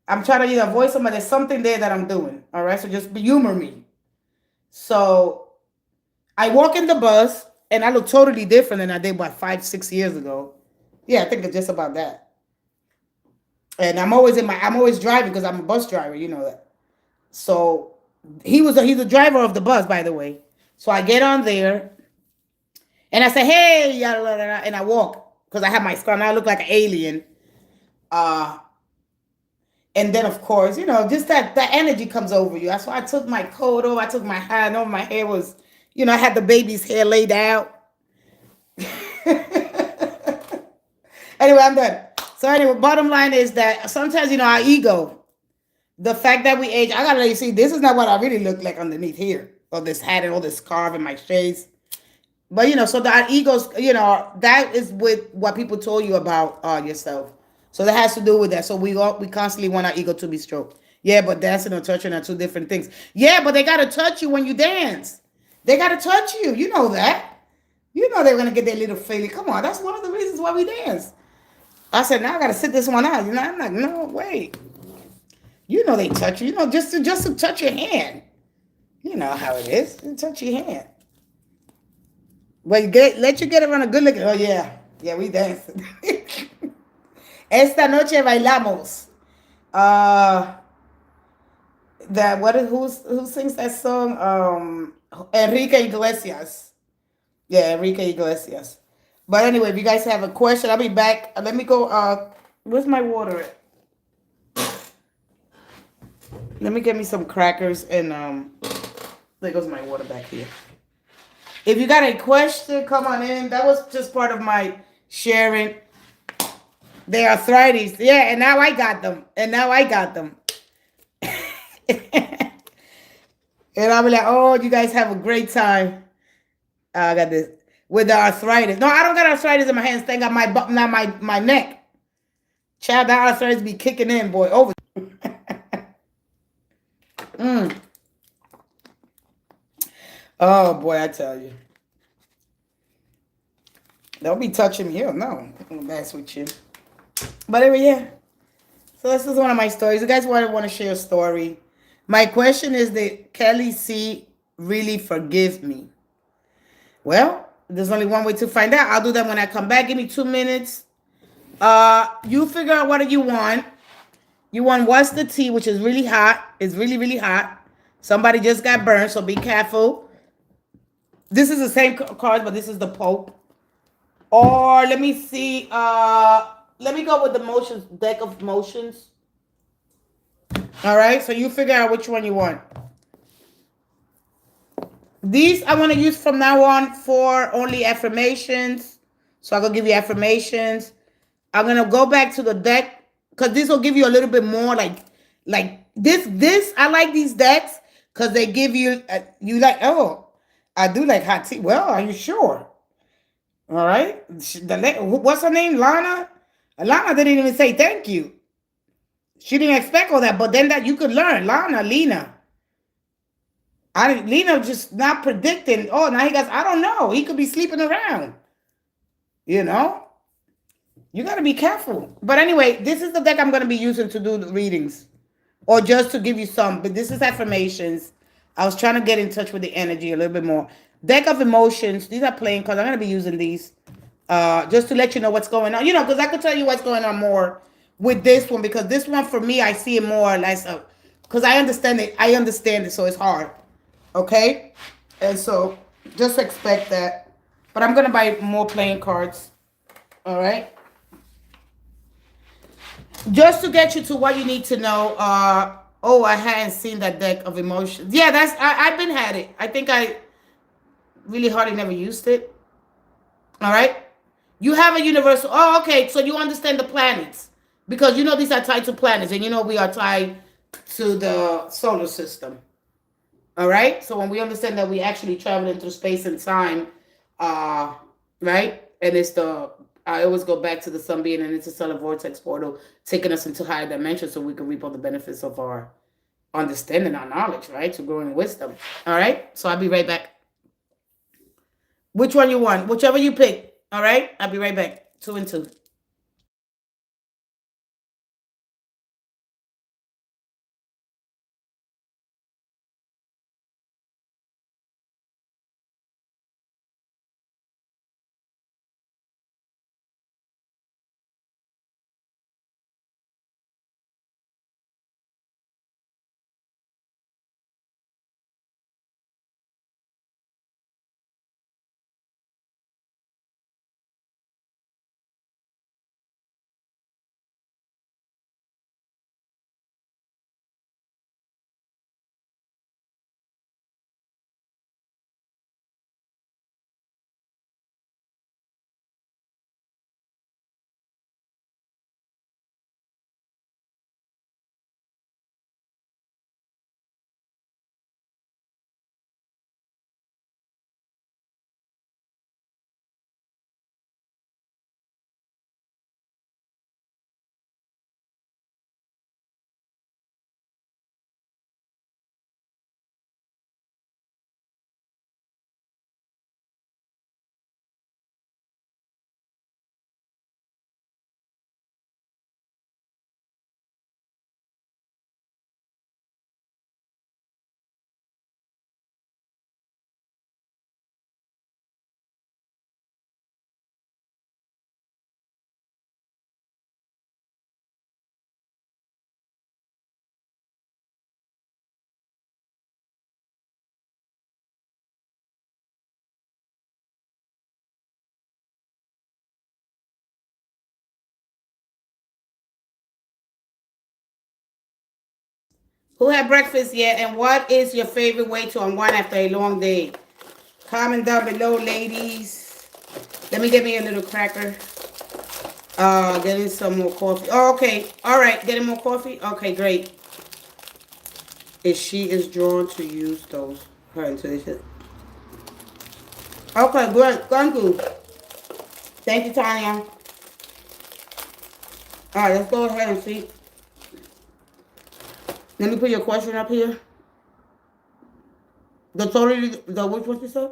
I'm trying to voice somebody. There's something there that I'm doing. All right. So just humor me. So I walk in the bus and I look totally different than I did about 5-6 years ago. Yeah, I think it's just about that. And I'm always driving because I'm a bus driver. You know that. So he's the driver of the bus, by the way. So I get on there and I say, hey, yada, yada, yada, and I walk because I have my scar. Now I look like an alien. And then, of course, just that energy comes over you. That's why I took my coat off. I took my hat off. My hair was, I had the baby's hair laid out. Anyway, I'm done. So anyway, bottom line is that sometimes, our ego, the fact that we age, I got to let you see, this is not what I really look like underneath here. Or this hat and all this scarf and my shades. But, so that egos, that is with what people told you about yourself. So that has to do with that. So we constantly want our ego to be stroked. Yeah, but dancing or touching are two different things. Yeah, but they got to touch you when you dance. They got to touch you. You know that. They're going to get their little feeling. Come on, that's one of the reasons why we dance. I said, now I got to sit this one out. I'm like, no, wait. They touch you. Just to touch your hand. You know how it is. You touch your hand. But let you get it on a good look. Oh, yeah. Yeah, we dance. Esta noche bailamos. Who sings that song? Enrique Iglesias. Yeah, Enrique Iglesias. But anyway, if you guys have a question, I'll be back. Let me go. Where's my water at? Let me get me some crackers and there goes my water back here. If you got a question, come on in. That was just part of my sharing. The arthritis. Yeah, and now I got them. And I'll be like, oh, you guys have a great time. I got this. With the arthritis. No, I don't got arthritis in my hands. Thank God my neck. Child, that arthritis be kicking in, boy. Over. Oh, boy, I tell you. Don't be touching me. No. That's with you. But anyway, yeah. So this is one of my stories. You guys want to share a story. My question is, did Kelly C really forgive me? Well, there's only one way to find out. I'll do that when I come back. Give me 2 minutes. You figure out what you want. You want what's the tea, which is really hot. It's really, really hot. Somebody just got burned, so be careful. This is the same card, but this is the Pope. Or let me see. Let me go with the motions, deck of motions. All right, so you figure out which one you want. These I want to use from now on for only affirmations. So I'm going to give you affirmations. I'm going to go back to the deck because this will give you a little bit more like this. I like these decks because they give you, you like, oh, I do like hot tea. Well, are you sure? All right. What's her name? Lana? Lana didn't even say thank you. She didn't expect all that, but then that you could learn. Lena. Lena just not predicting. Oh, now he goes, I don't know. He could be sleeping around. You know? You got to be careful. But anyway, this is the deck I'm going to be using to do the readings. Or just to give you some. But this is affirmations. I was trying to get in touch with the energy a little bit more. Deck of emotions. These are playing cards. I'm going to be using these. Just to let you know what's going on. You know, because I could tell you what's going on more with this one. Because this one, for me, I see it more or less. Because I understand it. So it's hard. Okay? And so, just expect that. But I'm going to buy more playing cards. All right? Just to get you to what you need to know. Oh, I hadn't seen that deck of emotions. Yeah, I've been had it. I think I really hardly never used it. All right? You have a universal. Oh, okay. So you understand the planets. Because you know these are tied to planets. And you know we are tied to the solar system. All right? So when we understand that we actually traveling through space and time, right? And I always go back to the sun being an interstellar vortex portal, taking us into higher dimensions so we can reap all the benefits of our understanding, our knowledge, right? To growing wisdom. All right? So I'll be right back. Which one you want? Whichever you pick. All right? I'll be right back. 2 and 2. Who had breakfast yet? And what is your favorite way to unwind after a long day? Comment down below, ladies. Let me get me a little cracker. Getting some more coffee. Oh, okay. All right. Getting more coffee? Okay, great. If she is drawn to use those, her intuition. Okay, good. Thank you. Thank you, Tanya. All right, let's go ahead and see. Let me put your question up here. Which one you said?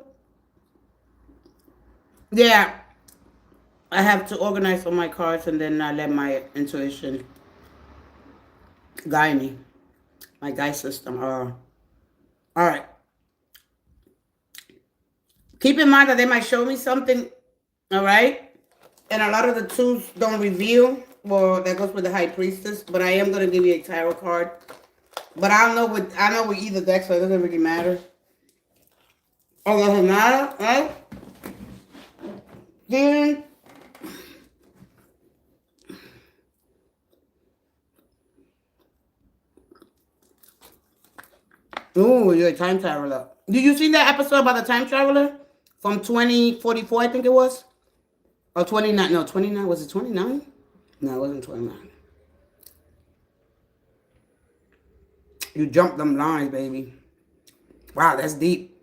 Yeah. I have to organize all my cards and then I let my intuition guide me. My guide system. All right. Keep in mind that they might show me something. All right. And a lot of the tools don't reveal. Well, that goes with the high priestess. But I am going to give you a tarot card. But I know with either deck, so it doesn't really matter. Oh, it doesn't matter, right? Then ooh, you're a time traveler. Did you see that episode about the time traveler from 2044? I think it was, or 29? No, 29. Was it 29? No, it wasn't 29. You jumped them lines, baby. Wow, that's deep.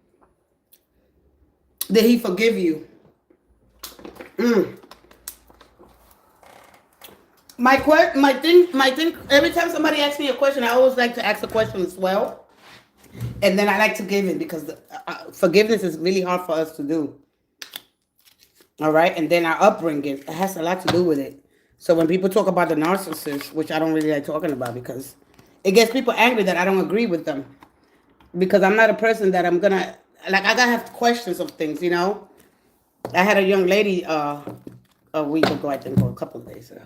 Did he forgive you? My thing. Every time somebody asks me a question, I always like to ask a question as well, and then I like to give it because forgiveness is really hard for us to do. All right, and then our upbringing, it has a lot to do with it. So when people talk about the narcissist, which I don't really like talking about because it gets people angry that I don't agree with them, because I'm not a person that I'm gonna like. I gotta have questions of things, you know. I had a young lady a week ago, I think, or a couple of days ago.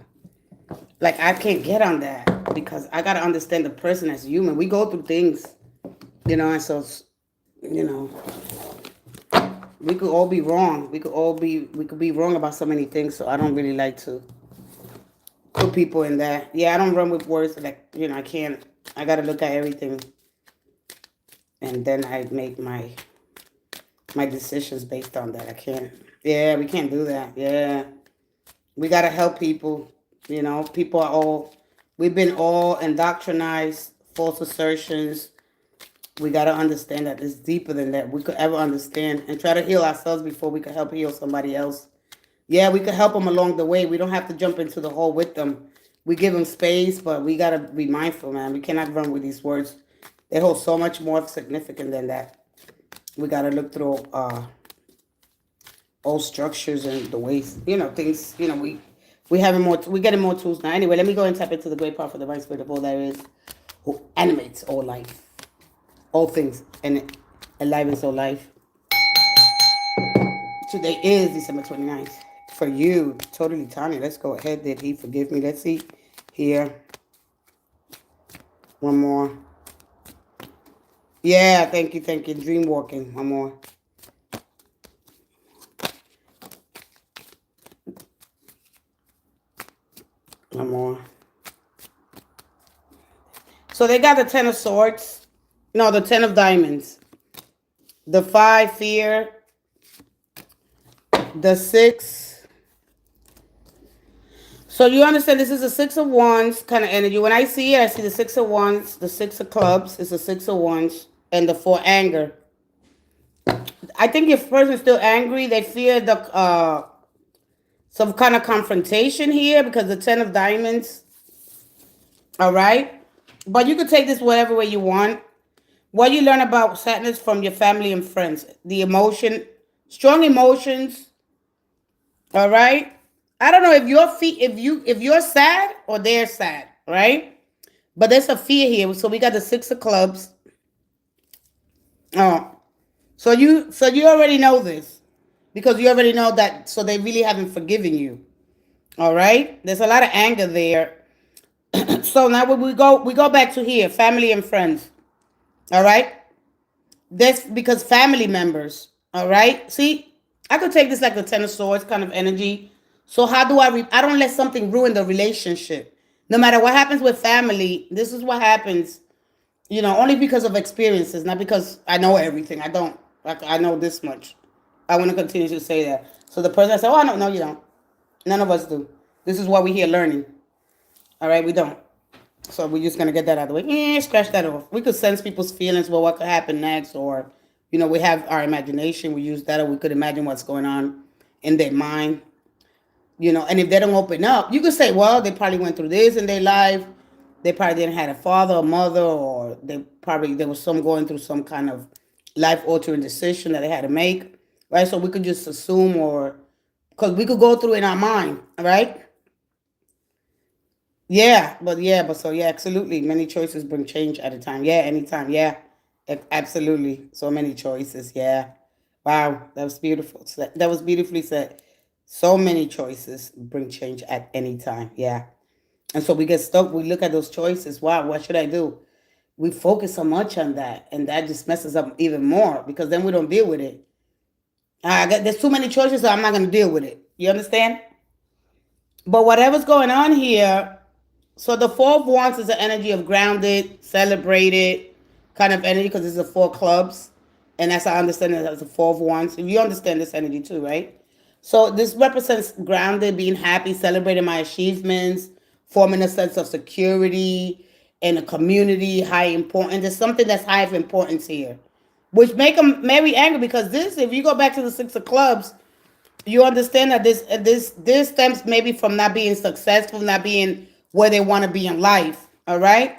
Like, I can't get on that because I gotta understand the person as human. We go through things, you know, and so, you know, we could all be wrong. We could be wrong about so many things. So I don't really like to put people in that. Yeah, I don't run with words like, you know, I can't. I gotta look at everything, and then I make my decisions based on that. I can't. Yeah, we can't do that. Yeah, we gotta help people. You know, people are all. We've been all indoctrinized, false assertions. We gotta understand that it's deeper than that. We could ever understand and try to heal ourselves before we could help heal somebody else. Yeah, we could help them along the way. We don't have to jump into the hole with them. We give them space, but we gotta be mindful, man. We cannot run with these words. They hold so much more significant than that. We gotta look through old structures and the ways, you know, things. You know, we having more. We getting more tools now. Anyway, let me go and tap into the great power of the divine spirit of all that is, who animates all life, all things, and enlivens all life. Today is December 29th. For you, totally Tanya. Let's go ahead. Did he forgive me? Let's see here. One more. Yeah, thank you, thank you. Dream walking. One more. One more. So they got the 10 of swords. No, the 10 of diamonds. The 5, fear. The 6. So you understand this is a 6 of wands kind of energy. When I see it, I see the 6 of wands, the 6 of clubs. It's a 6 of wands. And the 4 anger. I think if person is still angry, they fear the some kind of confrontation here because the 10 of diamonds. All right. But you could take this whatever way you want. What you learn about sadness from your family and friends. The emotion, strong emotions. All right. I don't know if if you're sad or they're sad, right? But there's a fear here. So we got the 6 of clubs. Oh. So you already know this. Because you already know that, so they really haven't forgiven you. All right? There's a lot of anger there. So now when we go back to here, family and friends. All right? That's because family members. All right? See, I could take this like the 10 of swords kind of energy. So how do I don't let something ruin the relationship. No matter what happens with family, this is what happens, you know, only because of experiences, not because I know everything. I don't. Like, I know this much. I want to continue to say that. So the person I say, oh, I don't know, you don't. None of us do. This is why we're here learning. All right, we don't. So we're just going to get that out of the way. Scratch that off. We could sense people's feelings, well, what could happen next, or, you know, we have our imagination. We use that, or we could imagine what's going on in their mind. You know, and if they don't open up, you could say, well, they probably went through this in their life. They probably didn't have a father or mother, or there was some going through some kind of life-altering decision that they had to make, right? So we could just assume, or because we could go through in our mind, right? But so yeah, absolutely. Many choices bring change at a time. Yeah, anytime. Yeah, absolutely. So many choices. Yeah. Wow, that was beautiful. So that was beautifully said. So many choices bring change at any time. Yeah. And so we get stuck. We look at those choices. Wow, what should I do? We focus so much on that, and that just messes up even more because then we don't deal with it. There's too many choices, so I'm not going to deal with it. You understand? But whatever's going on here, so the 4 of Wands is the energy of grounded, celebrated kind of energy because it's the 4 clubs. And that's how I understand it as the 4 of Wands. You understand this energy too, right? So this represents grounded, being happy, celebrating my achievements, forming a sense of security in a community, high importance. There's something that's high of importance here, which make them very angry because this, if you go back to the 6 of clubs, You understand that this stems maybe from not being successful, not being where they want to be in life. All right.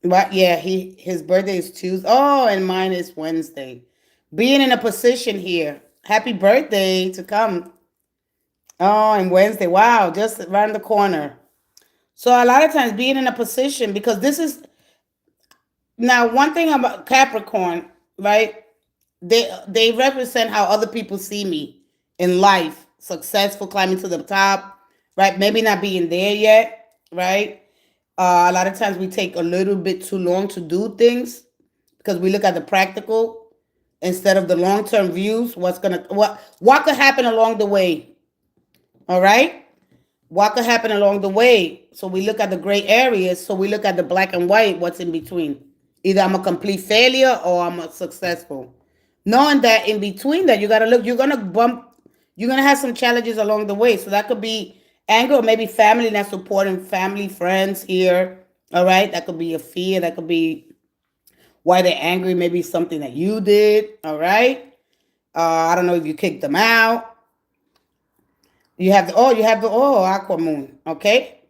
But yeah, his birthday is Tuesday. Oh, and mine is Wednesday. Being in a position here. Happy birthday to come. Oh, and Wednesday. Wow, just around the corner. So a lot of times being in a position, because this is now one thing about Capricorn, right? They represent how other people see me in life. Successful, climbing to the top, right? Maybe not being there yet, right? A lot of times we take a little bit too long to do things because we look at the practical instead of the long term views. What could happen along the way? All right, what could happen along the way? So we look at the gray areas. So we look at the black and white. What's in between? Either I'm a complete failure or I'm a successful. Knowing that in between that you gotta look. You're gonna bump. You're gonna have some challenges along the way. So that could be anger, or maybe family not supporting, family, friends here. All right, that could be a fear. That could be why they're angry. Maybe something that you did. All right. I don't know if you kicked them out. You have the Aqua Moon. Okay.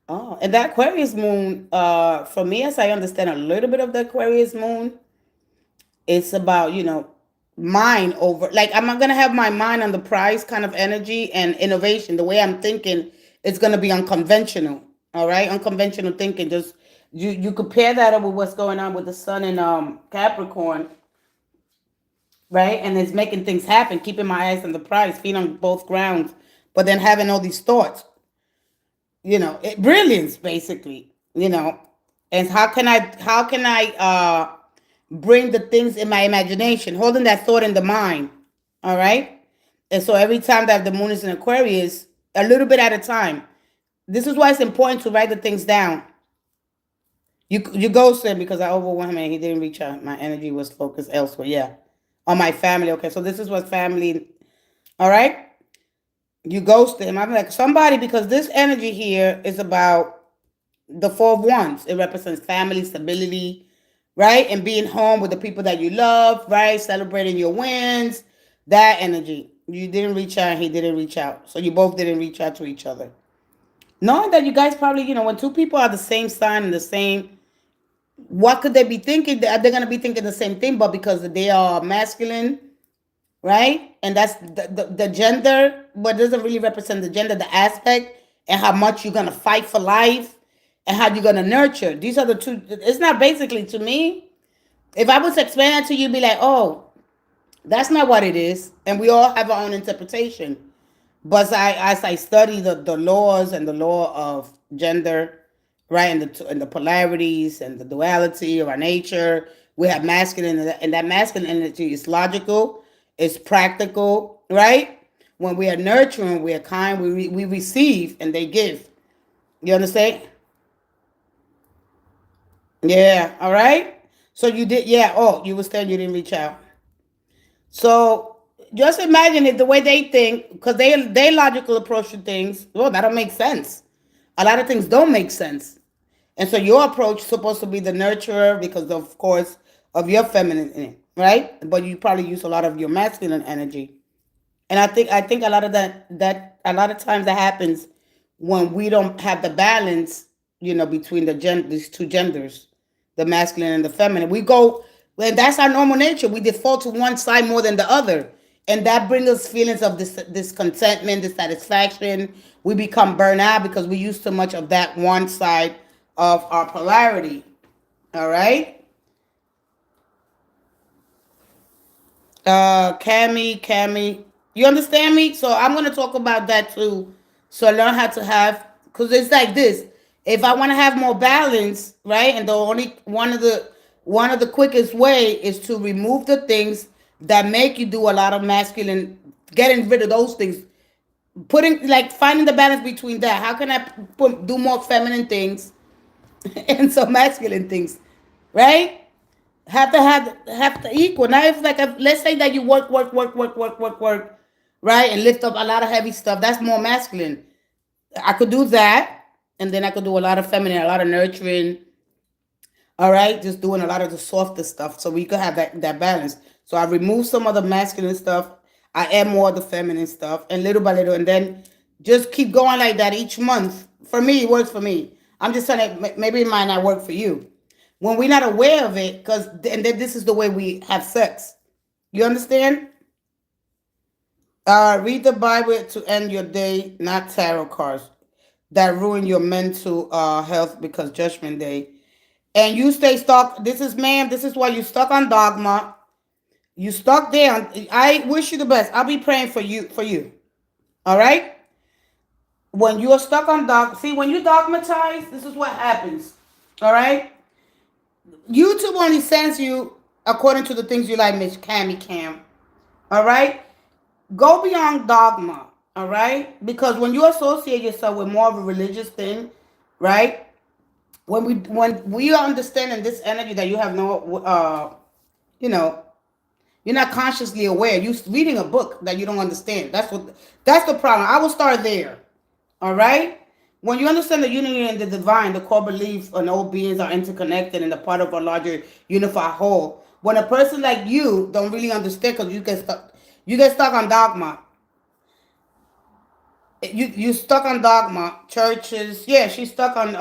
Oh, and that Aquarius Moon. For me, as I understand a little bit of the Aquarius Moon, it's about mind over. Like I'm not gonna have my mind on the prize kind of energy and innovation. The way I'm thinking, it's gonna be unconventional. All right, unconventional thinking. Just you compare that up with what's going on with the Sun in Capricorn, right? And it's making things happen, keeping my eyes on the prize, feet on both grounds, but then having all these thoughts, brilliance basically, And how can I bring the things in my imagination, holding that thought in the mind, all right? And so every time that the moon is in Aquarius, a little bit at a time. This is why it's important to write the things down. You ghosted because I overwhelmed him and he didn't reach out. My energy was focused elsewhere. Yeah, on my family. Okay, so this is what family. All right, you ghosted him. I'm like somebody because this energy here is about the Four of Wands. It represents family stability, right, and being home with the people that you love, right, celebrating your wins. That energy. You didn't reach out, and he didn't reach out, so you both didn't reach out to each other. Knowing that you guys probably, when two people are the same sign and the same, what could they be thinking? They're going to be thinking the same thing, but because they are masculine, right? And that's the gender, but it doesn't really represent the gender, the aspect, and how much you're going to fight for life and how you're going to nurture. These are the two. It's not basically to me. If I was to explain that to you, be like, oh, that's not what it is. And we all have our own interpretation. But as I study the laws and the law of gender, right, and the polarities and the duality of our nature, we have masculine, and that masculine energy is logical, it's practical, right? When we are nurturing, we are kind, we receive, and they give. You understand? Yeah. All right. So you did. Yeah. Oh, you were saying you didn't reach out. So just imagine it the way they think, because they logical approach to things. Well, that don't make sense. A lot of things don't make sense, and so your approach is supposed to be the nurturer because, of course, of your feminine, right? But you probably use a lot of your masculine energy, and I think a lot of that a lot of times that happens when we don't have the balance, between these two genders, the masculine and the feminine. We go, well, that's our normal nature. We default to one side more than the other, and that brings us feelings of discontentment, dissatisfaction. We become burnout because we use too much of that one side of our polarity. All right. Cami, you understand me? So I'm gonna talk about that too. So learn how to have, because it's like this. If I want to have more balance, right, and the only one of the quickest way is to remove the things that make you do a lot of masculine, getting rid of those things, putting like finding the balance between that. How can I do more feminine things and some masculine things, right? Have to equal. Now if like let's say that you work, right, and lift up a lot of heavy stuff, that's more masculine. I could do that, and then I could do a lot of feminine, a lot of nurturing, All right, just doing a lot of the softer stuff so we could have that balance. So I remove some of the masculine stuff. I add more of the feminine stuff, and little by little, and then just keep going like that each month. For me, it works for me. I'm just saying that maybe it might not work for you when we're not aware of it, because and then this is the way we have sex. You understand? Read the Bible to end your day, not tarot cards that ruin your mental health because Judgment Day. And you stay stuck. This is, ma'am, this is why you stuck on dogma. You stuck there. I wish you the best. I'll be praying for you. All right? When you are stuck on see, when you dogmatize, this is what happens. All right? YouTube only sends you according to the things you like, Miss Cammy Cam. All right? Go beyond dogma. All right? Because when you associate yourself with more of a religious thing, right? When we are understanding this energy that you have no you know, you're not consciously aware. You're reading a book that you don't understand. That's the problem. I will start there. All right? When you understand the unity and the divine, the core beliefs and all beings are interconnected and a part of a larger unified whole. When a person like you don't really understand, because you get stuck on dogma. You stuck on dogma, churches. Yeah, she's stuck on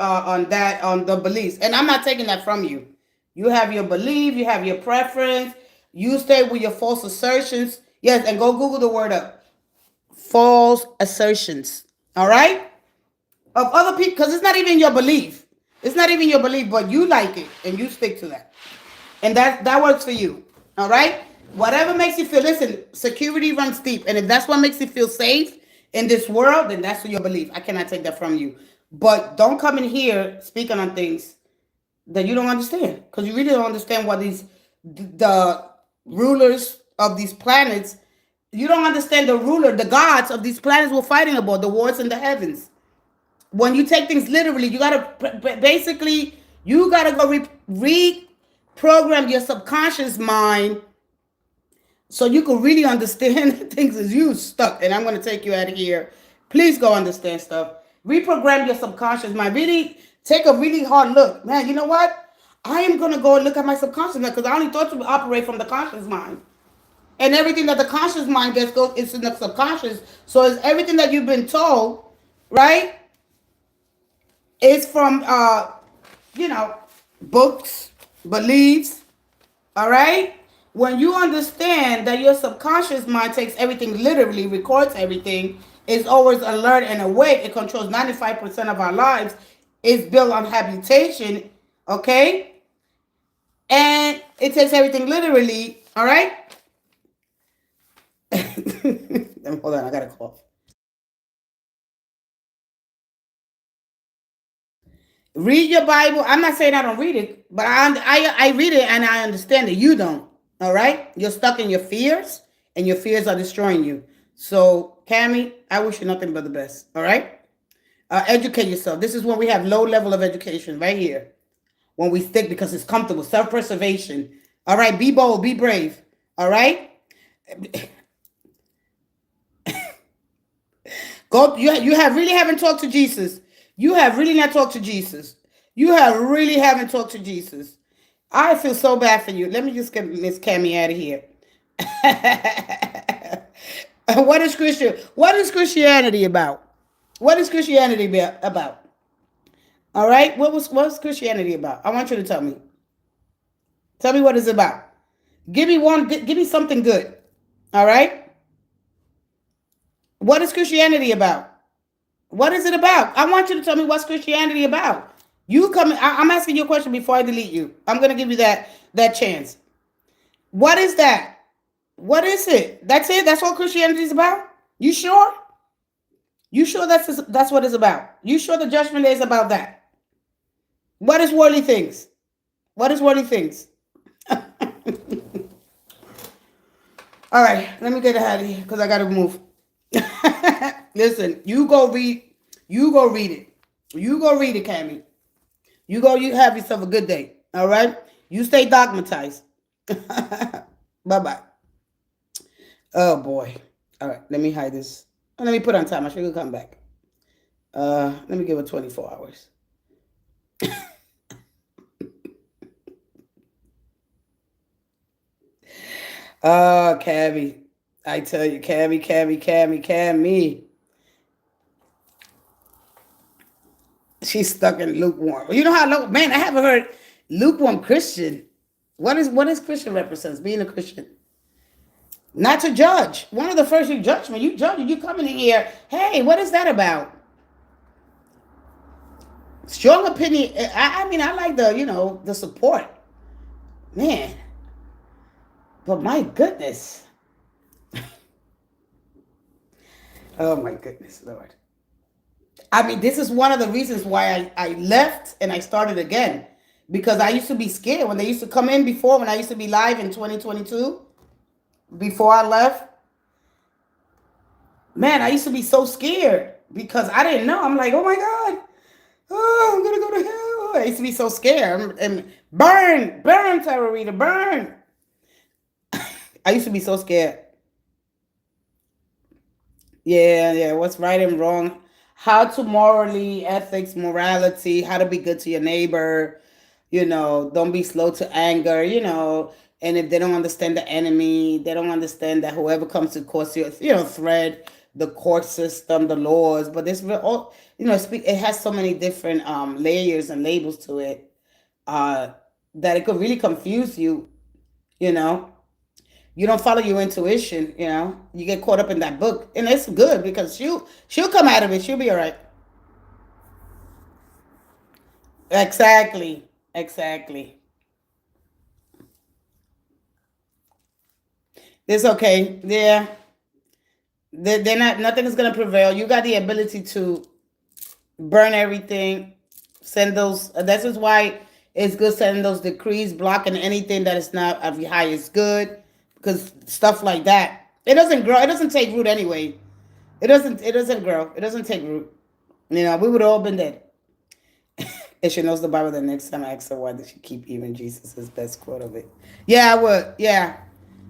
that, on the beliefs, and I'm not taking that from you. You have your belief, you have your preference. You stay with your false assertions. Yes, and go Google the word up. False assertions. All right, of other people, because it's not even your belief. It's not even your belief, but you like it and you stick to that, and that works for you. All right. Whatever makes you feel. Listen, security runs deep, and if that's what makes you feel safe in this world, then that's your belief. I cannot take that from you. But don't come in here speaking on things that you don't understand, because you really don't understand what the rulers of these planets. You don't understand the gods of these planets we're fighting about, the wars in the heavens. When you take things literally, you gotta basically you gotta go reprogram your subconscious mind so you can really understand things as you stuck. And I'm gonna take you out of here. Please go understand stuff. Reprogram your subconscious mind. Really take a really hard look, man. You know what? I am gonna go and look at my subconscious mind, because I only thought to operate from the conscious mind. And everything that the conscious mind gets goes into the subconscious. So it's everything that you've been told, right? It's from books, beliefs. All right? When you understand that your subconscious mind takes everything literally, records everything, is always alert and awake, it controls 95% of our lives, it's built on habitation, okay? And it takes everything literally, all right? Hold on, I gotta cough. Read your Bible. I'm not saying I don't read it, but I read it and I understand it. You don't. All right? You're stuck in your fears, and your fears are destroying you. So, Cammy, I wish you nothing but the best. All right? Educate yourself. This is when we have low level of education right here. When we stick because it's comfortable. Self-preservation. All right? Be bold. Be brave. All right? Go. You have really haven't talked to Jesus. You have really not talked to Jesus. You have really haven't talked to Jesus. I feel so bad for you. Let me just get Miss Cammy out of here. What is Christianity about? What is Christianity about? All right? What's Christianity about? I want you to tell me. Tell me what it's about. Give me something good. All right? What is Christianity about? What is it about? I want you to tell me what's Christianity about. I'm asking you a question before I delete you. I'm going to give you that chance. What is that? What is it? That's it? That's what Christianity is about? You sure? You sure that's what it's about? You sure the judgment day is about that? What is worldly things? What is worldly things? All right, let me get out of here because I got to move. Listen, you go read it. You go read it, Cammy. You have yourself a good day. All right? You stay dogmatized. Bye-bye. Oh boy. All right, let me hide this. Let me put on time. I should come back. Let me give it 24 hours. Oh, Cammy. I tell you, Cammy. She's stuck in lukewarm. You know how, man, I haven't heard lukewarm Christian. What is Christian represents? Being a Christian. Not to judge. One of the first you judge me. You judge, you coming in here, hey, what is that about? Strong opinion. I mean, I like the support. Man. But my goodness. Oh my goodness, Lord. I mean, this is one of the reasons why I left and I started again. Because I used to be scared when they used to come in before, when I used to be live in 2022, before I left. Man, I used to be so scared because I didn't know. I'm like, oh my God. Oh, I'm going to go to hell. I used to be so scared. And burn, Tarot Reader, burn. I used to be so scared. Yeah, what's right and wrong. How to morally, ethics, morality, how to be good to your neighbor. Don't be slow to anger, and if they don't understand the enemy, they don't understand that whoever comes to cause you, thread the court system, the laws, but this all, it has so many different layers and labels to it, that it could really confuse you, you know. You don't follow your intuition, you get caught up in that book, and it's good because she'll come out of it, she'll be all right. Exactly. It's okay. Yeah. They're not, nothing is gonna prevail. You got the ability to burn everything, send those, that's just why it's good sending those decrees, blocking anything that is not of your highest good, because stuff like that, it doesn't grow, it doesn't take root anyway. It doesn't grow, it doesn't take root. We would have all been dead. If she knows the Bible, the next time I ask her why did she keep even Jesus' best quote of it. Yeah, I would. Yeah.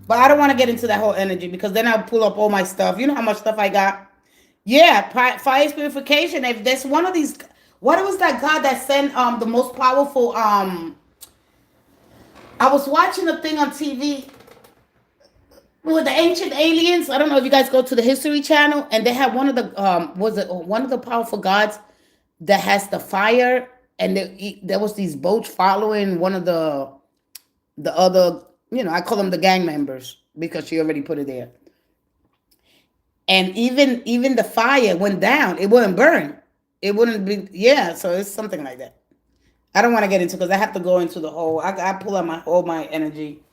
But I don't want to get into that whole energy because then I'll pull up all my stuff. You know how much stuff I got? Yeah, fire purification. If there's one of these, what was that God that sent the most powerful I was watching a thing on TV with the ancient aliens. I don't know if you guys go to the History Channel, and they had one of the was it one of the powerful gods that has the fire, and there was these boats following one of the other, I call them the gang members because she already put it there. And even the fire went down, it wouldn't burn, it wouldn't be, yeah. So it's something like that. I don't want to get into because I have to go into the whole. I pull out my energy,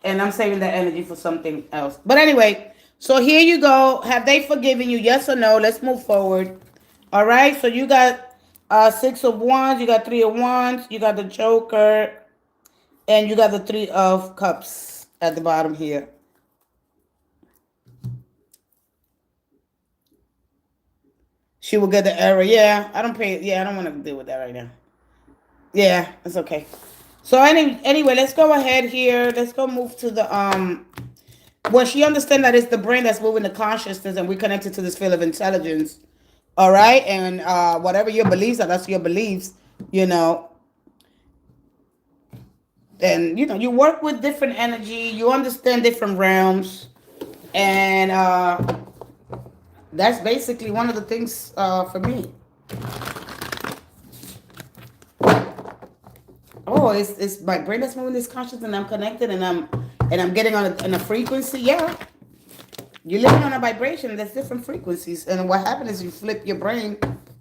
and I'm saving that energy for something else. But anyway, so here you go. Have they forgiven you? Yes or no? Let's move forward. All right. So you got Six of Wands. You got Three of Wands. You got the Joker, and you got the Three of Cups at the bottom here. She will get the error. Yeah, I don't pay. Yeah, I don't want to deal with that right now. Yeah, it's okay. So anyway, let's go ahead here. Let's go move to the well, she understands that it's the brain that's moving the consciousness, and we're connected to this field of intelligence. All right, and whatever your beliefs are, that's your beliefs. You know, and you work with different energy. You understand different realms, and that's basically one of the things for me. Oh, it's my brain that's moving this conscious, and I'm connected, and I'm getting on a frequency. Yeah, you're living on a vibration. There's different frequencies, and what happens is you flip your brain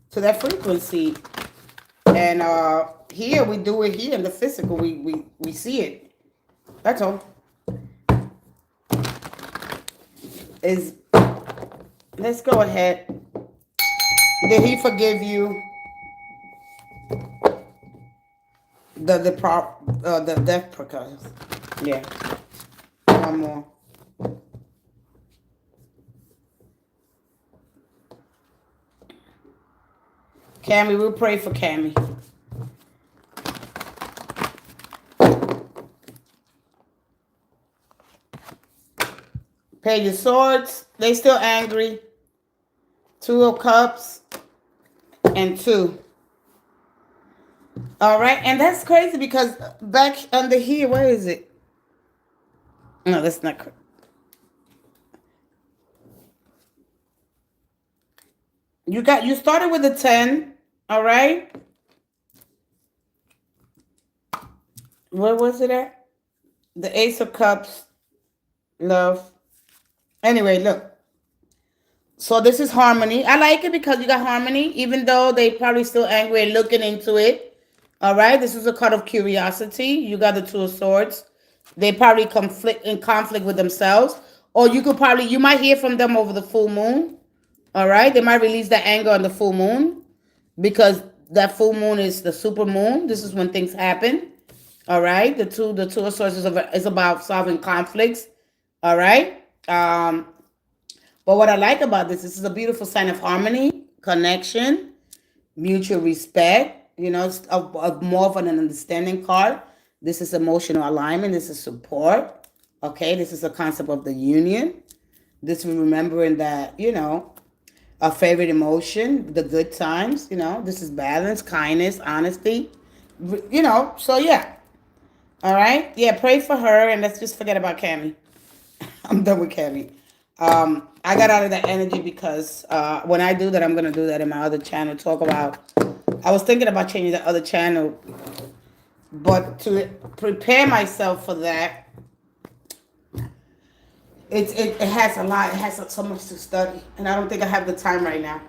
to that frequency, and here we do it here in the physical. We see it. That's all. Is let's go ahead. Did he forgive you? The death precautions. Yeah. One more. Cammy, we'll pray for Cammy. Page of Swords. They still angry. Two of Cups and two. All right, and that's crazy because back under here, where is it? No, that's not correct. You started with the 10, all right? Where was it at? The Ace of Cups, love. Anyway, look. So this is harmony. I like it because you got harmony, even though they probably still angry and looking into it. All right, this is a card of curiosity. You got the Two of Swords. They probably conflict with themselves, or you might hear from them over the full moon. All right, they might release that anger on the full moon because that full moon is the super moon. This is when things happen. All right, the two of Swords is about solving conflicts. All right. But what I like about this is a beautiful sign of harmony, connection, mutual respect. It's more of an understanding card. This is emotional alignment. This is support. Okay, this is a concept of the union. This is remembering that, our favorite emotion, the good times. This is balance, kindness, honesty. So yeah. All right. Yeah, pray for her and let's just forget about Cammy. I'm done with Cammy. I got out of that energy because when I do that, I'm going to do that in my other channel. I was thinking about changing the other channel, but to prepare myself for that, it has a lot. It has so much to study, and I don't think I have the time right now.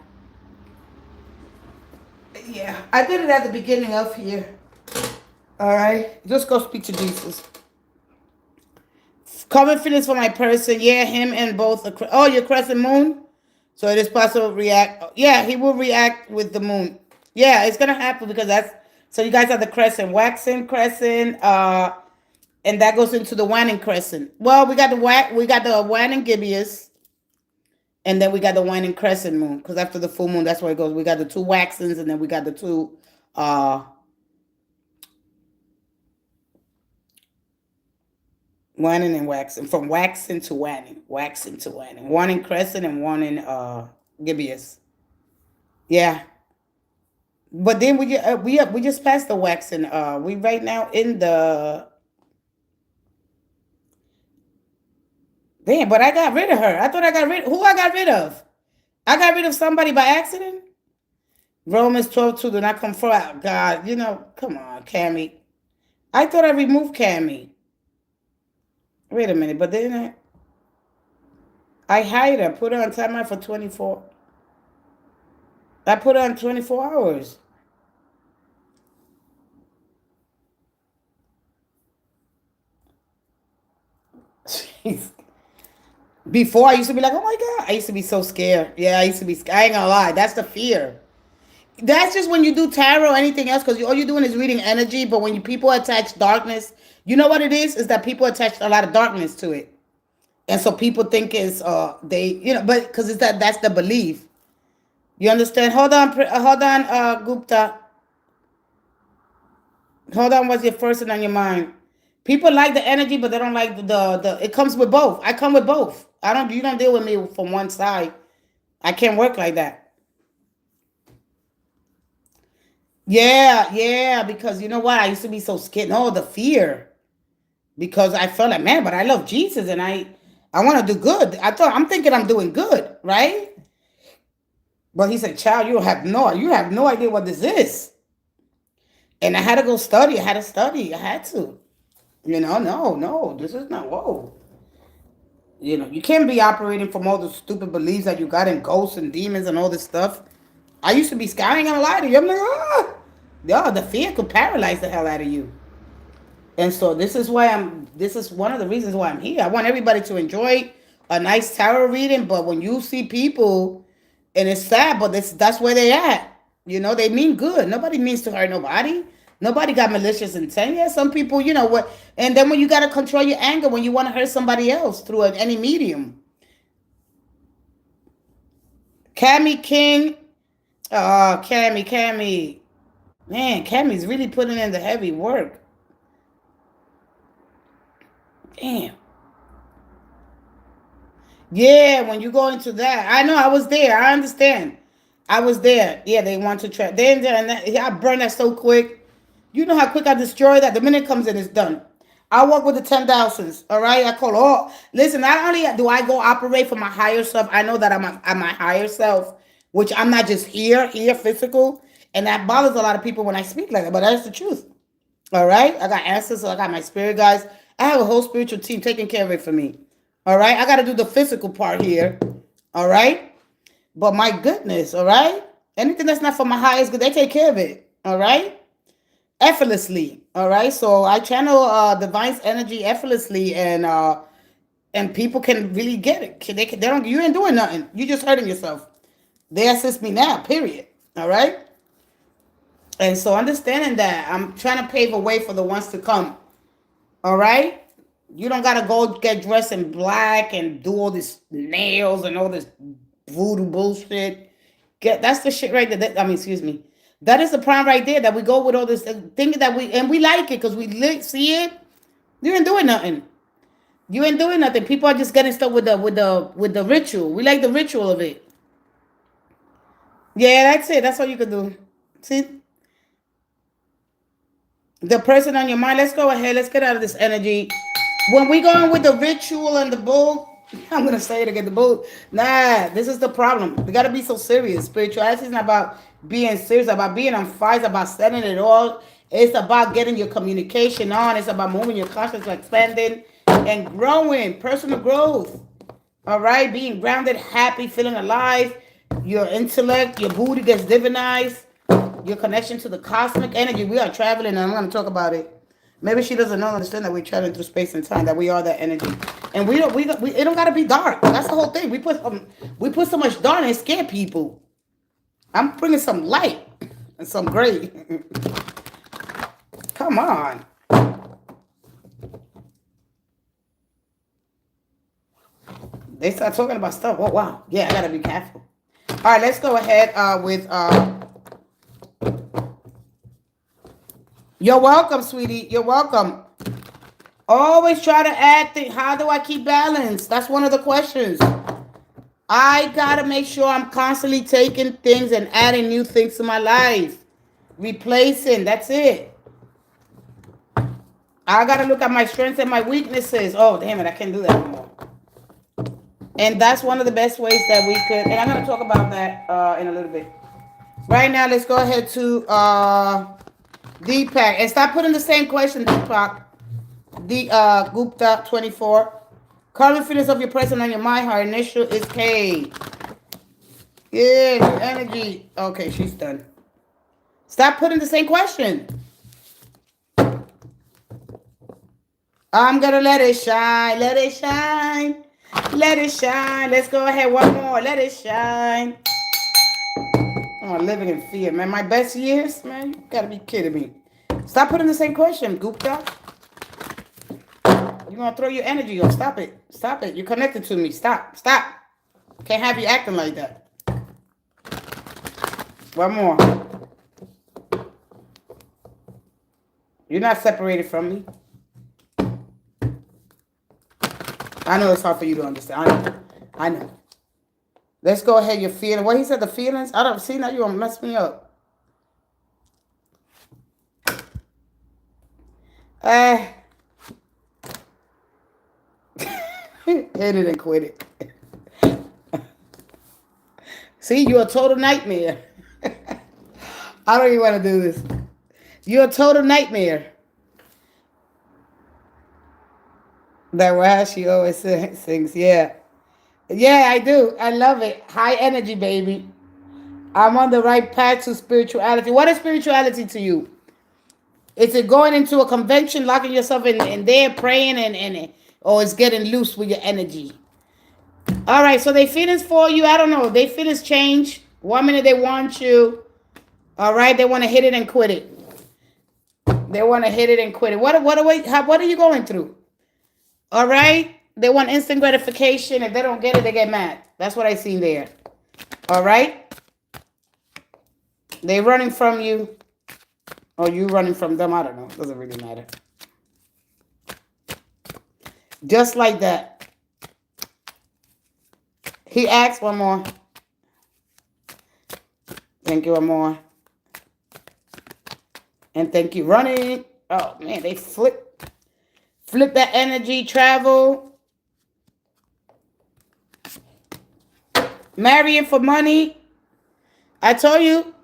Yeah, I did it at the beginning of here. All right, just go speak to Jesus. Common feelings for my person. Yeah, him and both. Your crescent moon. So it is possible to react. Yeah, he will react with the moon. Yeah, it's gonna happen because so you guys have the crescent, waxing crescent, and that goes into the waning crescent. Well, we got the waning gibbous, and then we got the waning crescent moon. Because after the full moon, that's where it goes. We got the two waxings, and then we got the two waning and waxing. From waxing to waning, waning crescent and waning gibbous. Yeah. But then we just passed the waxing. We right now in the damn. But I got rid of her. I thought I got rid. Who I got rid of? I got rid of somebody by accident. Romans 12:2 do not come for God. Come on, Cammy. I thought I removed Cammy. Wait a minute, but then I hide her. Put her on timeout for 24. I put her on 24 hours. Jeez. Before I used to be like, oh my God, I used to be so scared. Yeah, I used to be scared. I ain't gonna lie. That's the fear. That's just when you do tarot or anything else, because all you're doing is reading energy. But when people attach darkness, you know what it is? Is that people attach a lot of darkness to it. And so people think it's but because that's the belief. You understand? Hold on, Gupta. Hold on, what's your first thing on your mind? People like the energy, but they don't like the it comes with both. I come with both. You don't deal with me from one side. I can't work like that. Yeah, because you know what? I used to be so scared. No, the fear. Because I felt like, man, but I love Jesus and I want to do good. I'm thinking I'm doing good, right? But he said, child, you have no idea what this is. And I had to go study. I had to study. I had to. No, this is not, whoa. You can't be operating from all the stupid beliefs that you got in ghosts and demons and all this stuff. I used to be scared. I ain't gonna lie to you. I'm like, yeah, the fear could paralyze the hell out of you. And so this is one of the reasons why I'm here. I want everybody to enjoy a nice tarot reading, but when you see people, and it's sad, but that's where they at. They mean good. Nobody means to hurt nobody. Nobody got malicious intent. Yeah, some people, what, and then when you got to control your anger when you want to hurt somebody else through any medium. Cammy King. Oh, Cammy. Man, Cammy's really putting in the heavy work. Damn. Yeah, when you go into that, I know I was there. I understand. I was there. Yeah, they want to try. I burn that so quick. You know how quick I destroy that? The minute it comes in, it's done. I work with the 10,000s, all right? I call all. Listen, not only do I go operate for my higher self, I know that I'm my higher self. which I'm not just here physical. And that bothers a lot of people when I speak like that, but that's the truth. All right? I got answers, so I got my spirit guys. I have a whole spiritual team taking care of it for me. All right? I got to do the physical part here. All right? But my goodness, all right? Anything that's not for my highest good, they take care of it. All right? Effortlessly. All right? So I channel divine's energy effortlessly, and people can really get it. They don't. You ain't doing nothing. You just hurting yourself. They assist me now. Period. All right. And so understanding that, I'm trying to pave a way for the ones to come. All right. You don't gotta go get dressed in black and do all this nails and all this voodoo bullshit. That's the shit right there. Excuse me. That is the problem right there. That we go with all this thinking that we like it because we see it. You ain't doing nothing. You ain't doing nothing. People are just getting stuck with the ritual. We like the ritual of it. Yeah, that's it. That's all you can do. See? The person on your mind, let's go ahead. Let's get out of this energy. When we go in with the ritual and the bull, I'm going to say it again, the bull. Nah, this is the problem. We got to be so serious. Spirituality is not about being serious, about being on fire, it's about setting it all. It's about getting your communication on. It's about moving your consciousness, expanding and growing. Personal growth. All right? Being grounded, happy, feeling alive. Your intellect, your booty gets divinized. Your connection to the cosmic energy. We are traveling, and I'm going to talk about it. Maybe she doesn't understand that we're traveling through space and time, that we are that energy. And it don't got to be dark. That's the whole thing. We put so much dark and it scare people. I'm bringing some light and some gray. Come on. They start talking about stuff. Oh, wow. Yeah, I got to be careful. All right, let's go ahead with... You're welcome, sweetie. You're welcome. Always try to act. How do I keep balance? That's one of the questions. I got to make sure I'm constantly taking things and adding new things to my life. Replacing. That's it. I got to look at my strengths and my weaknesses. Oh, damn it. I can't do that anymore. And that's one of the best ways that we could. And I'm going to talk about that in a little bit. Right now, let's go ahead to Deepak. And stop putting the same question, Deepak. Gupta 24. Current feelings of your present on your mind. Her initial is K. Yeah, energy. Okay, she's done. Stop putting the same question. I'm gonna let it shine. Let it shine. Let it shine. Let's go ahead. One more. Let it shine. Oh, living in fear, man. My best years, man. You gotta be kidding me. Stop putting the same question, Gupta. You're gonna throw your energy off. Stop it. Stop it. You're connected to me. Stop. Stop. Can't have you acting like that. One more. You're not separated from me. I know it's hard for you to understand. I know. Let's go ahead. Your feeling. What he said, the feelings? I don't see now. You're gonna mess me up. Hit it and quit it. See, you're a total nightmare. I don't even want to do this. You're a total nightmare. That wow, she always sings. Yeah. Yeah, I do. I love it. High energy, baby. I'm on the right path to spirituality. What is spirituality to you? Is it going into a convention, locking yourself in there, praying, or it's getting loose with your energy? All right, so they feelings for you, I don't know. They feelings change. 1 minute they want you. All right, they want to hit it and quit it. They want to hit it and quit it. What are you going through? All right, they want instant gratification. If they don't get it, they get mad. That's what I seen there. All right, they running from you. Or you running from them, I don't know. Doesn't really matter. Just like that. He asked one more. Thank you, one more. And thank you. Running. Oh, man, they flip that energy, travel. Marrying for money. I told you,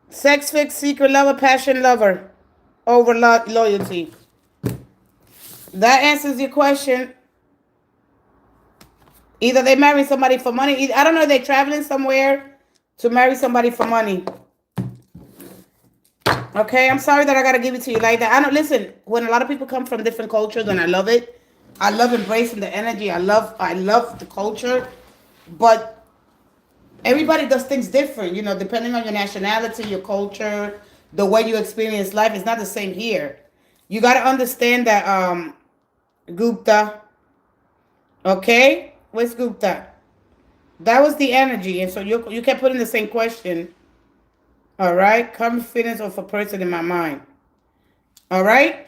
sex fix, secret lover, passion lover, over loyalty. That answers your question. Either they marry somebody for money. I don't know if they're traveling somewhere to marry somebody for money. Okay, I'm sorry that I gotta give it to you like that. I don't listen. When a lot of people come from different cultures, and I love it. I love embracing the energy. I love the culture, but everybody does things different. You know, depending on your nationality, your culture, the way you experience life, it's not the same here. You gotta understand that, Gupta. Okay, where's Gupta? That was the energy, and so you kept putting the same question. All right, confidence of a person in my mind. All right,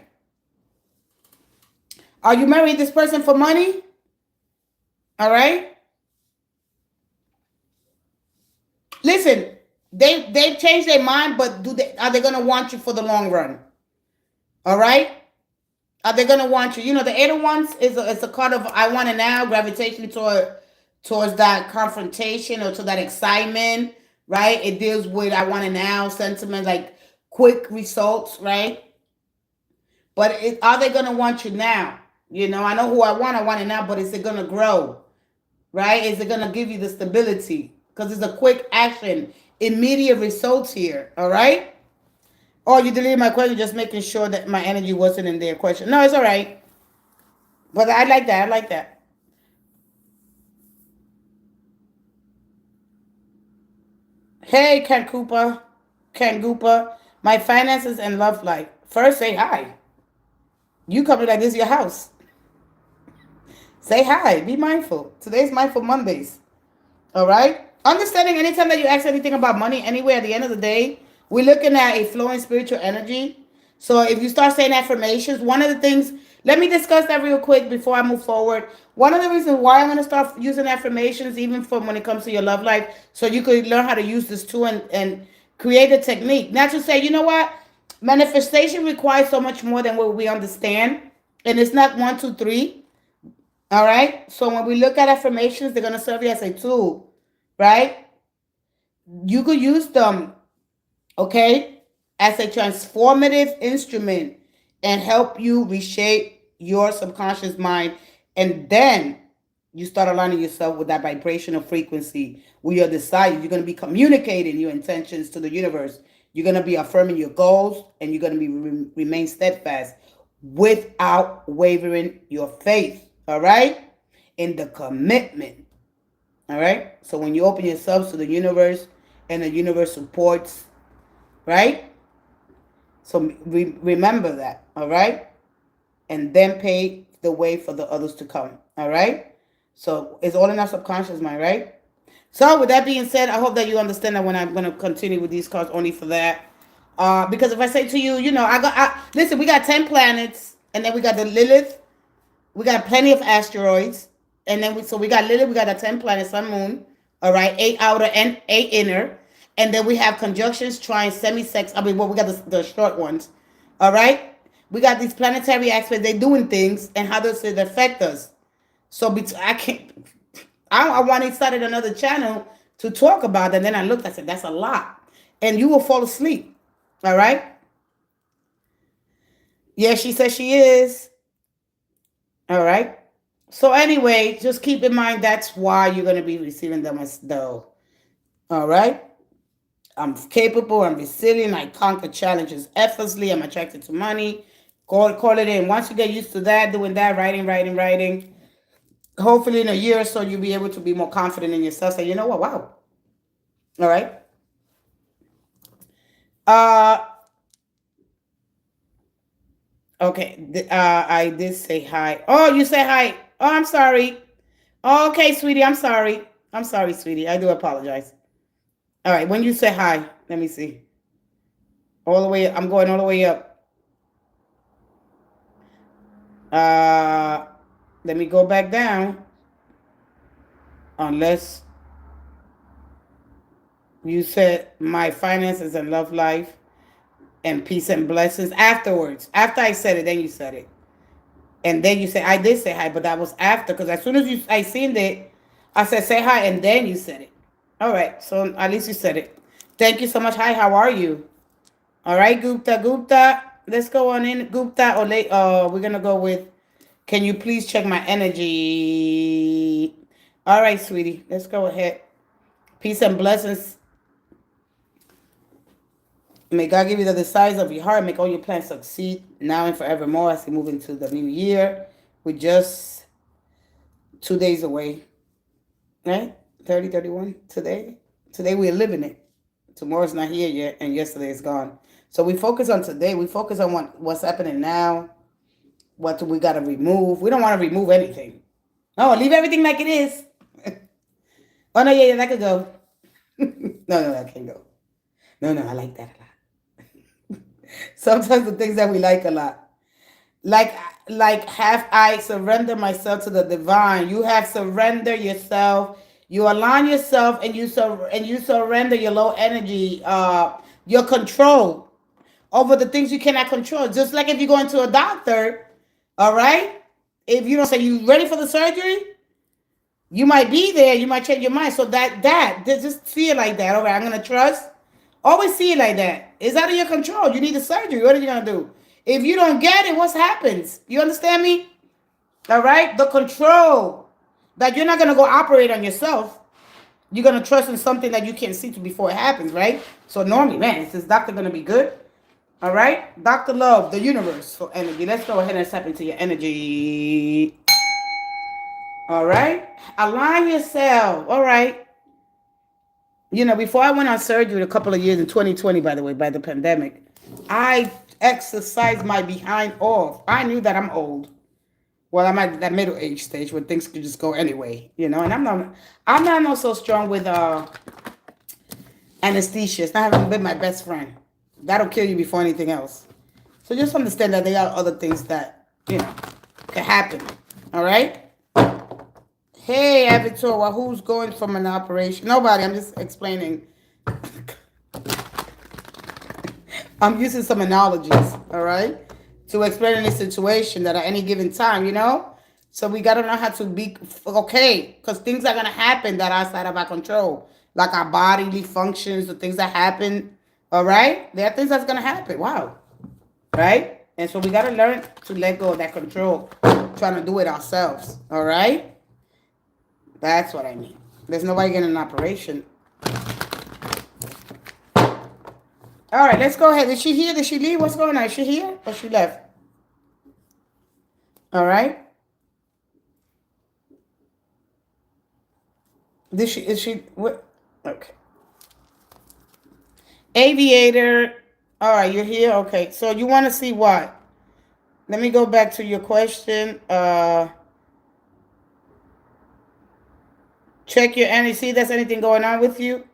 are you marrying this person for money? All right, listen. They've changed their mind, but are they gonna want you for the long run? All right, are they gonna want you? You know, the eight of wands is a card of I want it now, gravitation towards that confrontation or to that excitement, right? It deals with I want it now sentiment, like quick results, right? But are they gonna want you now? You know, I know who I want it now, but is it gonna grow? Right? Is it gonna give you the stability? Because it's a quick action, immediate results here. All right? Oh, you deleted my question, just making sure that my energy wasn't in their question. No, it's all right. But I like that. I like that. Hey, Ken Cooper. Ken Cooper. My finances and love life. First, say hi. You coming like this is your house. Say hi. Be mindful. Today's Mindful Mondays. All right? Understanding anytime that you ask anything about money, anyway, at the end of the day, we're looking at a flowing spiritual energy. So if you start saying affirmations, one of the things, let me discuss that real quick before I move forward. One of the reasons why I'm going to start using affirmations, even from when it comes to your love life, so you could learn how to use this tool and create a technique. Not to say, you know what? Manifestation requires so much more than what we understand. And it's not one, two, three. All right. So when we look at affirmations, they're going to serve you as a tool, right? You could use them, okay, as a transformative instrument and help you reshape your subconscious mind. And then you start aligning yourself with that vibrational frequency with your desires. You're going to be communicating your intentions to the universe. You're going to be affirming your goals, and you're going to be remain steadfast without wavering your faith. All right? In the commitment. All right? So when you open yourselves to the universe and the universe supports, right? So remember that. All right? And then pave the way for the others to come. All right? So it's all in our subconscious mind, right? So with that being said, I hope that you understand that when I'm going to continue with these cards only for that. Because if I say to you, you know, listen, we got 10 planets, and then we got the Lilith. We got plenty of asteroids. And then we got Lilith, we got the 10 planets, sun, moon. All right, 8 outer and 8 inner. And then we have conjunctions, trines, semi-sex. I mean, well, we got the short ones. All right? We got these planetary aspects. They're doing things, and how does it affect us? So I want to start another channel to talk about that. And then I looked, I said, that's a lot. And you will fall asleep. All right? Yeah, she says she is. All right? So anyway, just keep in mind that's why you're going to be receiving them as though. All right? I'm capable, I'm resilient, I conquer challenges effortlessly, I'm attracted to money. Call it in. Once you get used to that, doing that, writing, hopefully in a year or so, you'll be able to be more confident in yourself. Say, you know what? Wow. All right. Okay. I did say hi. Oh, you say hi. Oh, I'm sorry. Oh, okay, sweetie. I'm sorry. I'm sorry, sweetie. I do apologize. All right. When you say hi, let me see. All the way. I'm going all the way up. Let me go back down. Unless you said my finances and love life and peace and blessings afterwards. After I said it, then you said it. And then you said, I did say hi, but that was after. Because as soon as I seen it, I said, say hi, and then you said it. All right. So at least you said it. Thank you so much. Hi, how are you? All right, Gupta. Let's go on in, Gupta. Or we're gonna go with. Can you please check my energy? All right, sweetie. Let's go ahead. Peace and blessings. May God give you the desires of your heart. Make all your plans succeed now and forevermore as we move into the new year. We're just 2 days away, right? 30, 31 today. Today we're living it. Tomorrow's not here yet, and yesterday is gone. So we focus on today. We focus on what's happening now. What do we got to remove? We don't want to remove anything. No, leave everything like it is. Oh, no, yeah, that could go. No, that can't go. No, I like that a lot. Sometimes the things that we like a lot. Like have I surrender myself to the divine. You have surrender yourself. You align yourself and you surrender your low energy, your control over the things you cannot control. Just like if you go into a doctor, all right? If you don't say you ready for the surgery, you might be there, you might change your mind. So that just see it like that. All right, I'm gonna trust. Always see it like that. It's out of your control. You need the surgery. What are you gonna do? If you don't get it, what happens? You understand me? All right? The control. That you're not going to go operate on yourself. You're going to trust in something that you can't see to before it happens, right? So normally, man, is this doctor going to be good? All right? Dr. Love, the universe for energy. Let's go ahead and step into your energy. All right? Align yourself. All right? You know, before I went on surgery a couple of years in 2020, by the way, by the pandemic, I exercised my behind off. I knew that I'm old. Well, I'm at that middle age stage where things could just go anyway, you know. And I'm not so strong with anesthesia. It's not having been my best friend. That'll kill you before anything else. So just understand that there are other things that can happen. All right. Hey, Avatar, who's going from an operation? Nobody. I'm just explaining. I'm using some analogies. All right. To explain any situation that at any given time, So we got to know how to be okay, because things are going to happen that are outside of our control, like our bodily functions, the things that happen, all right? There are things that's going to happen, wow, right? And so we got to learn to let go of that control, trying to do it ourselves, all right? That's what I mean. There's nobody getting an operation. All right, let's go ahead. Is she here? Did she leave? What's going on? Is she here or she left? All right. Is she, what? Okay. Aviator. All right, you're here? Okay. So you want to see what? Let me go back to your question. Check your energy. See if there's anything going on with you.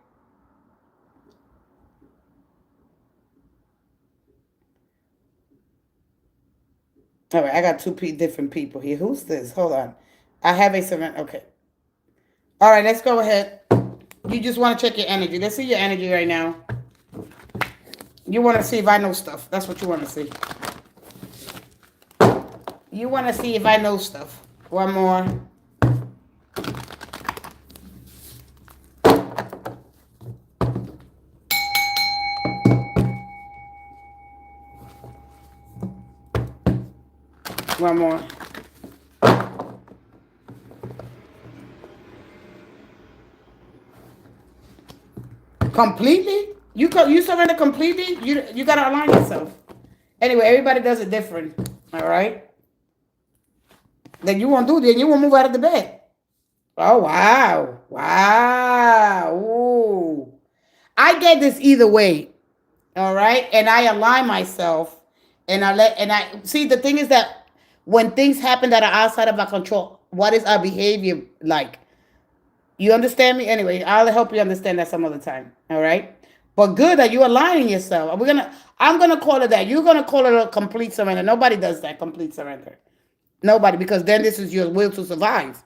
All right, I got two different people here. Who's this? Hold on. I have a servant. Okay. All right, let's go ahead. You just want to check your energy. Let's see your energy right now. You want to see if I know stuff. That's what you want to see. You want to see if I know stuff. One more. One more. Completely? You surrender completely? You gotta align yourself. Anyway, everybody does it different. All right? Then you won't do that. You won't move out of the bed. Oh, wow. Wow. Ooh. I get this either way. All right? And I align myself. And I see, the thing is that when things happen that are outside of our control, what is our behavior like? You understand me? Anyway, I'll help you understand that some other time. All right? But good that you're aligning yourself. I'm gonna call it that. You're gonna call it a complete surrender. Nobody does that, complete surrender. Nobody, because then this is your will to survive.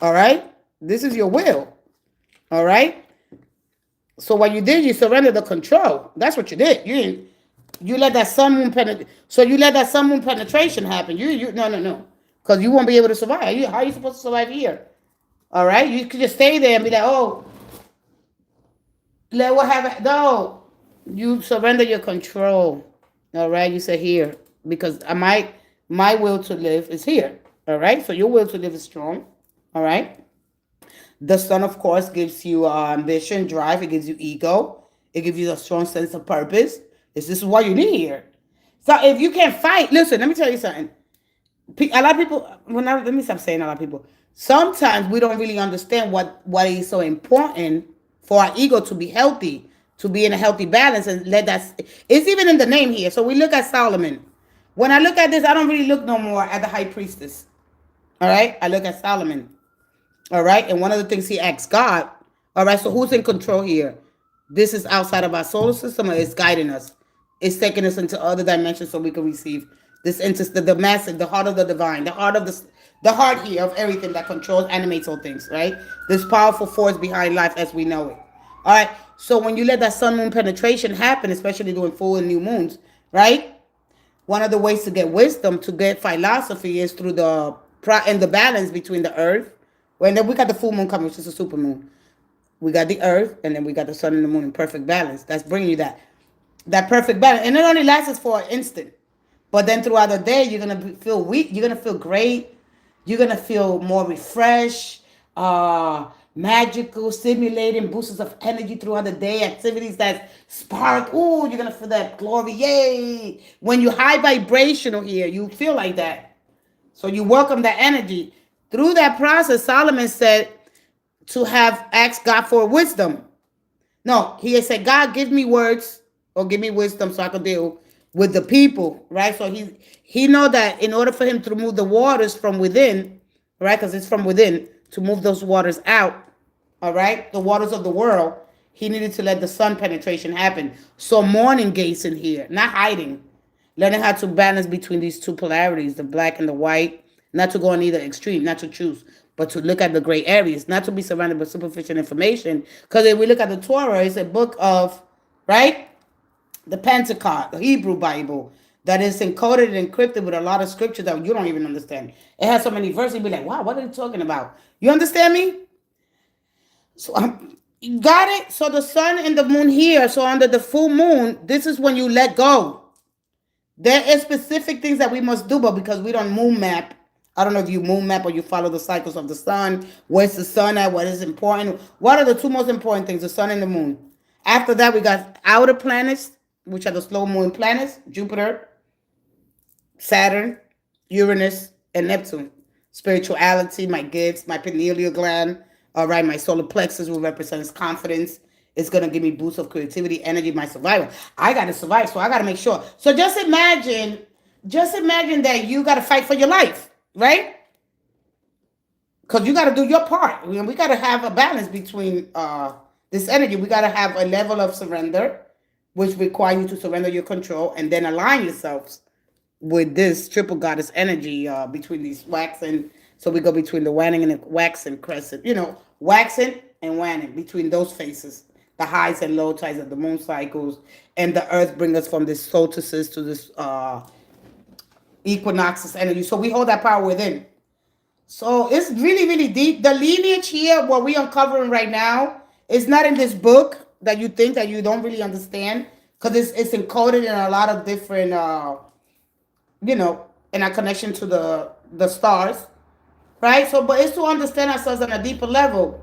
All right? This is your will. All right? So what you did, you surrendered the control. That's what you did. You let that sun moon penetrate. So you let that sun moon penetration happen. No. Because you won't be able to survive. How are you supposed to survive here? All right? You could just stay there and be like, oh, Let what happen? No, you surrender your control. All right, you say here because my will to live is here. All right, so your will to live is strong. All right. The sun, of course, gives you ambition, drive. It gives you ego. It gives you a strong sense of purpose. This is what you need here. So if you can fight, listen. Let me tell you something. A lot of people. Let me stop saying a lot of people. Sometimes we don't really understand what is so important for our ego to be healthy, to be in a healthy balance, and let that. It's even in the name here. So we look at Solomon. When I look at this, I don't really look no more at the high priestess. All right, I look at Solomon. All right. And one of the things he asks God, all right, so who's in control here? This is outside of our solar system, or it's guiding us. It's taking us into other dimensions so we can receive this into the massive, the heart of the divine, the heart here of everything that controls, animates all things, right? This powerful force behind life as we know it. All right. So when you let that sun moon penetration happen, especially during full and new moons, right? One of the ways to get wisdom, to get philosophy, is through the balance between the earth. Well, then we got the full moon coming, which is a super moon. We got the earth, and then we got the sun and the moon in perfect balance. That's bringing you that perfect balance, and it only lasts for an instant. But then throughout the day, you're gonna feel weak. You're gonna feel great. You're gonna feel more refreshed, magical, stimulating, boosters of energy throughout the day. Activities that spark. Ooh, you're gonna feel that glory. Yay! When you high vibrational here, you feel like that. So you welcome that energy. Through that process, Solomon said to have asked God for wisdom. No, he had said, God, give me words or give me wisdom so I can deal with the people, right? So he know that in order for him to remove the waters from within, right? Because it's from within, to move those waters out, all right? The waters of the world, he needed to let the sun penetration happen. So morning gates in here, not hiding. Learning how to balance between these two polarities, the black and the white, not to go on either extreme, not to choose, but to look at the gray areas, not to be surrounded by superficial information. Because if we look at the Torah, it's a book of, right, the Pentecost, the Hebrew Bible, that is encoded and encrypted with a lot of scripture that you don't even understand. It has so many verses, you'll be like, wow, what are they talking about? You understand me? So you got it? So the sun and the moon here, so under the full moon, this is when you let go. There are specific things that we must do, but because we don't moon map, I don't know if you moon map or you follow the cycles of the sun. Where's the sun at? What is important? What are the two most important things? The sun and the moon. After that, we got outer planets, which are the slow moving planets: Jupiter, Saturn, Uranus, and Neptune. Spirituality, my gifts, my pineal gland. All right, my solar plexus, will represents confidence. It's gonna give me boost of creativity, energy, my survival. I gotta survive, so I gotta make sure. So just imagine that you gotta fight for your life, right? Because you gotta do your part. We gotta have a balance between this energy. We gotta have a level of surrender, which require you to surrender your control and then align yourselves with this triple goddess energy between these waxing. So we go between the waning and the waxing crescent. Waxing and waning, between those phases, the highs and low tides of the moon cycles, and the earth bring us from this solstices to this equinoxes energy. So we hold that power within. So it's really, really deep. The lineage here, what we're uncovering right now, is not in this book that you think that you don't really understand, because it's encoded in a lot of different, in our connection to the stars, right? So, but it's to understand ourselves on a deeper level.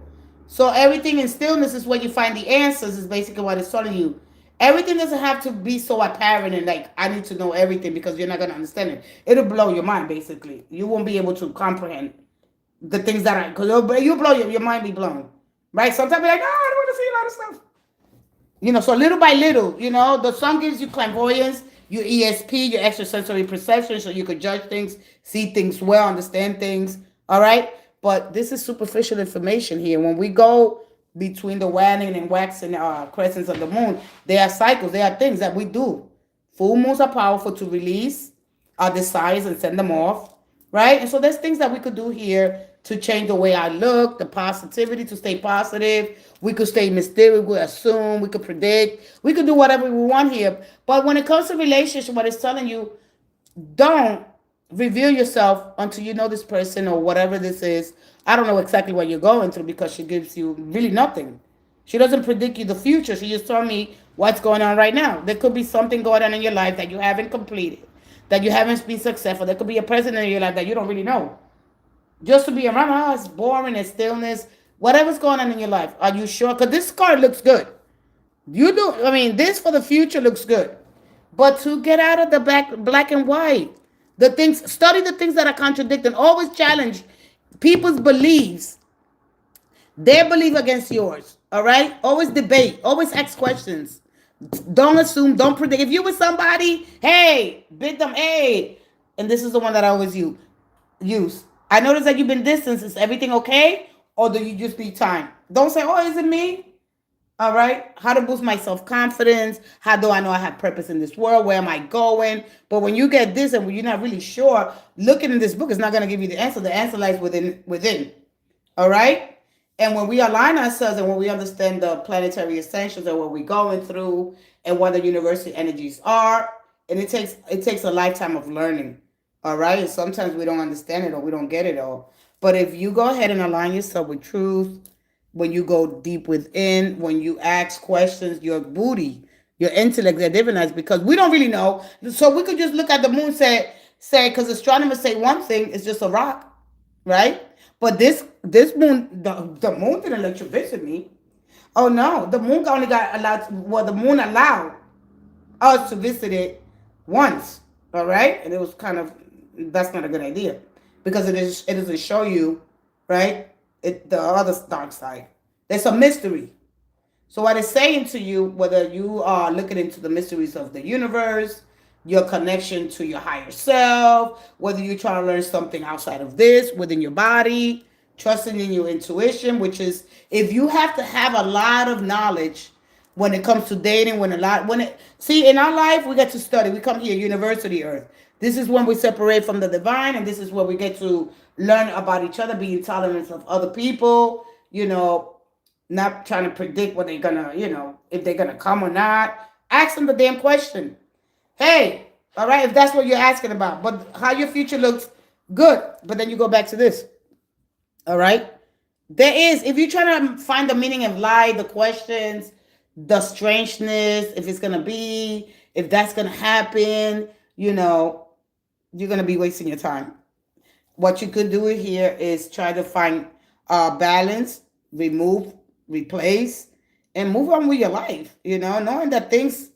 So everything in stillness is where you find the answers, is basically what it's telling you. Everything doesn't have to be so apparent and like, I need to know everything, because you're not going to understand it. It'll blow your mind, basically. You won't be able to comprehend the things that because you blow your mind be blown, right? Sometimes you're like, oh, I don't want to see a lot of stuff. So little by little, the sun gives you clairvoyance, your ESP, your extrasensory perception, so you could judge things, see things well, understand things, all right? But this is superficial information here. When we go between the waning and waxing crescents of the moon, there are cycles, there are things that we do. Full moons are powerful to release our desires and send them off, right? And so there's things that we could do here to change the way I look, the positivity, to stay positive. We could stay mysterious, we assume, we could predict, we could do whatever we want here. But when it comes to relationship, what it's telling you, don't reveal yourself until you know this person or whatever this is. I don't know exactly what you're going through, because she gives you really nothing. She doesn't predict you the future. She just told me what's going on right now. There could be something going on in your life that you haven't completed, that you haven't been successful. There could be a president in your life that you don't really know. Just to be around, it's boring and stillness. Whatever's going on in your life, are you sure? Because this card looks good. You do. I mean, this for the future looks good. But to get out of the black and white, the things, study the things that are contradicting. Always challenge people's beliefs, their belief against yours. All right. Always debate. Always ask questions. Don't assume. Don't predict. If you with somebody, hey, bid them, hey, and this is the one that I always use. I notice that you've been distant. Is everything okay, or do you just need time? Don't say, "Oh, is it me?" All right. How to boost my self confidence? How do I know I have purpose in this world? Where am I going? But when you get this and when you're not really sure, looking in this book is not going to give you the answer. The answer lies within. All right. And when we align ourselves and when we understand the planetary essentials and what we're going through and what the universal energies are, and it takes a lifetime of learning. All right. And sometimes we don't understand it or we don't get it all. But if you go ahead and align yourself with truth, when you go deep within, when you ask questions, your booty, your intellect, they're divinized because we don't really know. So we could just look at the moon, say, because astronomers say one thing, it's just a rock, right? But this moon, the moon didn't let you visit me. Oh no, the moon only got allowed. Well, the moon allowed us to visit it once, all right? And it was kind of, that's not a good idea because it doesn't show you, right? The other dark side. There's a mystery. So what it's saying to you, whether you are looking into the mysteries of the universe, your connection to your higher self, whether you're trying to learn something outside of this, within your body, trusting in your intuition, which is if you have to have a lot of knowledge when it comes to dating, see in our life we get to study. We come here, University Earth. This is when we separate from the divine, and this is where we get to learn about each other, be tolerant of other people, not trying to predict what they're gonna, if they're gonna come or not. Ask them the damn question. Hey, all right, if that's what you're asking about. But how your future looks, good. But then you go back to this. All right? There is, if you're trying to find the meaning of life, the questions, the strangeness, if it's gonna be, if that's gonna happen, you're gonna be wasting your time. What you could do here is try to find balance, remove, replace, and move on with your life. Knowing that things,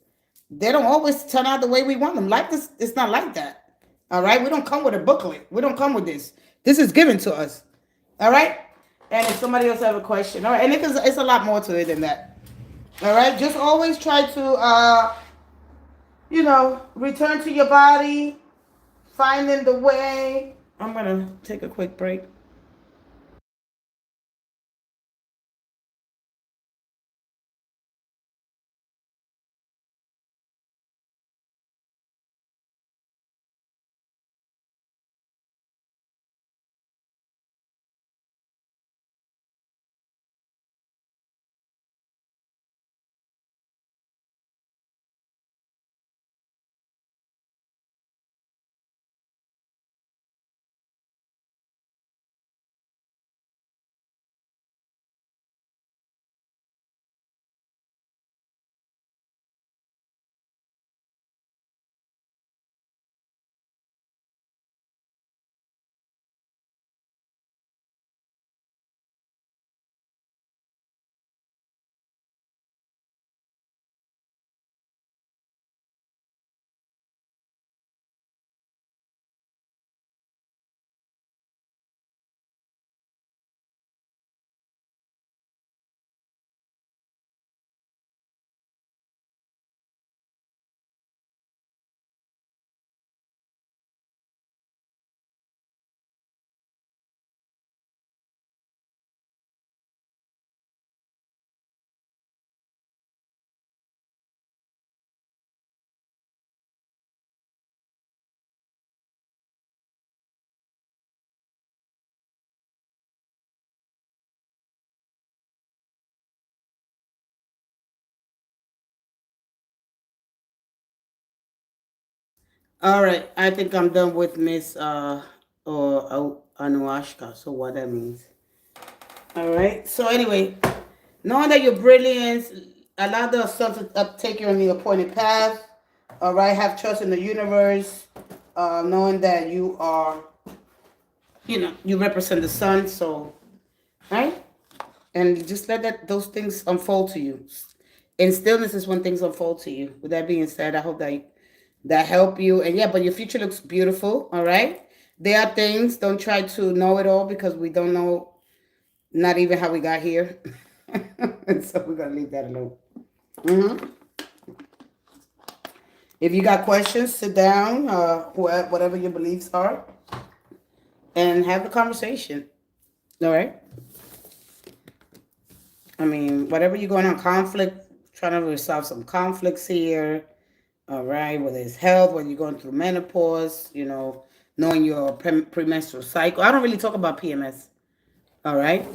they don't always turn out the way we want them. Life is, it's not like that. All right, we don't come with a booklet. We don't come with this. This is given to us. All right, and if somebody else have a question, all right, and it's a lot more to it than that. All right, just always try to return to your body, finding the way. I'm gonna take a quick break. All right, I think I'm done with Miss or Anuashka. So what that means. All right. So anyway, Knowing that you're brilliant, allow the sun to take you on the appointed path. All right, have trust in the universe. Knowing that you are, you represent the sun. So, right, and just let those things unfold to you. And stillness is when things unfold to you. With that being said, I hope that help you. And yeah, but your future looks beautiful. All right, there are things. Don't try to know it all because we don't know. Not even how we got here. So we're gonna leave that alone. Mm-hmm. If you got questions, sit down, whatever your beliefs are, and have the conversation. All right. I mean, whatever you're going on, conflict, trying to resolve some conflicts here. All right. Whether it's health, whether you're going through menopause, knowing your premenstrual cycle. I don't really talk about PMS. All right.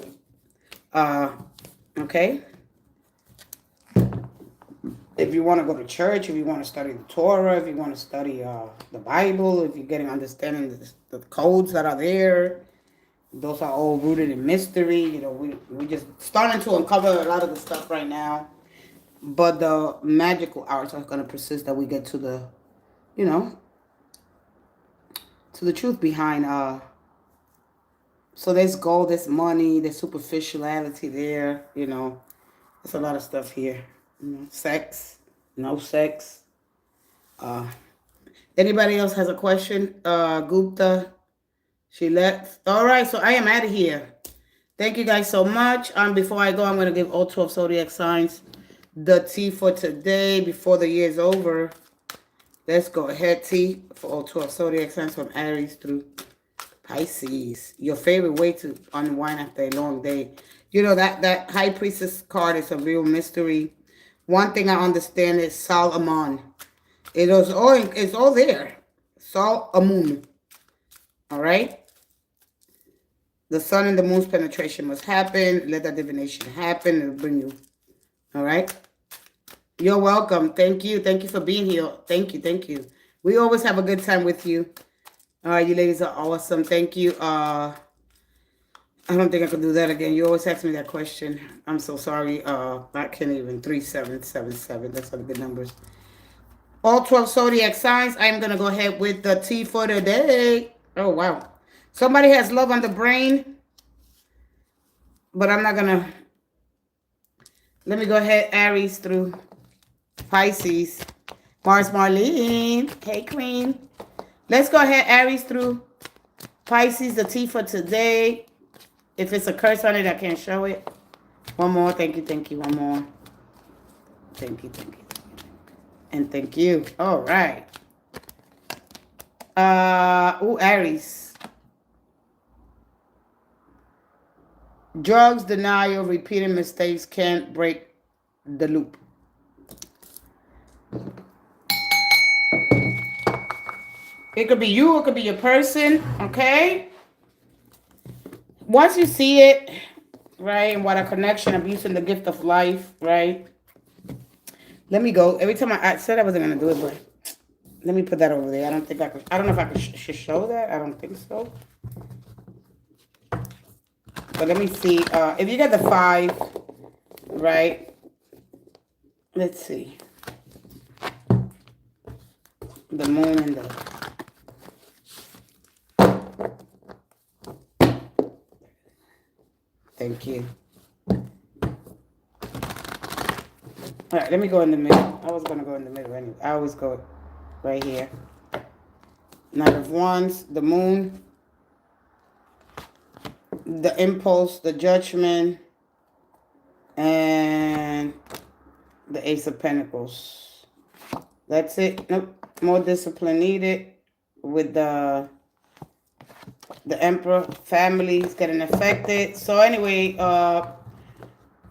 Okay. If you want to go to church, if you want to study the Torah, if you want to study the Bible, if you're getting understanding the codes that are there, those are all rooted in mystery. We just starting to uncover a lot of the stuff right now. But the magical arts are going to persist that we get to the, to the truth behind. So there's gold, there's money, there's superficiality there. There's a lot of stuff here. Sex, no sex. Anybody else has a question? Gupta, she left. All right, so I am out of here. Thank you guys so much. Before I go, I'm going to give all 12 zodiac signs the T for today before the year's over. Let's go ahead, T, for all 12 zodiac signs from Aries through Pisces. Your favorite way to unwind after a long day. That High Priestess card is a real mystery. One thing I understand is Solomon. It's all there. Solomon. All right? The sun and the moon's penetration must happen. Let that divination happen. It'll bring you. All right? You're welcome. Thank you. Thank you for being here. Thank you. Thank you. We always have a good time with you. All right, you ladies are awesome. Thank you. I don't think I could do that again. You always ask me that question. I'm so sorry. I can't even. 3777. That's all the good numbers. All 12 zodiac signs. I'm going to go ahead with the T for today. Oh, wow. Somebody has love on the brain. But I'm not going to. Let me go ahead. Aries through Pisces. Mars Marlene. Hey, Queen. Let's go ahead. Aries through Pisces. The T for today. If it's a curse on it, I can't show it. One more. Thank you. Thank you. One more. Thank you. Thank you. And thank you. All right. Aries. Drugs, denial, repeating mistakes can't break the loop. It could be you. It could be your person. Okay? Once you see it, right, and what a connection, abusing the gift of life, right? Let me go. Every time I said I wasn't going to do it, but let me put that over there. I don't think I could. I don't know if I should show that. I don't think so. But let me see. If you get the 5, right? Let's see. The moon and the... Thank you. All right, let me go in the middle. I was going to go in the middle anyway. I always go right here. Knight of Wands, the moon, the impulse, the judgment, and the Ace of Pentacles. That's it. Nope. More discipline needed with the Emperor. Families getting affected. So anyway,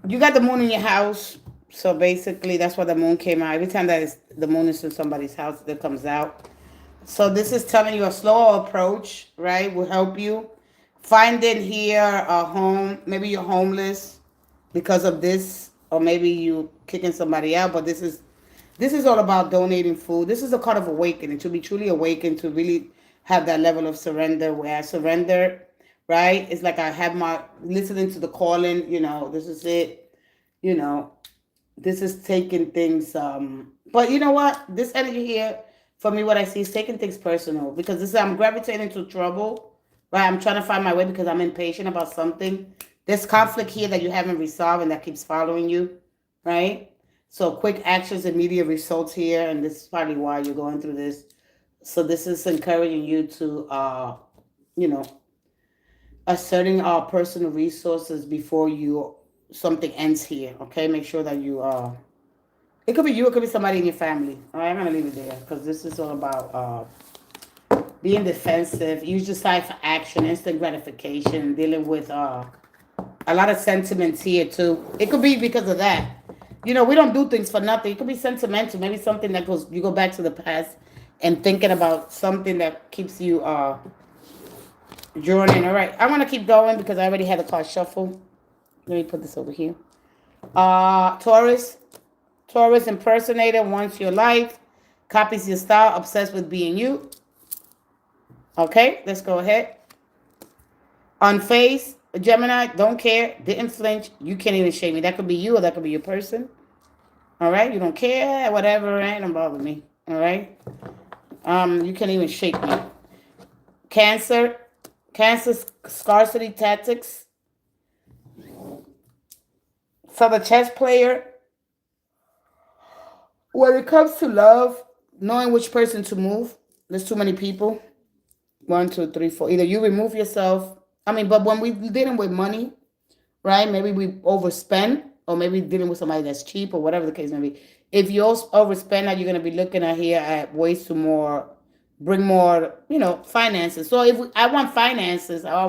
you got the moon in your house. So basically, that's why the moon came out. Every time the moon is in somebody's house, that comes out. So this is telling you a slower approach, right, will help you. Finding here a home. Maybe you're homeless because of this, or maybe you kicking somebody out. But this is all about donating food. This is a card of awakening, to be truly awakened, to really have that level of surrender where I surrender, right? It's like I have my listening to the calling, this is it. You know, this is taking things. But you know what? This energy here, for me, what I see is taking things personal because this is I'm gravitating to trouble. Right, I'm trying to find my way because I'm impatient about something. There's conflict here that you haven't resolved and that keeps following you, right? So quick actions, immediate results here, and this is probably why you're going through this. So this is encouraging you to, you know, asserting our personal resources before you something ends here. Okay, make sure that you it could be you, it could be somebody in your family. All right, I'm gonna leave it there because this is all about being defensive. Use your side for action, instant gratification, dealing with a lot of sentiments here too. It could be because of that. You know, we don't do things for nothing. It could be sentimental. Maybe something that goes you go back to the past and thinking about something that keeps you joining. All right, I'm gonna keep going because I already had the card shuffle. Let me put this over here. Taurus. Taurus impersonator wants your life, copies your style, obsessed with being you. Okay, let's go ahead. Unfazed, Gemini, don't care, didn't flinch. You can't even shake me. That could be you or that could be your person. All right, you don't care, whatever, it don't bother me. All right, you can't even shake me. Cancer, Cancer scarcity tactics. So the chess player, when it comes to love, knowing which person to move, there's too many people. One, two, three, four. Either you remove yourself. I mean, but when we dealing with money, right? Maybe we overspend, or maybe dealing with somebody that's cheap, or whatever the case may be. If you overspend, now you're gonna be looking at here at ways to bring more, finances. So if I want finances, I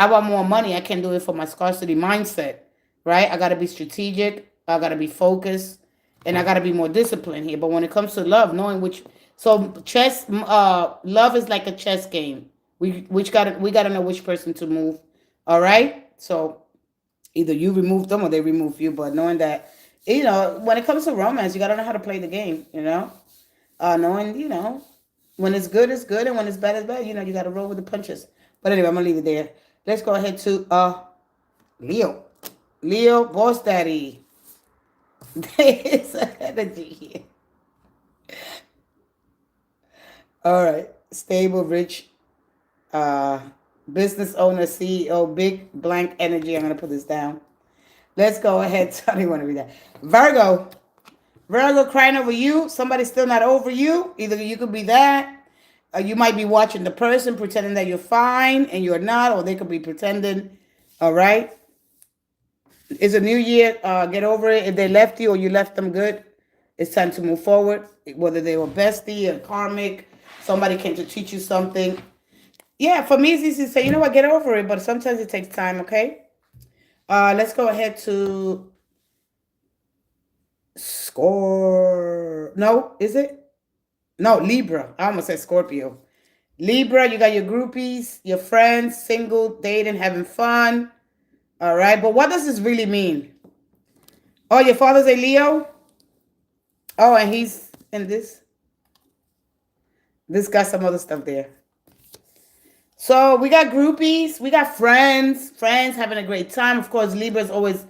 want more money. I can do it for my scarcity mindset, right? I gotta be strategic. I gotta be focused, and I gotta be more disciplined here. But when it comes to love, knowing chess, love is like a chess game. We gotta know which person to move. All right, so either you remove them or they remove you. But knowing that, when it comes to romance, you gotta know how to play the game. Knowing when it's good, it's good, and when it's bad, it's bad. You gotta roll with the punches. But anyway, I'm gonna leave it there. Let's go ahead to Leo. Leo, boss daddy. There's an energy here. All right, stable, rich, uh, business owner, CEO, big blank energy. I'm gonna put this down. Let's go ahead. I don't want to read that. Virgo. Virgo crying over you. Somebody's still not over you. Either you could be that. Or you might be watching the person pretending that you're fine and you're not. Or they could be pretending. All right. It's a new year. Get over it. If they left you or you left them good, it's time to move forward. Whether they were bestie or karmic. Somebody came to teach you something. Yeah, for me, it's easy to say, you know what, get over it. But sometimes it takes time, okay? Let's go ahead to No, is it? No, Libra. I almost said Scorpio. Libra, you got your groupies, your friends, single, dating, having fun. All right, but what does this really mean? Oh, your father's a Leo? Oh, and he's in this. This got some other stuff there. So we got groupies, we got friends having a great time. Of course, Libra's always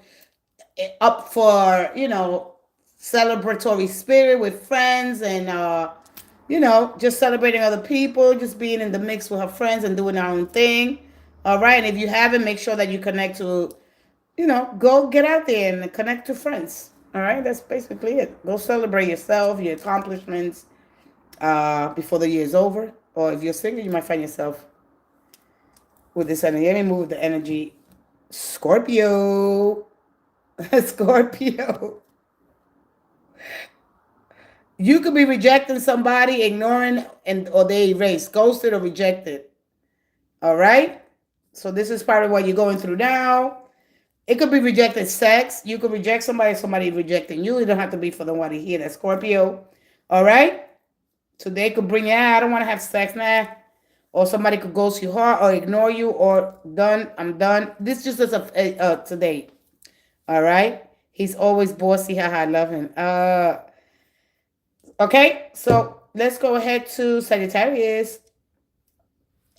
up for, celebratory spirit with friends and, just celebrating other people, just being in the mix with her friends and doing our own thing. All right. And if you haven't, make sure that you connect to, go get out there and connect to friends. All right. That's basically it. Go celebrate yourself, your accomplishments before the year is over. Or if you're single, you might find yourself with this energy. Let me move the energy. Scorpio. Scorpio. You could be rejecting somebody, ignoring, or they erase, ghosted or rejected. All right? So this is part of what you're going through now. It could be rejected sex. You could reject somebody rejecting you. It don't have to be for the one to hear that. Scorpio. All right? So they could bring you out. I don't want to have sex, nah. Or somebody could ghost you hard or ignore you or done. I'm done. This just is today. All right? He's always bossy. Haha, I love him. Okay, so let's go ahead to Sagittarius.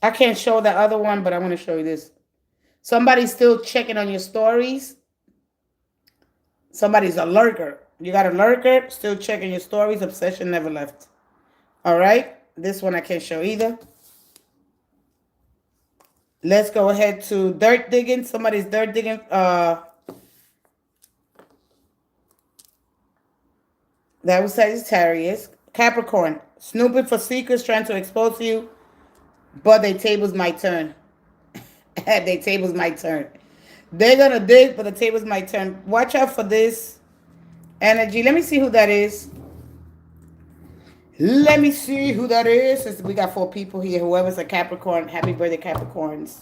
I can't show that other one, but I want to show you this. Somebody's still checking on your stories. Somebody's a lurker. You got a lurker, still checking your stories, obsession never left. All right. This one I can't show either. Let's go ahead to dirt digging. Somebody's dirt digging. That was Sagittarius. Capricorn. Snooping for secrets, trying to expose you, but their tables might turn. Their tables might turn. They're going to dig, but the tables might turn. Watch out for this energy. Let me see who that is. Let me see who that is. Since we got 4 people here. Whoever's a Capricorn, happy birthday, Capricorns.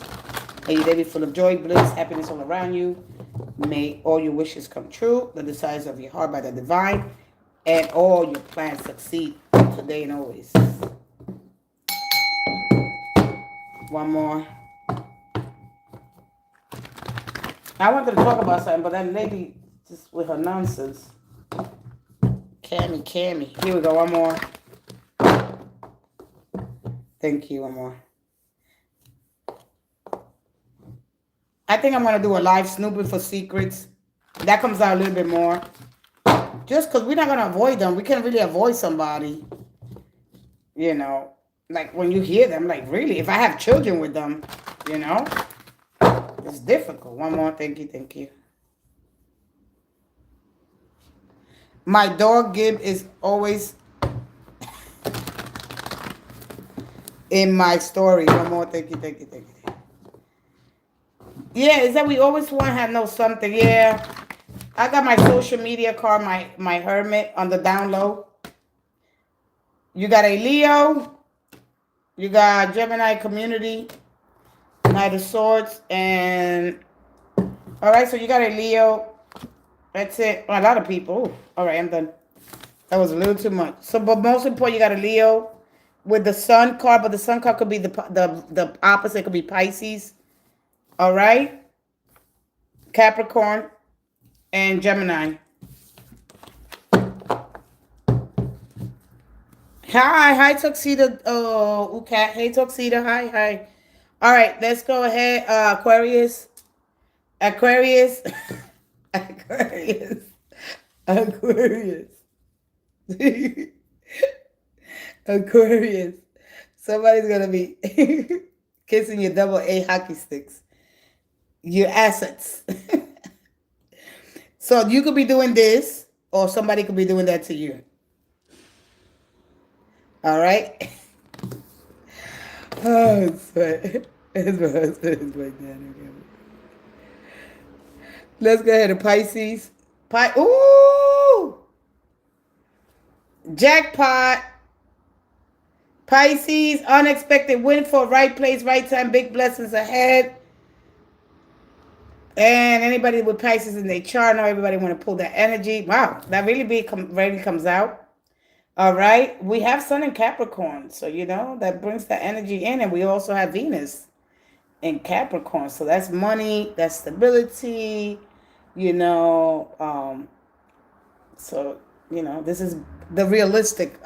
May your day be full of joy, bliss, happiness all around you. May all your wishes come true. The desires of your heart by the divine. And all your plans succeed today and always. One more. I wanted to talk about something, but that lady just with her nonsense. Cammy. Here we go. One more. Thank you. One more. I think I'm going to do a live snooping for secrets. That comes out a little bit more. Just because we're not going to avoid them. We can't really avoid somebody. You know. Like when you hear them. Like really. If I have children with them. You know. It's difficult. One more. Thank you. My dog Gib is always in my story. One more. Thank you. Yeah, is that we always want to know something. Yeah. I got my social media card, my hermit on the down low. You got a Leo. You got Gemini community. Knight of Swords. And all right, so you got a Leo. That's it. A lot of people. Ooh, all right, I'm done. That was a little too much. So, but most important, you got a Leo with the Sun card, but the Sun card could be the opposite. It could be Pisces. All right. Capricorn and Gemini. Hi, Tuxedo. Oh, okay. Hey, Tuxedo. Hi. All right, let's go ahead. Aquarius. Aquarius. Somebody's going to be kissing your double A hockey sticks. Your assets. So you could be doing this, or somebody could be doing that to you. All right? Oh, it's my husband is my dad. Let's go ahead to Pisces. Ooh! Jackpot. Pisces, unexpected windfall, right place, right time, big blessings ahead. And anybody with Pisces in their chart, now everybody want to pull that energy. Wow, that really comes out. All right, we have Sun in Capricorn, so you know that brings that energy in, and we also have Venus in Capricorn, so that's money, that's stability, you know. So you know this is the realistic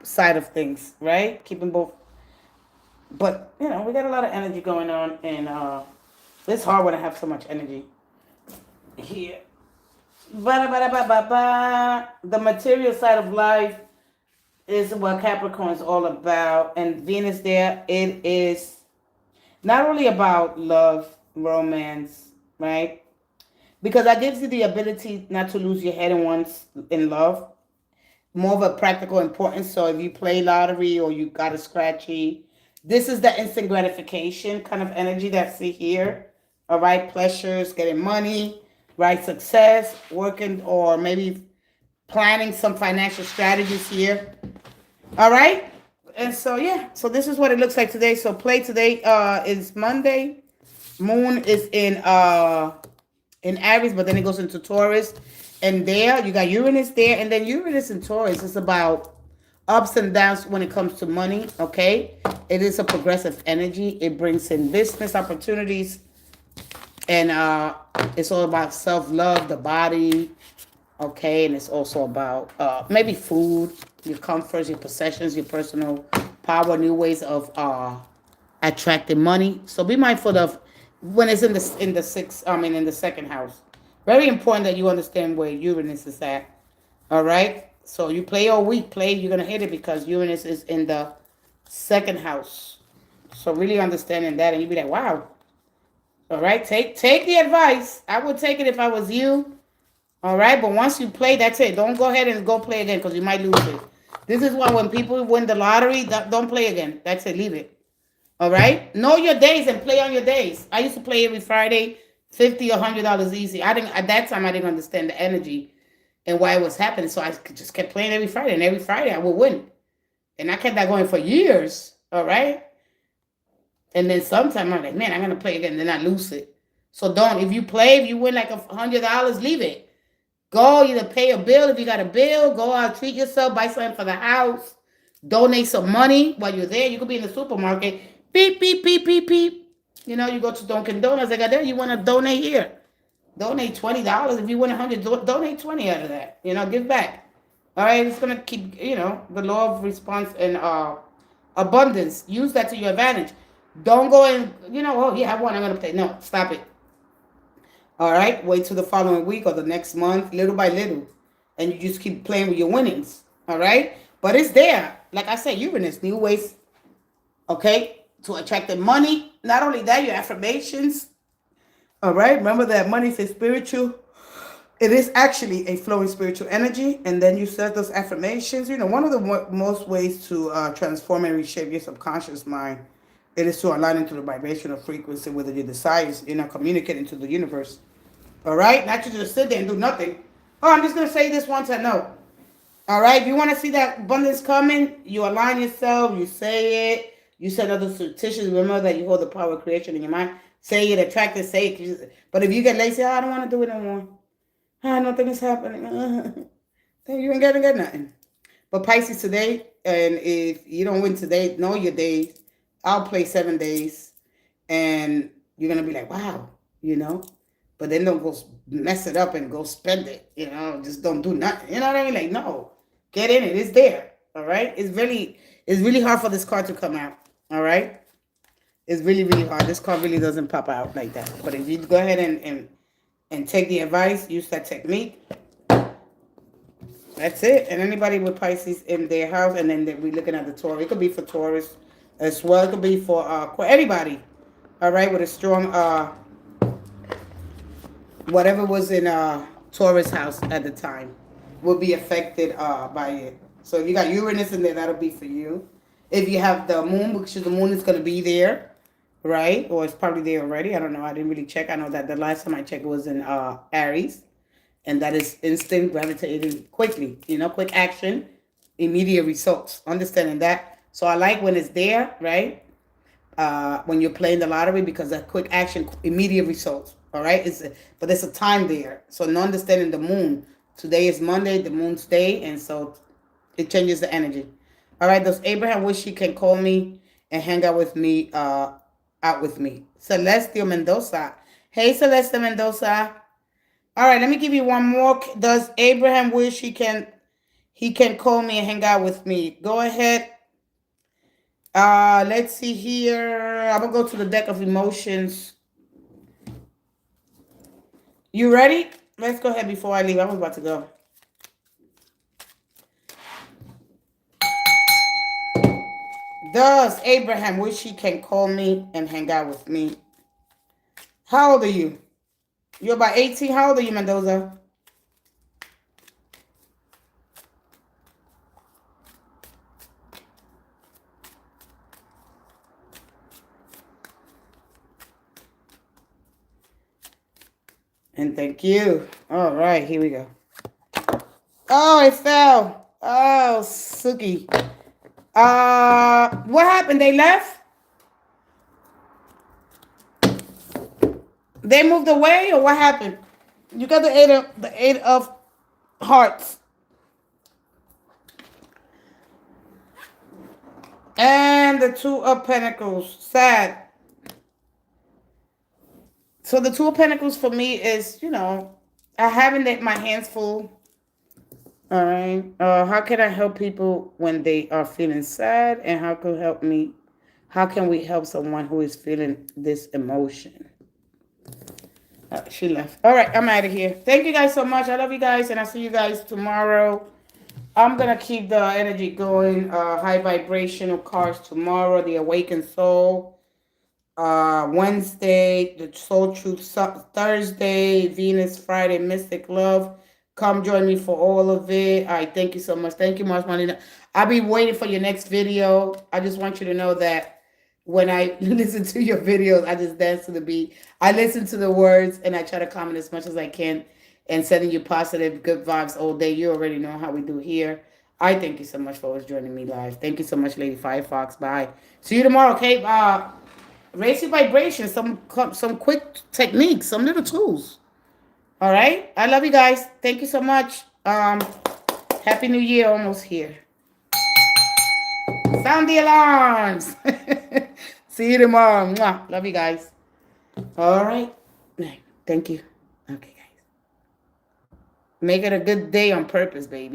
side of things, right? Keeping both, but you know we got a lot of energy going on, and it's hard when I have so much energy here. The material side of life is what Capricorn is all about. And Venus there, it is not really about love, romance, right? Because that gives you the ability not to lose your head in love. More of a practical importance. So if you play lottery or you got a scratchy, this is the instant gratification kind of energy that I see here. All right, pleasures, getting money, right, success, working, or maybe planning some financial strategies here. All right, and so yeah, so this is what it looks like today. So play today is Monday. Moon is in Aries, but then it goes into Taurus, and there you got Uranus there, and then Uranus in Taurus is about ups and downs when it comes to money. Okay, it is a progressive energy. It brings in business opportunities. And it's all about self-love, the body, okay? And it's also about maybe food, your comforts, your possessions, your personal power, new ways of attracting money. So be mindful of when it's in the second house. Very important that you understand where Uranus is at. All right. So you play all week, you're gonna hit it because Uranus is in the second house. So really understanding that, and you be like, wow. All right, take the advice. I would take it if I was you. All right, but once you play, that's it. Don't go ahead and go play again because you might lose it. This is why when people win the lottery, don't play again. That's it. Leave it. All right. Know your days and play on your days. I used to play every Friday, $50 or $100 easy. I didn't at that time. I didn't understand the energy and why it was happening. So I just kept playing every Friday, and every Friday I would win, and I kept that going for years. All right. And then sometimes I'm like, man, I'm gonna play again, and then I lose it. So don't. If you play, if you win like $100, leave it. Go either pay a bill if you got a bill. Go out, treat yourself, buy something for the house, donate some money while you're there. You could be in the supermarket. Beep beep beep beep beep. You know, you go to Dunkin' Donuts. They got there. You want to donate here? Donate $20. If you win 100, donate 20 out of that. You know, give back. All right, it's gonna keep. You know, the law of response and abundance. Use that to your advantage. Don't go and oh yeah, I won. I'm gonna play. No, stop it. All right, wait till the following week or the next month, little by little, and you just keep playing with your winnings. All right, but it's there. Like I said, Uranus, new ways. Okay, to attract the money. Not only that, your affirmations. All right, remember that money is spiritual. It is actually a flowing spiritual energy, and then you set those affirmations. One of the most ways to transform and reshape your subconscious mind, it is to align into the vibrational frequency with your desires, communicating to the universe. All right, not to just sit there and do nothing. Oh, I'm just gonna say this once I know. All right, if you want to see that abundance coming, you align yourself, you say it, you set other petitions. Remember that you hold the power of creation in your mind. Say it, attract it, say it. But if you get lazy, I don't want to do it no more. Nothing is happening. Then you ain't gonna get nothing. But Pisces today, and if you don't win today, know your days. I'll play 7 days, and you're gonna be like, wow, But then don't go mess it up and go spend it. Just don't do nothing. You know what I mean? Like, no, get in it. It's there. All right. It's really hard for this card to come out. All right. It's really, really hard. This card really doesn't pop out like that. But if you go ahead and take the advice, use that technique. That's it. And anybody with Pisces in their house, and then we're looking at the Taurus. It could be for Taurus as well. It could be for anybody. All right, with a strong whatever was in Taurus house at the time will be affected by it. So if you got Uranus in there, that'll be for you. If you have the moon, because the moon is going to be there, right? Or it's probably there already. I don't know. I didn't really check. I know that the last time I checked was in Aries. And that is instant, gravitating quickly. Quick action, immediate results. Understanding that. So I like when it's there, right? When you're playing the lottery, because that quick action, immediate results. All right? But there's a time there. So understanding the moon. Today is Monday, the moon's day. And so it changes the energy. All right, does Abraham wish he can call me and hang out with me? Celestia Mendoza. Hey, Celestia Mendoza. All right, let me give you one more. Does Abraham wish he can call me and hang out with me? Go ahead. Let's see here. I'm gonna go to the deck of emotions. You ready? Let's go ahead before I leave. I was about to go. Does Abraham wish he can call me and hang out with me? How old are you? You're about 18. How old are you, Mendoza? And thank you. All right, here we go. Oh, it fell. Oh, Suki. What happened? They left? They moved away, or what happened? You got the eight of hearts. And the two of pentacles. Sad. So the two of pentacles for me is, I haven't my hands full. All right. How can I help people when they are feeling sad? And how can we help someone who is feeling this emotion? She left. All right, I'm out of here. Thank you guys so much. I love you guys, and I'll see you guys tomorrow. I'm gonna keep the energy going. High vibrational cards tomorrow. The awakened soul. Wednesday, the soul truth. Thursday, Venus. Friday, mystic love. Come join me for all of it. All right, thank you so much. Thank you, Mars Marlena. I'll be waiting for your next video. I just want you to know that when I listen to your videos, I just dance to the beat. I listen to the words and I try to comment as much as I can and sending you positive, good vibes all day. You already know how we do here. I thank you so much for always joining me live. Thank you so much, Lady Firefox. Bye. See you tomorrow, okay? Raise your vibration. Some quick techniques, some little tools. All right? I love you guys. Thank you so much. Happy New Year almost here. Sound the alarms. See you tomorrow. Mwah. Love you guys. All right. Thank you. Okay, guys. Make it a good day on purpose, baby.